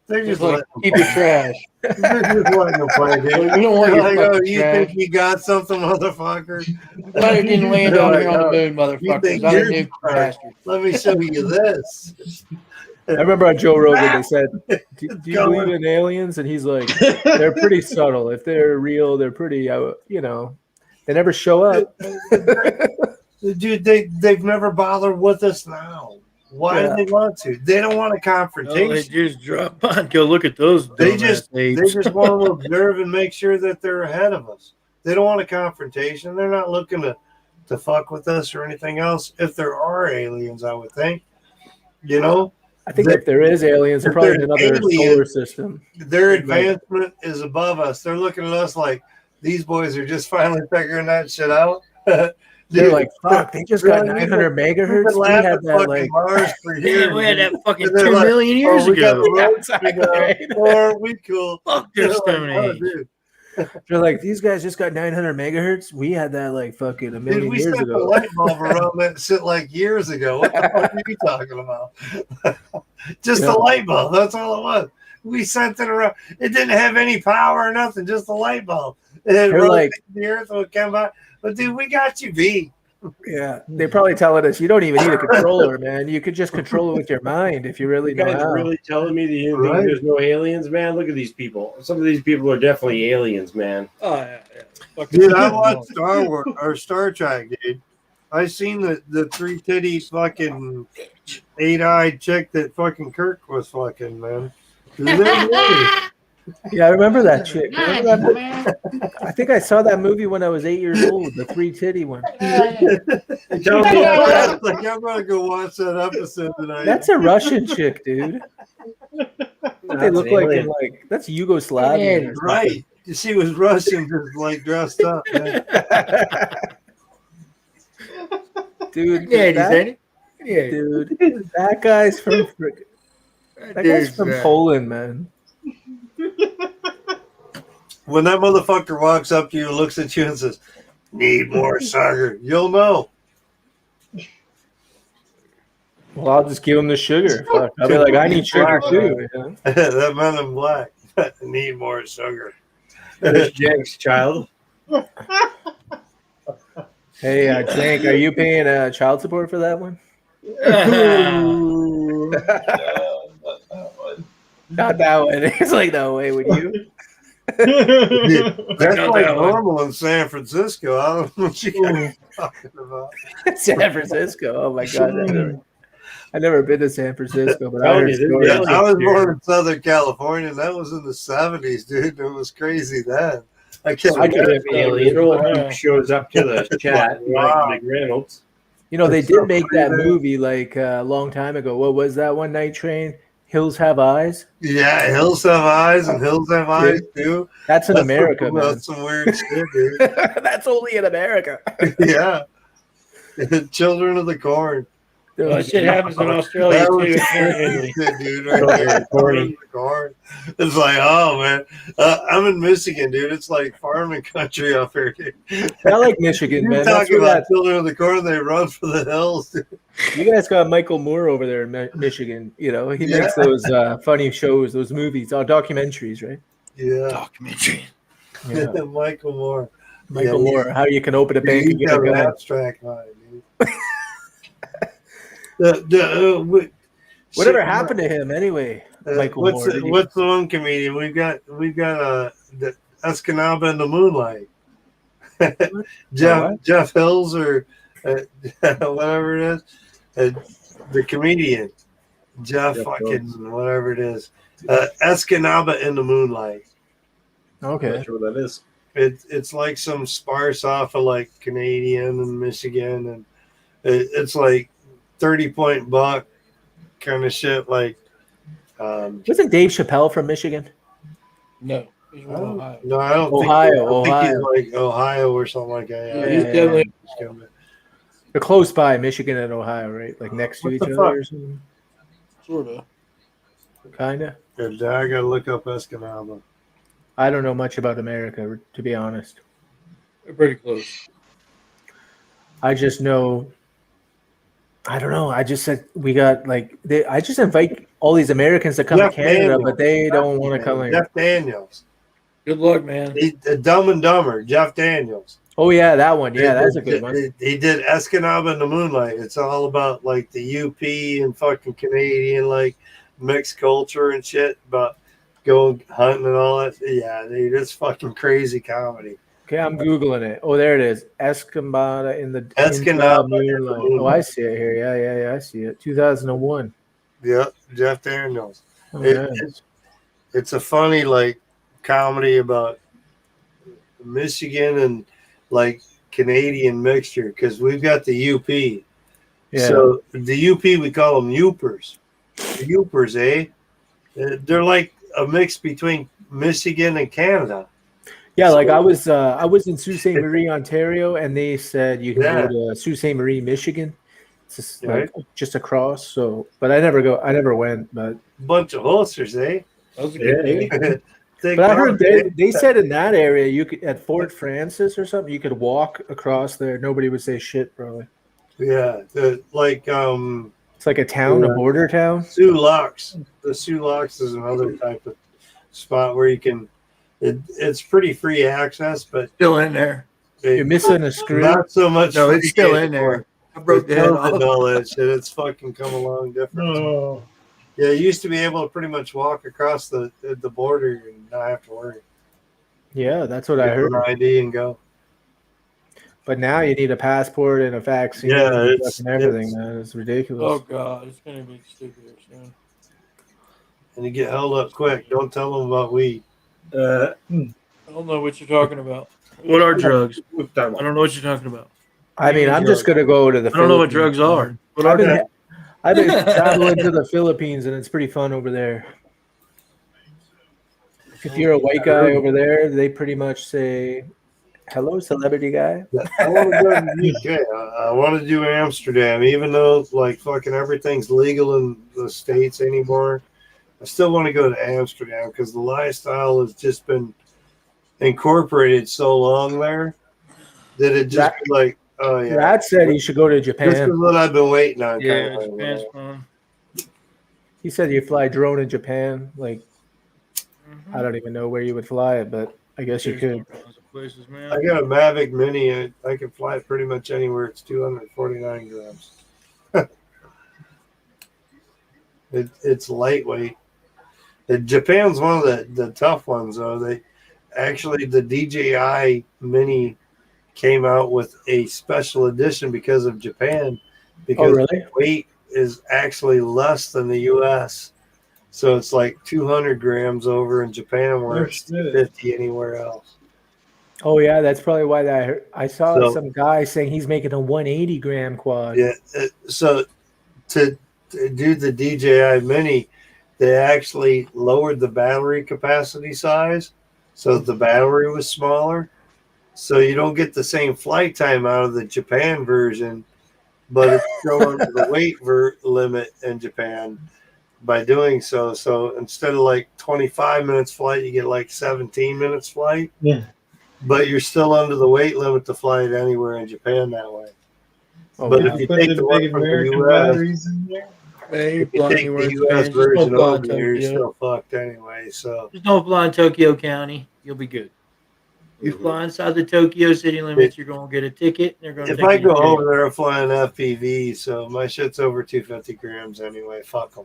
They're just like keep it trash. They're just letting them play, dude. We don't want like, your you think you got something, motherfucker? I didn't land out here on the moon, motherfuckers. Let me show you this. I remember on Joe Rogan they said, "Do you believe in aliens?" And he's like, "They're pretty subtle. If they're real, they're pretty. You know, they never show up." Dude, they've never bothered with us now. Why do they want to? They don't want a confrontation. They just drop by. Go look at those. They just want to observe and make sure that they're ahead of us. They don't want a confrontation. They're not looking to fuck with us or anything else. If there are aliens, I would think. You know. I think if there is aliens, they're probably in another solar system. Their advancement is above us. They're looking at us like these boys are just finally figuring that shit out. They're like, fuck, they just got 900 megahertz. We had that like Mars for years. We had that fucking 2 million years ago. Or we cool. Fuck your Stone Age. They're like, these guys just got 900 megahertz. We had that like fucking a million years ago. We set the light bulb around that shit like years ago. What the fuck are you talking about? Just the light bulb. That's all it was. We sent it around. It didn't have any power or nothing. Just the light bulb. It rotated the earth would come by. But dude, we got you beat. Yeah, they're probably telling us you don't even need a controller, man. You could just control it with your mind if you really know how. Really telling me that you think there's no aliens, man? Look at these people. Some of these people are definitely aliens, man. Oh yeah. Dude, I watched Star Wars or Star Trek, dude. I seen the 3 titty fucking 8-eyed chick that fucking Kirk was fucking, man. Yeah, I remember that chick. Remember that? I think I saw that movie when I was 8 years old, the 3 titty one. I'm gonna go watch that episode tonight. That's a Russian chick, dude. They look like that's Yugoslavian. Yeah, right. She was Russian, just like dressed up. Man. Dude, dude, that guy's from Poland, man. When that motherfucker walks up to you and looks at you and says, "Need more sugar," you'll know. Well, I'll just give him the sugar. Fuck. I'll be like, I need sugar too. You know? That man in black. Need more sugar. There's Jank's child. Hey, Jank, are you paying child support for that one? Not that one. It's like, no way, would you? That's like normal in San Francisco. I don't know what you're talking about. San Francisco. Oh my god. I've never been to San Francisco, but I was born in Southern California, and that was in the 70s, dude. It was crazy then. I can't alien shows up to the chat. Wow. Like Reynolds. You know, they did make that movie like a long time ago. What was that one, Night Train? Hills Have Eyes? Yeah, Hills Have Eyes and Hills Have Eyes too. That's in America, man. That's some weird shit, dude. That's only in America. Yeah. Children of the Corn. That shit happens in Australia too. Dude, right there. Corn. It's like, oh man, I'm in Michigan, dude. It's like farming country up here, dude. I like Michigan, man. Talking about Children of the Corn, they run for the hills, dude. You guys got Michael Moore over there in Michigan. You know, he makes those funny shows, those movies, documentaries, right? Yeah, documentary. Yeah. Michael Moore. Michael Moore. How you can open a bank and get a gun. Abstract mind, dude. Whatever happened to him anyway? Michael Moore. What's the one comedian we've got? The Escanaba in the Moonlight. Jeff Hills or whatever it is. The comedian Jeff fucking whatever it is. Escanaba in the Moonlight. Okay, I'm not sure what that is. It's like some sparse off of like Canadian and Michigan and It's like 30-point buck kind of shit. Like, Wasn't Dave Chappelle from Michigan? No, he's from Ohio. no, I don't Ohio, think he's like Ohio or something like that. Yeah, he's definitely. They're close by, Michigan and Ohio, right? Like next to What each the other fuck? or something? Sort of. Kinda. I gotta look up Escanaba. I don't know much about America, to be honest. They're pretty close. I just know. I don't know. I just said we got like. I just invite all these Americans to come Jeff to Canada, Daniels. but they don't want to come here. Jeff Daniels. Good luck, man. Dumb and Dumber. Jeff Daniels. Oh yeah, that one. Yeah, that's a good one. He did Escanaba in the Moonlight. It's all about like the UP and fucking Canadian like mixed culture and shit about going hunting and all that. Yeah, dude, it's fucking crazy comedy. Okay, I'm googling it. Oh, there it is. Escanaba in the Escanaba Moonlight. Oh, I see it here. Yeah, I see it. 2001. Yeah, Jeff Daniels. Oh, nice. It's a funny like comedy about Michigan and like Canadian mixture because we've got the UP. Yeah. So the UP we call them Yoopers. The Yoopers, eh? They're like a mix between Michigan and Canada. Yeah, like I was in Sault Ste. Marie, Ontario, and they said you can go to Sault Ste. Marie, Michigan. It's just like just across. So, but I never went. But bunch of holsters, eh? That was a good thing. But I heard they said in that area you could at Fort Francis or something you could walk across there. Nobody would say shit, probably. Yeah, it's like a town, a border town. Sioux Locks. The Sioux Locks is another type of spot where you can. It's pretty free access, but still in there. You're missing a screw. Not so much. No, it's still in there. I broke the head off. All that shit. It's fucking come along different. Oh. Yeah, you used to be able to pretty much walk across the border and not have to worry. Yeah, that's what I heard. ID and go. But now you need a passport and a vaccine. Yeah, and everything, man. It's ridiculous. Oh god, it's gonna be stupid soon. And you get held up quick. Don't tell them about weed. I don't know what you're talking about. What are drugs? I don't know what you're talking about. I mean, I'm just gonna go to the. I don't know what drugs are. What are they? I've been traveling to the Philippines, and it's pretty fun over there. If you're a white guy over there, they pretty much say, "Hello, celebrity guy." I want to go to the UK. I want to do Amsterdam, even though like fucking everything's legal in the States anymore. I still want to go to Amsterdam because the lifestyle has just been incorporated so long there that it just like, oh yeah. Brad said he should go to Japan. This is what I've been waiting on. Yeah, Japan's fun. He said you fly drone in Japan. Like, I don't even know where you would fly it, but I guess you could. Places, man. I got a Mavic Mini. I can fly it pretty much anywhere. It's 249 grams. It's lightweight. Japan's one of the tough ones, though. The DJI Mini came out with a special edition because of Japan, because the weight is actually less than the U.S. So it's like 200 grams over in Japan, where it's 50 anywhere else. Oh yeah, that's probably why I saw some guy saying he's making a 180 gram quad. Yeah, so to do the DJI Mini, they actually lowered the battery capacity size, so the battery was smaller. So you don't get the same flight time out of the Japan version, but it's still under the weight limit in Japan by doing so. So instead of like 25 minutes flight, you get like 17 minutes flight. Yeah. But you're still under the weight limit to fly it anywhere in Japan that way. Oh, but wow. if you take the one from the US, batteries in there. if you take the US version over, you're still fucked anyway. So just don't fly in Tokyo County. You'll be good. You fly inside the Tokyo city limits, you're going to get a ticket. They're going to. If I go over there, I'm flying FPV, so my shit's over 250 grams anyway. Fuck them.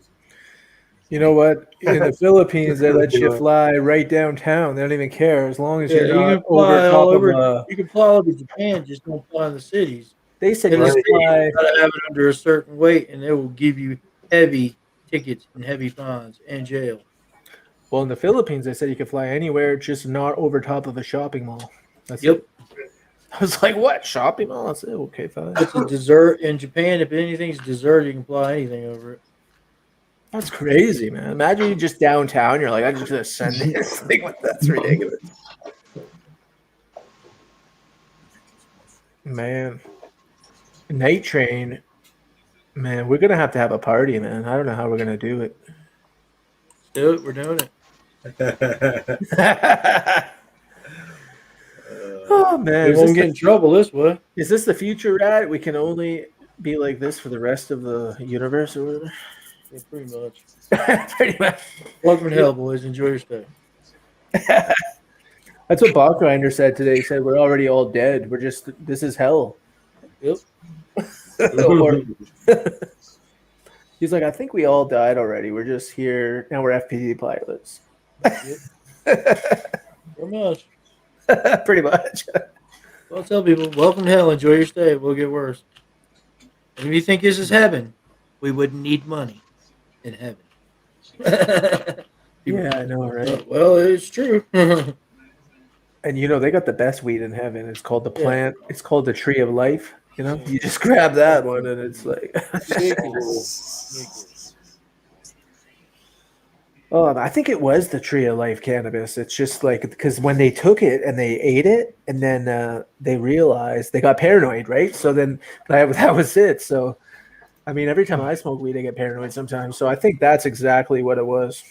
You know what? In the Philippines, they let you fly right downtown. They don't even care as long as you're not over top of. You can fly all over Japan, just don't fly in the cities. They said you fly. fly. Got to have it under a certain weight, and they will give you heavy tickets and heavy fines and jail. Well, in the Philippines, they said you could fly anywhere, just not over top of a shopping mall. That's Yep. it. I was like, what? Shopping mall? I said, okay, fine. It's a dessert in Japan. If anything's dessert, you can apply anything over it. That's crazy, man. Imagine you just downtown. You're like, I'm just gonna send this. Like, what? That's ridiculous. Man, night train. Man, we're gonna have to have a party, man. I don't know how we're gonna do it. Let's do it. We're doing it. Oh man, We won't get in trouble this way. is this the future, Rat? We can only be like this for the rest of the universe, or whatever. Yeah, pretty much. Pretty much. Welcome to hell, boys. Enjoy your stay. That's what Bachgrinder said today. He said, we're already all dead. We're just, this is hell. Yep. Or- He's like, I think we all died already. We're just here. Now we're FPV pilots. Pretty much. Pretty much. Well, tell people, welcome to hell. Enjoy your stay. We'll get worse. And if you think this is heaven, we wouldn't need money in heaven. Yeah, I know, right? Well, it's true. And you know, they got the best weed in heaven. It's called the plant. It's called the tree of life. You know, you just grab that one and it's like. Oh, I think it was the tree of life cannabis. It's just like, because when they took it and they ate it and then they realized they got paranoid, right? So then that was it. So, I mean, every time I smoke weed, I get paranoid sometimes. So I think that's exactly what it was.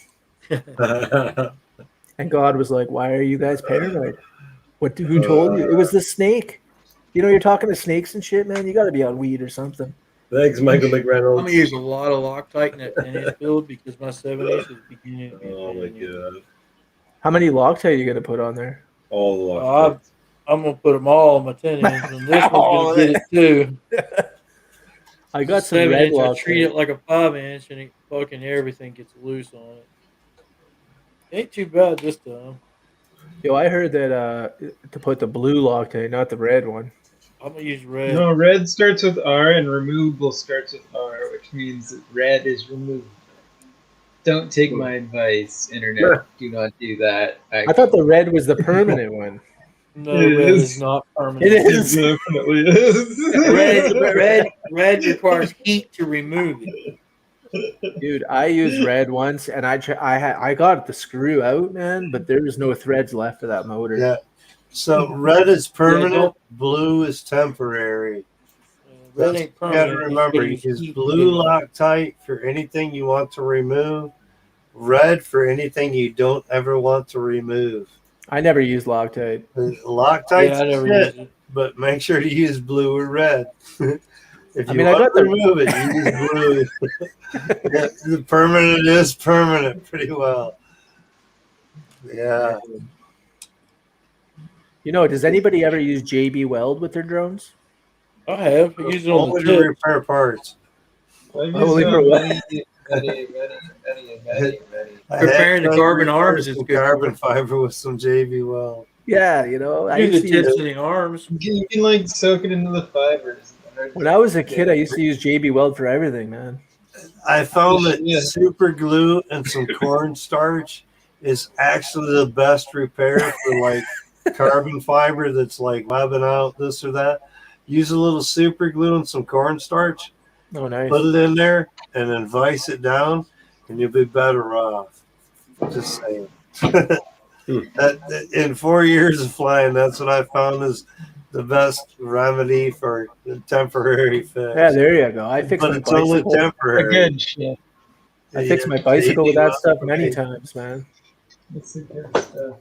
And God was like, why are you guys paranoid? Who told you? It was the snake. You know, you're talking to snakes and shit, man. You got to be on weed or something. Thanks, Michael McReynolds. I'm going to use a lot of Loctite in that 10-inch build because my 7-inch is beginning to be Oh my god! How many Loctite are you going to put on there? All the luck. I'm going to put them all on my 10-inch, and this one's going to get it too. I got some red 7-inch, I treat Loctite. it like a 5-inch, and fucking everything gets loose on it. Ain't too bad this time. Yo, I heard that to put the blue Loctite, not the red one. I'm going to use red. No, red starts with R and removable starts with R, which means that red is removable. Don't take my advice, internet. Do not do that. I thought the red was the permanent one. No, It red is. is not permanent. It is. It definitely is. Red requires heat to remove it. Dude, I used red once, and I got the screw out, man, but there was no threads left of that motor. Yeah. So red is permanent, blue is temporary. Red ain't You got to permanent. remember, you use blue Loctite for anything you want to remove, red for anything you don't ever want to remove. I never used Loctite. Loctite's Yeah, I never shit, used it. but make sure to use blue or red. If I you mean, I want got to the- remove it, use blue. Yeah, the permanent is permanent pretty well. Yeah. You know, does anybody ever use JB Weld with their drones? I have. I use it on Only the to tip. repair parts. Only for what? Many. Preparing the carbon arms is some good. carbon fiber with some JB Weld. Yeah, you know, I Do used the to use, tips of the arms. You can like soak it into the fibers. when I was a kid, I used to use JB Weld for everything, man. I found that Yeah. super glue and some cornstarch is actually the best repair for like carbon fiber that's like webbing out this or that. Use a little super glue and some cornstarch, Oh, nice. put it in there, and then vice it down, and you'll be better off. Just saying. In 4 years of flying, that's what I found is the best remedy for the temporary fix. Yeah, there you go. I fixed But my it's only bicycle. temporary. Good shit. I fixed my bicycle with that stuff many times, man. That's the good stuff.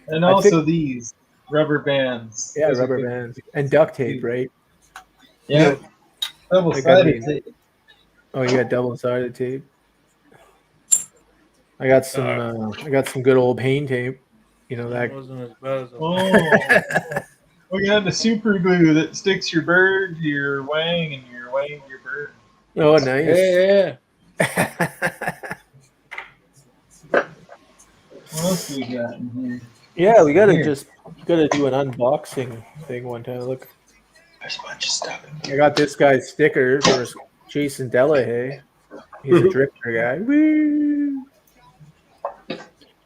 And I also these rubber bands. Yeah, Those are rubber good. bands and duct tape, right? Yeah. Double sided mean- tape. Oh, you got double-sided tape. I got some good old paint tape. You know That that. wasn't as bad as I Oh. We got the super glue that sticks your bird to your wang and your wang to your bird. Oh, nice. Yeah. What else we got in here? Yeah, we gotta Here. gotta do an unboxing thing one time. Look, There's a bunch of stuff in here. I got this guy's sticker for Jason Delahaye. He's a drifter guy. Woo!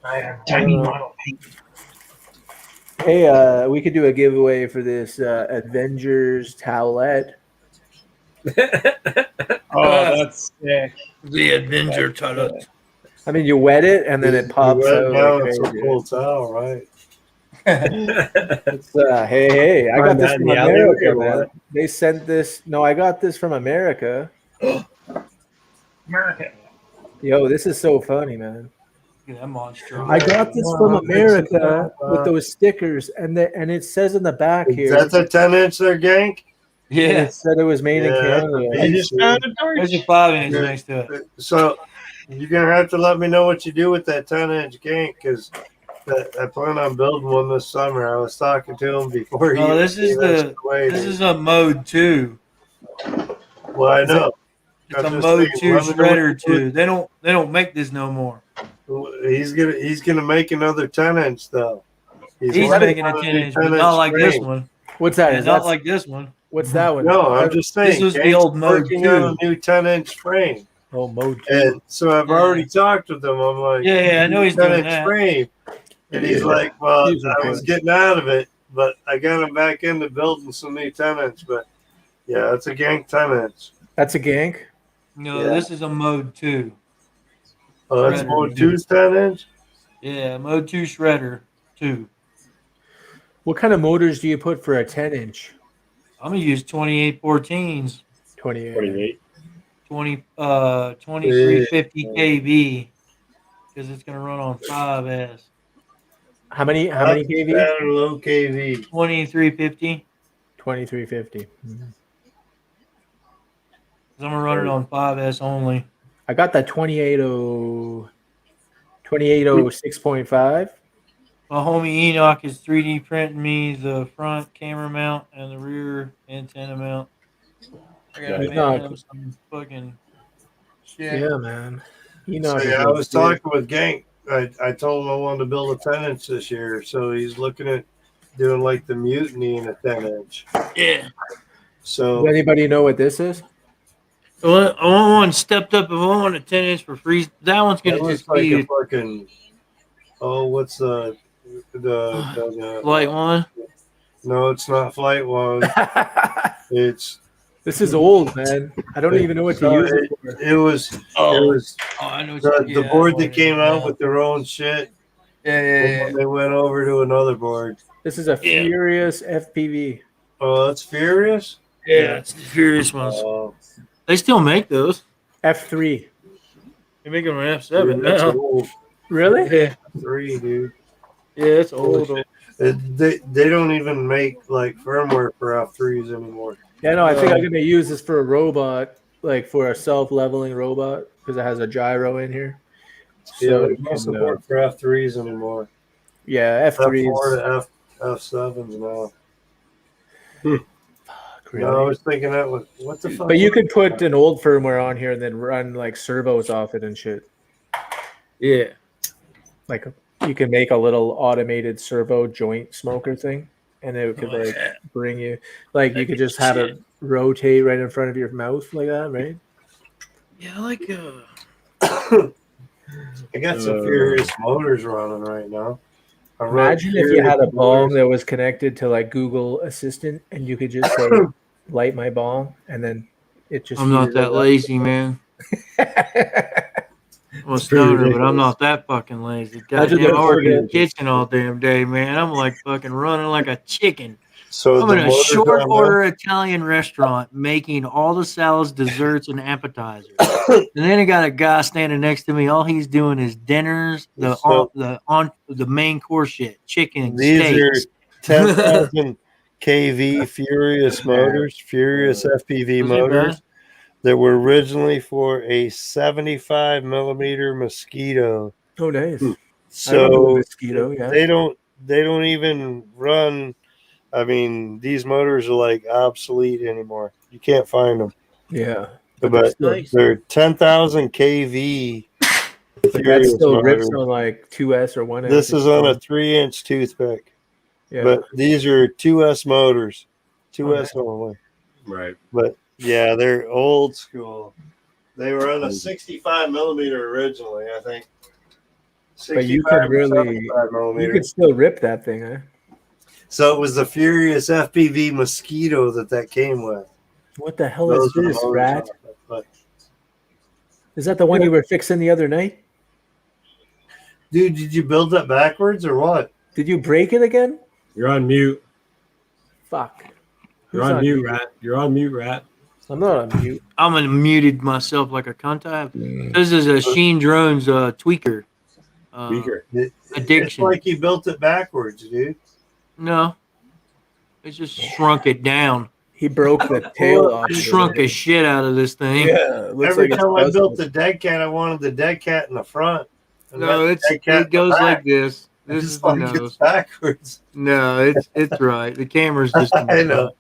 I have tiny model paint. Hey, we could do a giveaway for this Avengers towelette. Oh, that's sick. The Avenger That's toilet. I mean, you wet it and then it pops went out down like with some crazy. cool towel, right? It's, hey, I got Find this that in from the alleyway America, or man. what? They sent this. No, I got this from America. America. Yo, this is so funny, man. Look at that monster. I got this from America with those stickers, and it says in the back Is here. that the 10-inch there, Gank? Yeah. It said it was made in Yeah, that's a Canada. I beast, just dude. found a torch. There's a 5-inch next to it. So you're gonna have to let me know what you do with that 10-inch Gank, because I plan on building one this summer. I was talking to him before he. Oh, this is a mode 2. Well, I know. It's a I'm just mode saying, 2 let me know what shredder you do. 2. They don't make this no more. He's gonna make another 10-inch though. He's working making a on 10-inch, but not like this frame. one. What's that? Yeah, Is not that like this one. what's that one? No, I'm just saying. This was the Gank's old mode working 2. on a new 10-inch frame. Oh, mode 2. And so I've already talked with him. I'm like, Yeah, I know he's doing 10-inch that. frame. And he's like, well, He's I was getting out of it, but I got him back into building some new 10-inch. But yeah, it's a Gank 10-inch. That's a gank. No, Yeah. this is a mode 2. Oh, that's Shredder. mode 2's 10-inch? Yeah, mode 2 shredder 2. What kind of motors do you put for a 10-inch? I'm gonna use 2814s, 28. 28. 2350 kV, because it's gonna run on 5S. How many kV? Standard low KV. 2350. 2350. I'm gonna run it on 5S only. I got that 2806.5. My homie Enoch is 3D printing me the front camera mount and the rear antenna mount. I gotta Nice. make him some fucking shit. Yeah, man. So yeah, I was talking with Gank. I told him I wanted to build a 10-inch this year. So he's looking at doing like the Mutiny in a 10-inch. Yeah. So Does anybody know what this is? Well, I want one stepped up. If I want a 10-inch for free, that one's gonna that looks just like be a fucking. Oh, what's the light one. No, it's not Flight One. It's This is old, man. I don't even know what to use it for. it was Oh, I know. the board that came out with their own shit. Yeah. They went over to another board. This is a Furious FPV. Oh, that's Furious. Yeah, it's the Furious ones. They still make those. F3. They make them on F7 That's now. old. Really? Yeah. 3, dude. Yeah, it's old. They don't even make like firmware for F3s anymore. Yeah, no, I think I'm gonna use this for a robot, like for a self-leveling robot, because it has a gyro in here. Yeah, So there's no support for F3s anymore. yeah, F3s. F4 to F7s now. Really? No, I was thinking that was what the fuck. But you could put an old firmware on here and then run like servos off it and shit. Yeah. Like you can make a little automated servo joint smoker thing, and it could like bring you, like you could just have it rotate right in front of your mouth like that, right? Yeah, I like I got some Furious motors running right now. Imagine if you had a bong that was connected to like Google Assistant, and you could just say, "Light my bong," and then it just. I'm not that lazy, man. I'm a stoner, but I'm not that fucking lazy. Goddamn, I work in the kitchen all damn day, man. I'm like fucking running like a chicken. So I'm in a short order Italian restaurant making all the salads, desserts, and appetizers. And then I got a guy standing next to me. All he's doing is dinners, the main course shit, chicken, These steaks. are 10,000 kV Furious motors, Furious FPV motors that were originally for a 75 millimeter Mosquito. Oh, nice. So Mosquito, yeah. they don't even run. I mean, these motors are like obsolete anymore. You can't find them. Yeah. But they're 10,000 kV. But that still rips on like 2S or 1S. This is on a 3-inch toothpick. Yeah. But these are 2S motors. 2S only. Right. But yeah, they're old school. They were on a 65 millimeter originally, I think. But you could really, you could still rip that thing, huh? So it was the Furious FPV Mosquito that came with. What the hell Those is are the this, motors rat? off it, but- Is that the one you were fixing the other night? Dude, did you build that backwards or what? Did you break it again? You're on mute. Fuck. You're Who's on mute, rat. You're on mute, rat. I'm not on mute. I'm unmuted myself like a cunt. This is a Sheen Drones tweaker. Weaker. It's Addiction. like you built it backwards, dude. No, it just shrunk it down. He broke the tail off. Shrunk a shit out of this thing. Yeah. It looks Every like time I built the dead cat, I wanted the dead cat in the front. and No, not the dead cat it goes in the back. like this. This It's is the like nose. it's backwards. No, it's right. The camera's just. I know.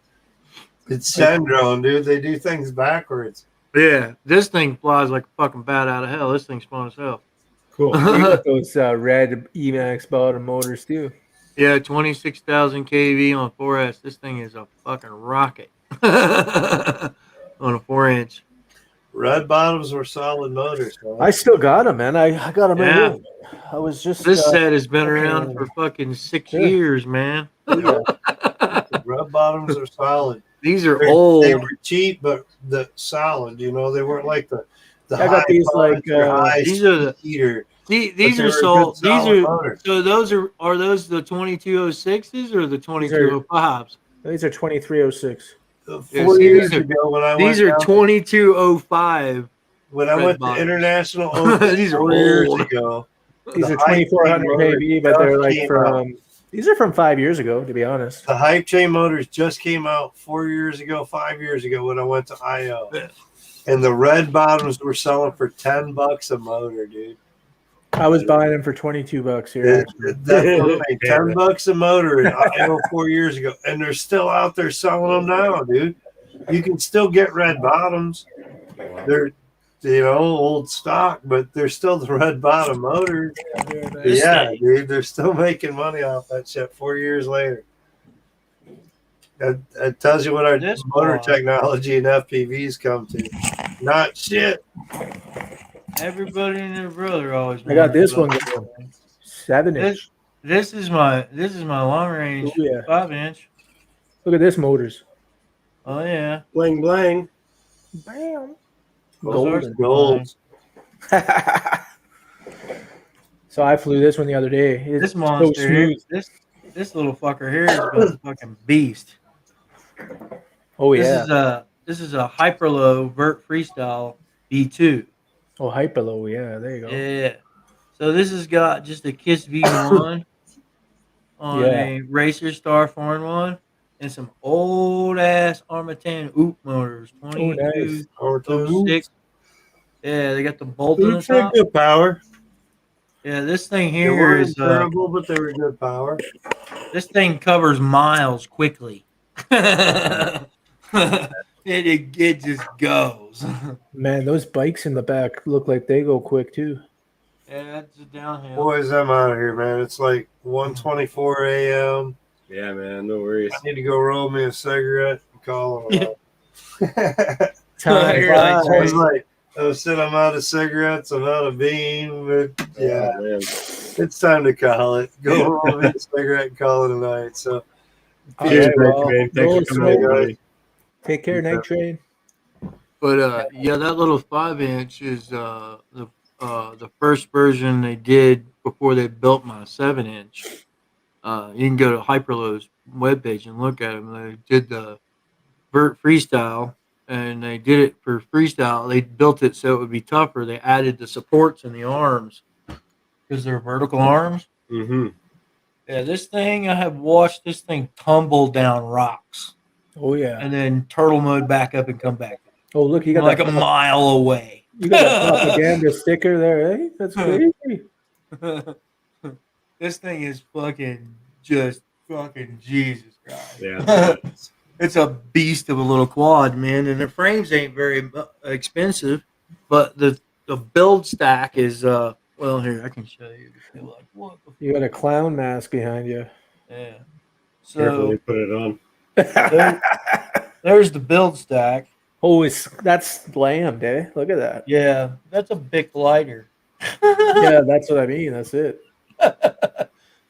It's Sandrone, dude. They do things backwards. Yeah, this thing flies like a fucking bat out of hell. This thing's fun as hell. Cool. You got those red Emax bottom motors too. Yeah, 26,000 kV on 4S. This thing is a fucking rocket on a 4-inch. Red bottoms were solid motors. Huh? I still got them, man. I got them Yeah. right here. I was just This set has been around for fucking 6 Yeah. years, man. yeah. Red bottoms are solid. These are They old. were cheap, but the solid. You know, they weren't like the I got high these, like, punch or high these are the- heater. These they are were sold. good These solid are motors. so. Those are those the 2206s or the 2205s? These are 2306. 4 Yeah, see, years these are- ago, when I These went are down- 2205. when I red went bottoms. to International Open These are 4 years old. ago. These The are high 2400 speed motor kV, but they're just like came from. These are from 5 years ago, to be honest. The hype chain motors just came out 4 years ago, 5 years ago when I went to IO. Yeah. And the red bottoms were selling for $10 a motor, dude. I was buying them for $22 here. Definitely $10 a motor in IO 4 years ago. And they're still out there selling them now, dude. You can still get red bottoms. They're, old stock, but they're still the red bottom motors. Yeah, dude, they're still making money off that shit 4 years later. That tells you what our This motor bar. technology and FPVs come to. Not shit. Everybody and their brother always. I got this wonders one about going. 7-inch. This is my long range Oh, yeah. 5-inch. Look at this motors. Oh yeah. Bling bling. Bam. Those are Gold. So I flew this one the other day. It's This so monster here, smooth. this little fucker here has been a fucking beast. Oh yeah. This is a Hyperlow Vert Freestyle V2. Oh, Hyperlow. Yeah, there you go. Yeah. So this has got just a KISS V1 on Yeah. a Racer Star 4-in-1 and some old ass Armatan Oop motors. Oh, nice. 2206. Yeah, they got the bolt on the It's a top. good power. Yeah, this thing They here weren't is terrible, but they were good power. this thing covers miles quickly. it just goes. Man, those bikes in the back look like they go quick too. Yeah, that's a downhill. Boys, I'm out of here, man. It's like 1:24 a.m. Yeah, man. No worries. I need to go roll me a cigarette and call them out. Time You're like, flies. I said I'm out of cigarettes, I'm out of bean, but yeah, Oh, man. it's time to call it. Go roll me a cigarette and call it a night. So, Cheers, Okay, Night well, Train. Thanks roll for coming in, smoke. buddy. Take care, Night Train. But yeah, that little 5-inch is the first version they did before they built my 7-inch. You can go to Hyperlow's webpage and look at them. They did the Vert Freestyle, and they did it for freestyle. They built it so it would be tougher. They added the supports in the arms because they're vertical arms. Mm-hmm. Yeah, this thing, I have watched this thing tumble down rocks Oh yeah. and then turtle mode back up and come back. Oh look, you got Like that, a mile away. you got that propaganda sticker there, eh? That's crazy. This thing is just fucking Jesus Christ. Yeah. It's a beast of a little quad, man, and the frames ain't very expensive, but the build stack is well. Here, I can show you. You're like, what the You got a clown mask behind you. yeah. Carefully So put it on. there's the build stack. Oh, that's lammed, eh? Look at that. Yeah, that's a big lighter. Yeah, that's what I mean. That's it. That's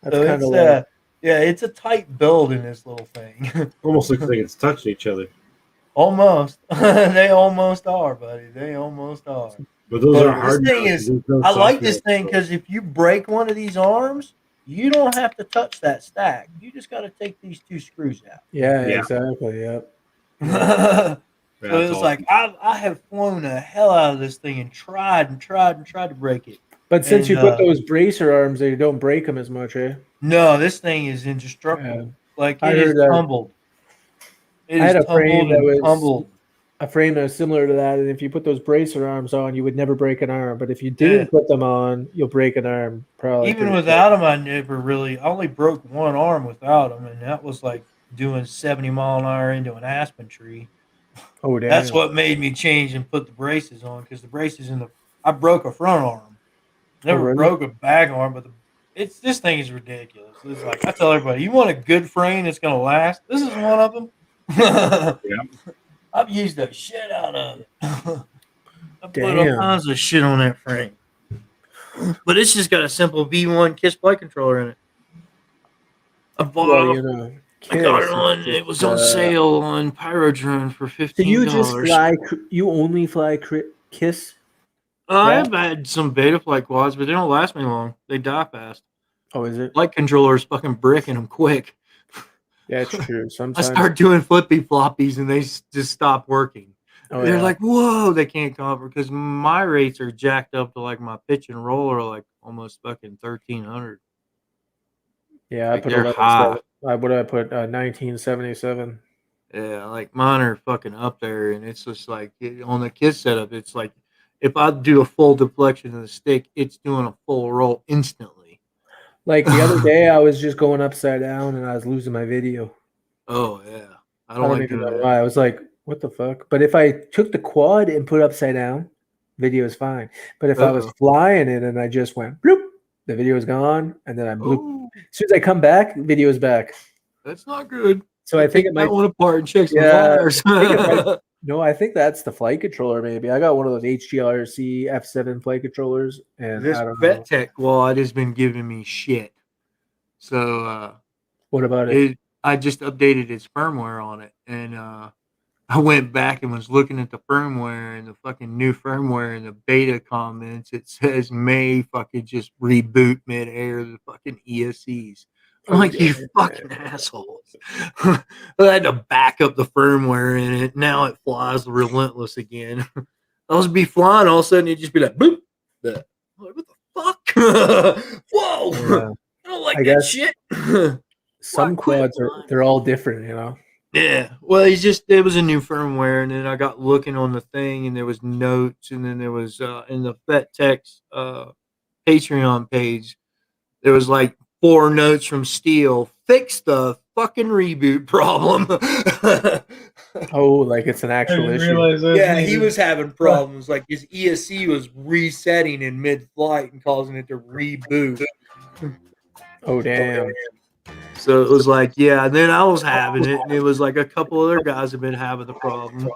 So kind it's of like Yeah, it's a tight build in this little thing. Almost looks like it's touching each other. Almost. They almost are, buddy. They almost are. But those But are this hard. thing is, I like this thing because if you break one of these arms, you don't have to touch that stack. You just got to take these 2 screws out. Yeah, Yeah. exactly. Yep. So it was awesome. like I have flown the hell out of this thing and tried to break it. But since you put those bracer arms, they don't break them as much, eh? No, this thing is indestructible. Yeah. Like I it is heard that- tumbled. It I had is a frame tumbled that and was tumbled. a frame that was similar to that, and if you put those bracer arms on, you would never break an arm. But if you didn't put them on, you'll break an arm. Probably Even without them, I never really. I only broke one arm without them, and that was like doing 70 mile an hour into an aspen tree. Oh, damn. That's what made me change and put the braces on because the braces I broke a front arm, never really? broke a back arm, but this thing is ridiculous. It's like I tell everybody, you want a good frame that's gonna last. This is one of them. I've used the shit out of it. I put all kinds of shit on that frame, but it's just got a simple V1 KISS flight controller in it. I bought I got it on. It was on sale on Pyrodrone for $15. So you just fly? You only fly KISS? I've had some beta flight quads, but they don't last me long. They die fast. Oh, is it? Flight controllers fucking bricking them quick. Yeah, it's true. Sometimes I start doing flippy floppies and they just stop working. Oh, They're like, whoa, they can't come over because my rates are jacked up to like my pitch and roll are like almost fucking 1,300. Yeah, like I put they're high. What did I put? 1977. Yeah, like mine are fucking up there, and it's just like on the KISS setup, it's like if I do a full deflection of the stick, it's doing a full roll instantly. Like the other day, I was just going upside down and I was losing my video. Oh yeah, I don't like even doing know that. why. I was like, what the fuck? But if I took the quad and put it upside down, video is fine. But if I was flying it and I just went bloop, the video is gone, and then I bloop. Oh, As soon as I come back, video is back. that's not good. So I think it that might. one apart and check some Yeah, wires. No, I think that's the flight controller. Maybe I got one of those HGRC F7 flight controllers, and This I don't know. VetTech quad has been giving me shit. So What about it? I just updated its firmware on it, and I went back and was looking at the firmware and the fucking new firmware and the beta comments. It says may fucking just reboot midair the fucking ESCs. I'm like, you fucking assholes. I had to back up the firmware in it. Now it flies relentless again. I was be flying, all of a sudden it'd just be like, boop. I'm like, what the fuck? Whoa. Yeah. I don't like I that guess shit. Some quads they're all different, you know. Yeah. Well, it was a new firmware, and then I got looking on the thing, and there was notes, and then there was in the VetTech's Patreon page, there was like 4 notes from Steele. Fix the fucking reboot problem. Oh, like it's an actual issue. Yeah, he was having problems. Like his ESC was resetting in mid-flight and causing it to reboot. Oh, damn. So it was like, yeah, and then I was having it, and it was like a couple other guys have been having the problem.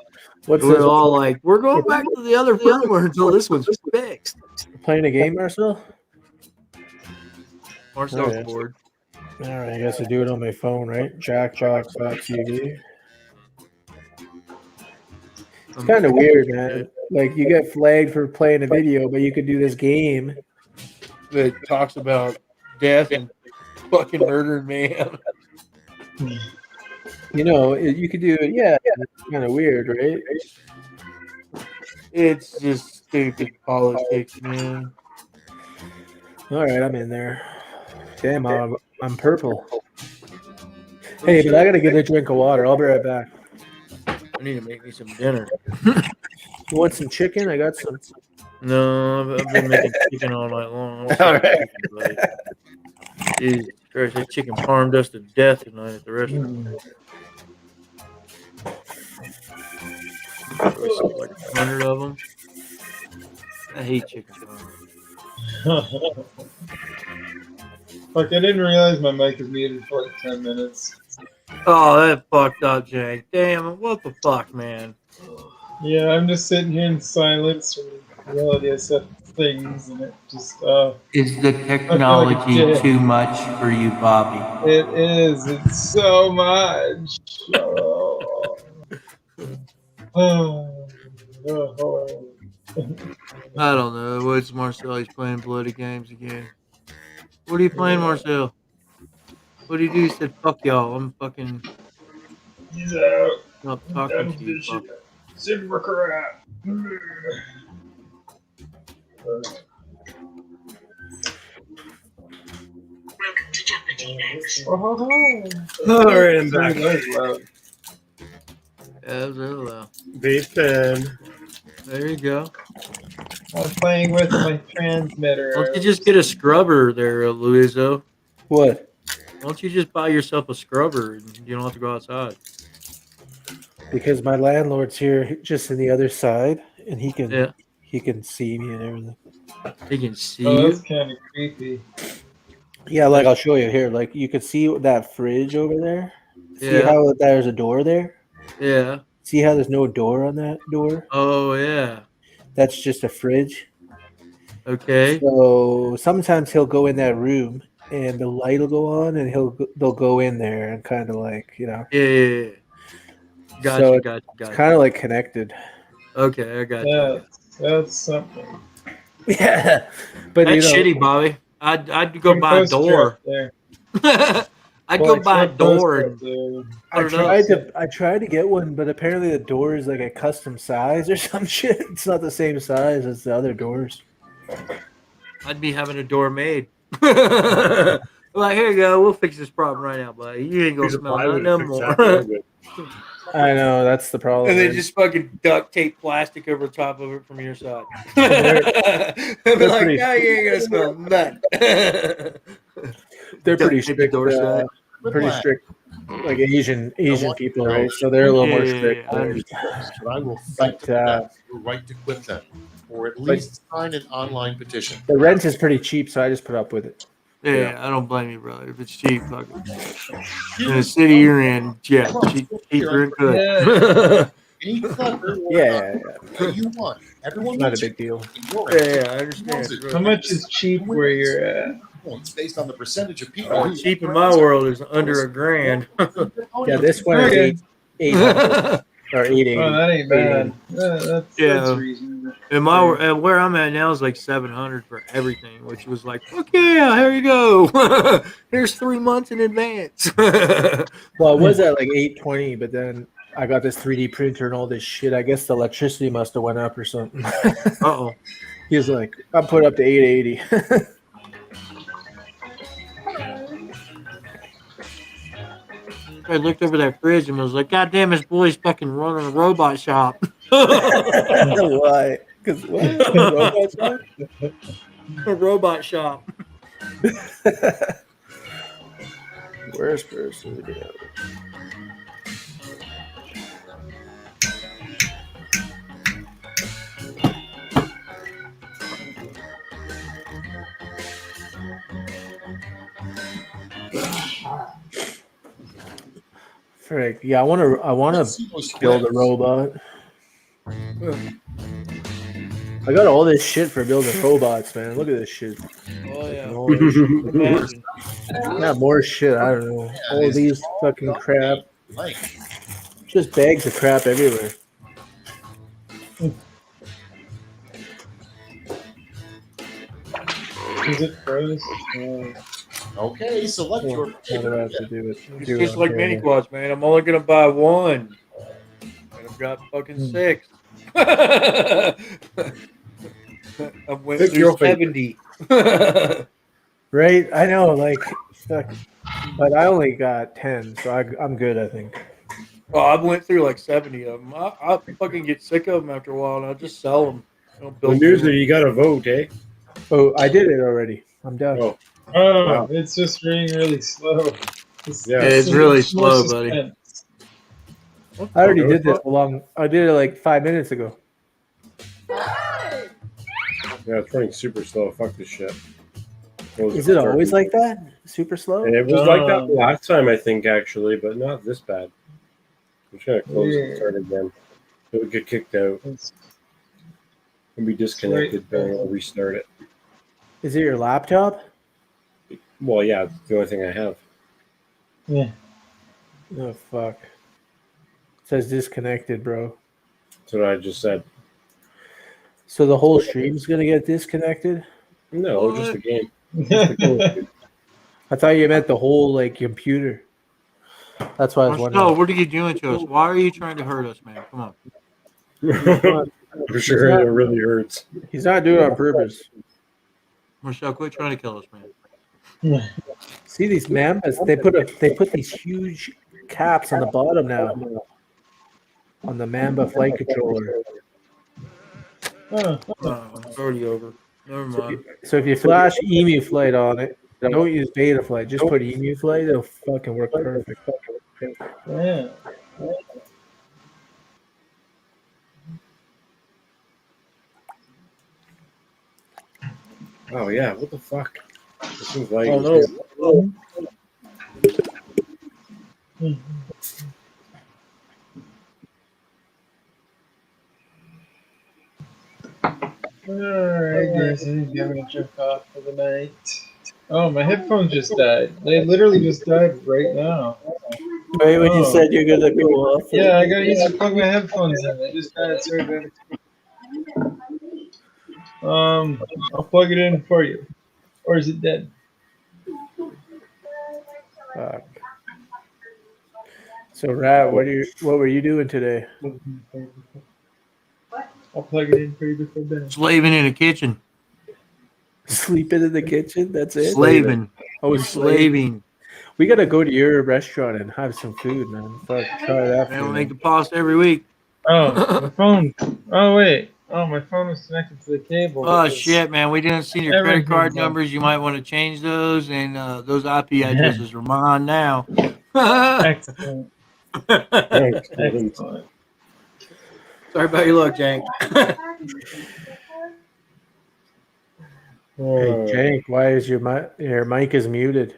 We're all like, we're going back to the other firmware until this one's fixed. Playing a game, Marcel? Marcel's bored. All right, I guess I do it on my phone, right? Jackbox.tv. It's kind of weird, man. Like, you get flagged for playing a video, but you could do this game that talks about death and fucking murder, man. You know, you could do it. Yeah, it's kind of weird, right? It's just stupid politics, man. All right, I'm in there. Damn, I'm purple. Hey, but I gotta get a drink of water. I'll be right back. I need to make me some dinner. You want some chicken? I got some. No, I've been making chicken all night long. All right. Jesus Christ, that chicken farmed us to death tonight at the restaurant. Like 100 of them. I hate chicken farm. Fuck, I didn't realize my mic was muted for like 10 minutes. Oh, that fucked up, Jake. Damn, what the fuck, man? Yeah, I'm just sitting here in silence. Reality, I set things, and it just Is the technology dick. too much for you, Bobby? it is. It's so much. Oh. Oh. I don't know. What's Marcel? He's playing bloody games again. What are you playing, Marcel? What did he do? He said, fuck y'all. I'm fucking He's out. not I'm talking done to with you, this fuck. shit. Super crap. Welcome to Jeopardy next. Oh, All right, I'm back. Yeah, hello. Vape pen. There you go. I'm playing with my transmitter. Why don't you just get a scrubber there, Luizo? What? Why don't you just buy yourself a scrubber and you don't have to go outside? Because my landlord's here, just in the other side, and he can see me and everything. He can see Oh, you. that's kind of creepy. Yeah, like I'll show you here. Like you could see that fridge over there. See Yeah. how there's a door there? Yeah. See how there's no door on that door? Oh yeah. That's just a fridge. Okay. So sometimes he'll go in that room and the light will go on, and they'll go in there and kind of like Yeah. Gotcha. So Gotcha. it's kind of like connected. Okay, I got you. Yeah, that's something. Yeah, but That's shitty, Bobby. I'd go buy a door. There. I'd go buy a door and I tried to get one, but apparently the door is like a custom size or some shit. It's not the same size as the other doors. I'd be having a door made. Like, here you go. We'll fix this problem right now, buddy. You ain't gonna smell nothing no more. I know, that's the problem. And they just fucking duct tape plastic over the top of it from your side. They're like, pretty- no, you ain't gonna smell nothing. They're pretty Duct tape strict. door shut. Pretty strict, like Asian people, right? So they're a little more strict. I understand. But I will fight But, your right to quit them, or at least sign an online petition. The rent is pretty cheap, so I just put up with it. Yeah, I don't blame you, brother. If it's cheap, fuck it. In the city you're in, yeah, cheaper and good. Any clever Yeah. you want. Everyone Not a wants big deal. Yeah, I understand. How much is cheap where you're at? points based on the percentage of people. who- Cheap in my world is under $1,000. Yeah, this one is 800 or 880. Oh, that ain't bad. That's reasonable. And where I'm at now is like $700 for everything, which was like, fuck yeah, here you go. Here's 3 months in advance. Well, it was at like 820, but then I got this 3D printer and all this shit. I guess the electricity must have went up or something. Uh-oh. He was like, I put up to 880. I looked over that fridge and was like, God damn, this boy's fucking running a robot shop. Why? Because what? A robot shop. Where's person? Frick. Yeah, I wanna build a robot. I got all this shit for building robots, man. Look at this shit. Oh yeah. All this shit. Imagine. Yeah, more shit. I don't know. All these fucking crap. Like, Just bags of crap everywhere. Is it froze? okay, select your How do I have to do it? It's Do just it like on mini here. quads, man. I'm only gonna buy one. And I've got fucking 6. I went Pick through your favorite. 70. Right? I know, like, fuck. But I only got 10, so I'm good, I think. Oh, I went through like 70 of them. I fucking get sick of them after a while, and I just sell them. I don't The build news them. you got to vote, eh? Oh, I did it already. I'm done. Oh, Oh, Wow. it's just running really slow. Yeah. It's really more slow, buddy. suspense. I already did this I did it like 5 minutes ago. yeah, it's running super slow. Fuck this shit. Is it always like that? Super slow? And it was like that last time, I think, actually, but not this bad. I'm just gonna close it and start again. It would get kicked out. Can be disconnected, but I'll restart it. Is it your laptop? Well, yeah, it's the only thing I have. Yeah. Oh fuck. It says disconnected, bro. That's what I just said. So the whole stream's gonna get disconnected? No, just the game. I thought you meant the whole like computer. That's why I was Marcel, wondering. what are you doing to us? Why are you trying to hurt us, man? Come on. For sure, it really hurts. He's not doing it on purpose. Marcel, quit trying to kill us, man. See these mambas? They put these huge caps on the bottom now on the Mamba flight controller. It's already over. Never mind. So if you flash Emu Flight on it, don't use Beta Flight. Just put Emu Flight. It'll fucking work perfect. Yeah. Oh yeah, what the fuck? This thing's like Oh no. Alright, guys, I think I'm gonna jump off for the night. Oh, my headphones just died. They literally just died right now. Right when you said you're gonna go off. Yeah, I gotta use to plug my headphones in. They just died. Sorry about it. I'll plug it in for you. Or is it dead? Fuck. So Rat, what were you doing today? I'll plug it in for you before bed. Slaving in the kitchen. Sleeping in the kitchen? That's it? Slaving. Oh, Slaving. We gotta go to your restaurant and have some food, man. Fuck, try that. Man, we'll make the pasta every week. Oh, my phone. Oh, wait. Oh, my phone was connected to the cable. Oh, shit, man. We didn't see your credit card Everything's numbers. You might want to change those, and those IP addresses are mine now. Excellent. Excellent. Sorry about your luck, Jank. Hey, Jake, why is your mic is muted?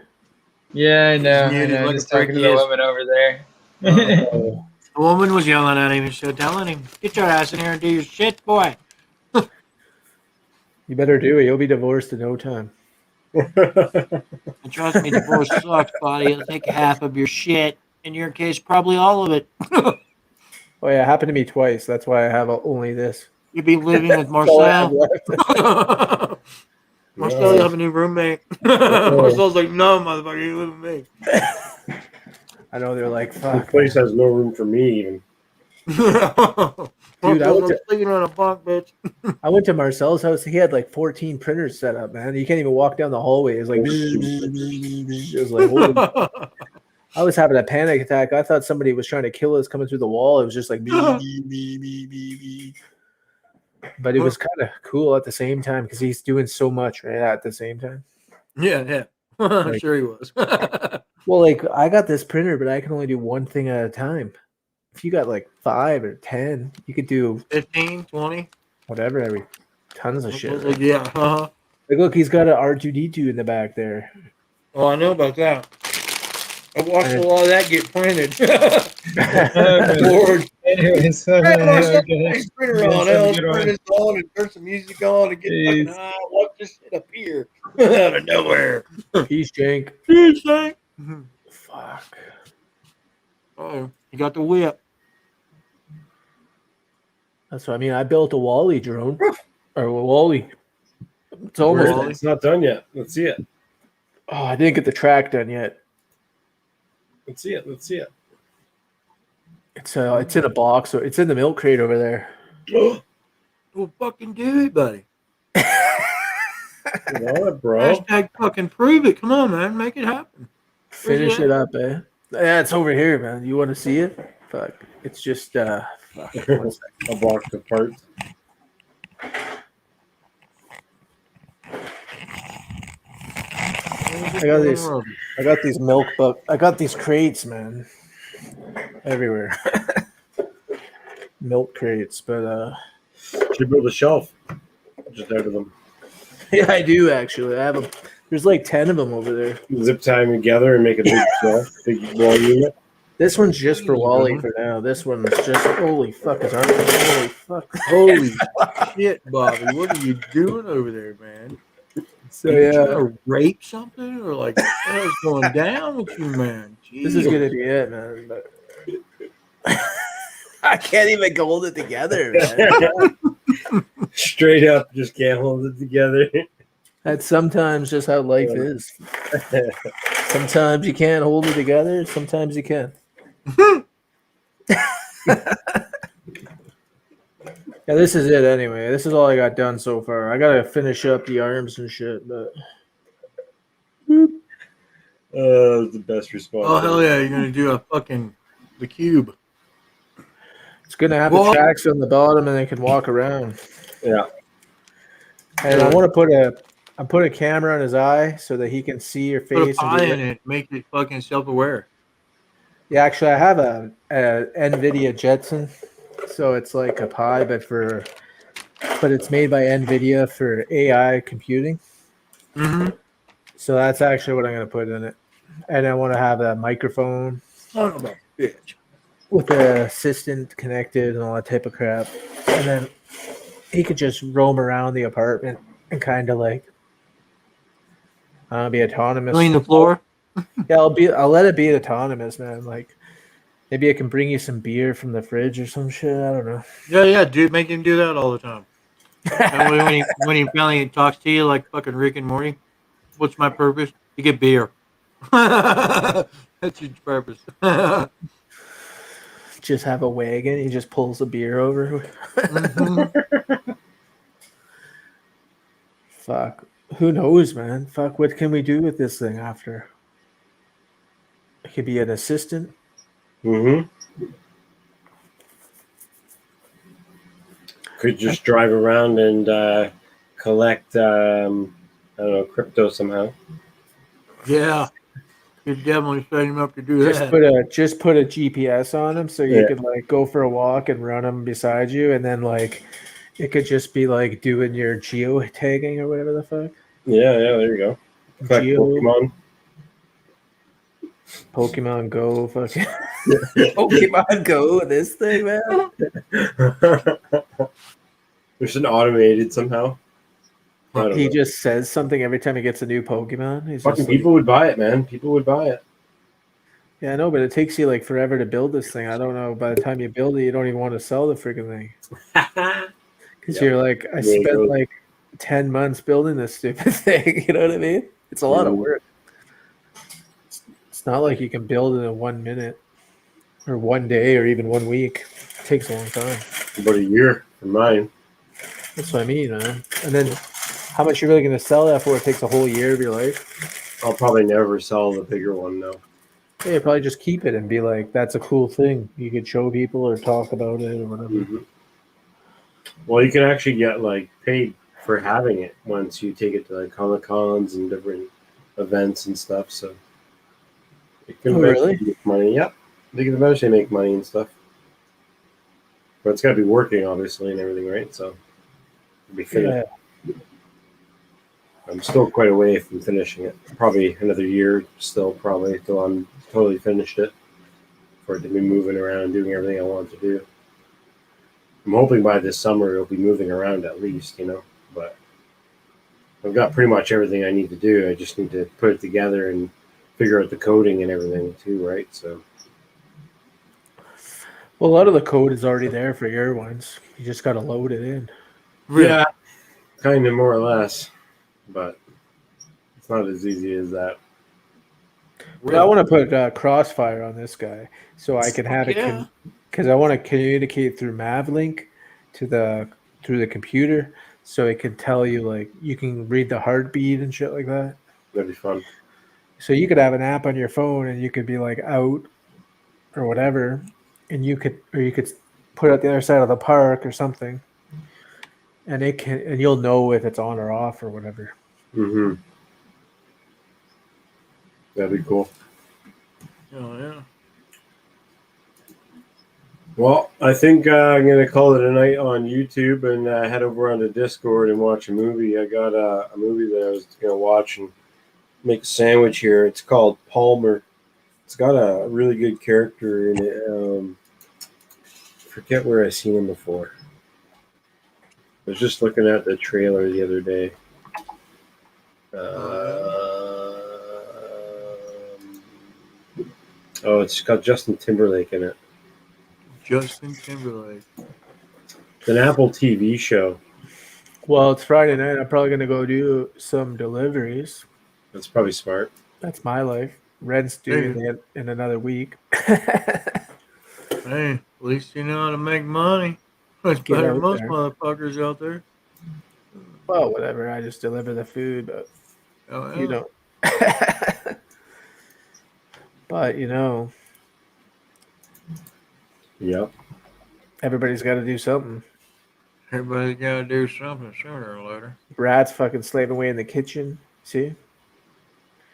Yeah, I know. I muted know. like Just a prick talking to he the is. woman over there. Oh, The woman was yelling at him and so telling him, "Get your ass in here and do your shit, boy." you better do it. You'll be divorced in no time. And trust me, divorce sucks, buddy. It'll take half of your shit. In your case, probably all of it. Oh yeah, it happened to me twice. That's why I have only this. You'd be living with That's all I have Marcel. left. Marcel, you have a new roommate. Marcel's like, "No, motherfucker, you live with me." I know they're like, This fuck. place has no room for me even. Dude, I went I'm sleeping on a bunk, bitch. I went to Marcel's house. He had like 14 printers set up, man. You can't even walk down the hallway. It was like, it was like, holy. I was having a panic attack. I thought somebody was trying to kill us coming through the wall. It was just like, but it was kind of cool at the same time because he's doing so much right at the same time. Yeah. I'm sure he was. Well, like I got this printer, but I can only do one thing at a time. If you got like 5 or 10, you could do 15, 20. whatever, every tons of shit. Right? Yeah. Like, look, he's got an R2D2 in the back there. Oh, I know about that. I watched a lot of that get printed. Lord. Anyways, Printer on, print on, and turn some music on, and get watch this shit appear out of nowhere. Peace, Jank. Peace, Jank. Fuck. Oh, you got the whip. That's what I mean. I built a Wally drone. Or a Wally. It's almost. It's not done yet. Let's see it. Oh, I didn't get the track done yet. Let's see it. Let's see it. It's in a box. So it's in the milk crate over there. Well, fucking do it, buddy. What, bro? Hashtag fucking prove it. Come on, man. Make it happen. Finish it up, eh? Yeah, it's over here, man. You want to see it? Fuck. It's just A box of parts. I got these milk I got these crates, man. Everywhere. Milk crates, but Should build a shelf just out of them. yeah, I do actually. I have there's like 10 of them over there. Zip tie them together and make a big shelf, big wall unit. This one's just for Wally for now. This one's just holy fuck his arm. Holy fuck. Holy shit, Bobby! What are you doing over there, man? So Are you yeah, trying to rape something, or like what the hell's going down with you, man? this is Jeez. gonna be it, man. But I can't even hold it together, man. Straight up, just can't hold it together. That's sometimes just how life is. Sometimes you can't hold it together. Sometimes you can. Yeah, this is it anyway. This is all I got done so far. I gotta finish up the arms and shit, but The best response. Oh hell yeah! You're gonna do a fucking the cube. it's gonna have Whoa. the tracks on the bottom and they can walk around. Yeah. And I want to put a camera on his eye so that he can see your Put a face. pie in it. Make it fucking self-aware. Yeah, actually, I have a NVIDIA Jetson, so it's like a Pi, but it's made by NVIDIA for AI computing. Mm-hmm. So that's actually what I'm going to put in it, and I want to have a microphone Son of a bitch. with the assistant connected and all that type of crap, and then he could just roam around the apartment and kind of like be autonomous. Clean the floor. Yeah, I'll let it be autonomous, man. Like maybe I can bring you some beer from the fridge or some shit. I don't know. Yeah, dude. Make him do that all the time. And when he finally talks to you like fucking Rick and Morty, what's my purpose? You get beer. That's your purpose. Just have a wagon. He just pulls a beer over. Mm-hmm. Fuck. Who knows, man? Fuck. What can we do with this thing after? It could be an assistant. Mm-hmm. Could just drive around and collect, I don't know, crypto somehow. Yeah. Could definitely set him up to do Just that. put a GPS on him so you Yeah. can like go for a walk and run him beside you, and then like it could just be like doing your geo tagging or whatever the fuck. Yeah, there you go. Collect Geo Pokemon. Pokemon Go, fucking Pokemon Go. This thing, man. There's an automated somehow. I don't He know. just says something every time he gets a new Pokemon. He's Fucking just like, people would buy it, man. People would buy it. yeah, I know, but it takes you like forever to build this thing. I don't know. By the time you build it, you don't even want to sell the freaking thing because Yeah. you're like, I Yeah, spent go. like 10 months building this stupid thing. You know what I mean? It's a lot of Mhm. work. It's not like you can build it in 1 minute or 1 day or even 1 week. It takes a long time. About a year for mine. That's what I mean, man. And then how much you're really going to sell that for? It takes a whole year of your life. I'll probably never sell the bigger one though. Yeah, you probably just keep it and be like, that's a cool thing. You could show people or talk about it or whatever. Mhm. Well, you can actually get like paid for having it once you take it to like Comic Cons and different events and stuff. So it can Oh, eventually really? make money. Yep, they can eventually make money and stuff. But it's got to be working, obviously, and everything, right? So it'll be finished. Yeah. I'm still quite away from finishing it. Probably another year still, probably, till I'm totally finished it. For it to be moving around and doing everything I want to do. I'm hoping by this summer it'll be moving around at least, But I've got pretty much everything I need to do. I just need to put it together and figure out the coding and everything too, right? So Well, a lot of the code is already there for your ones. You just got to load it in. yeah, kind of more or less, but it's not as easy as that. But I want to put Crossfire on this guy so I can have it because I want to communicate through Mavlink through the computer, so it can tell you like you can read the heartbeat and shit like that. That'd be fun. So you could have an app on your phone and you could be like out or whatever, and you could put it at the other side of the park or something, and you'll know if it's on or off or whatever. Mm-hmm. That'd be cool. Oh yeah. Well, I think I'm going to call it a night on YouTube and head over onto Discord and watch a movie. I got a movie that I was going to watch and make a sandwich here. It's called Palmer. It's got a really good character in it. Forget where I seen him before. I was just looking at the trailer the other day. It's got Justin Timberlake in it. Justin Timberlake. It's an Apple TV show. Well, it's Friday night. I'm probably gonna go do some deliveries. That's probably smart. That's my life. Rent's due in another week. Hey, at least you know how to make money. That's Get better than out most there. motherfuckers out there. Well, whatever. I just deliver the food, but Oh, yeah. you know. But you know, Yep. everybody's got to do something. Everybody's got to do something sooner or later. Brad's fucking slaving away in the kitchen. See?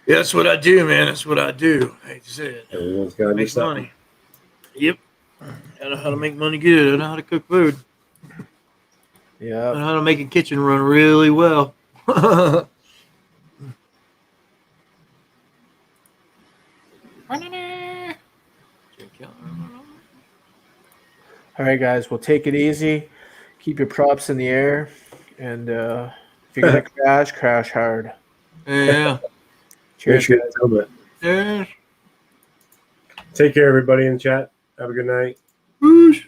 Yeah, that's what I do, man. That's what I do. I hate to say it. Everyone's got to do Make something. money. Yep. I know how to make money good. I know how to cook food. Yeah. I know how to make a kitchen run really well. All right, guys. Well, take it easy. Keep your props in the air, and if you're gonna crash hard. Yeah. Cheers, Make sure guys. you film it. Yes. Take care, everybody in chat. Have a good night. Whoosh.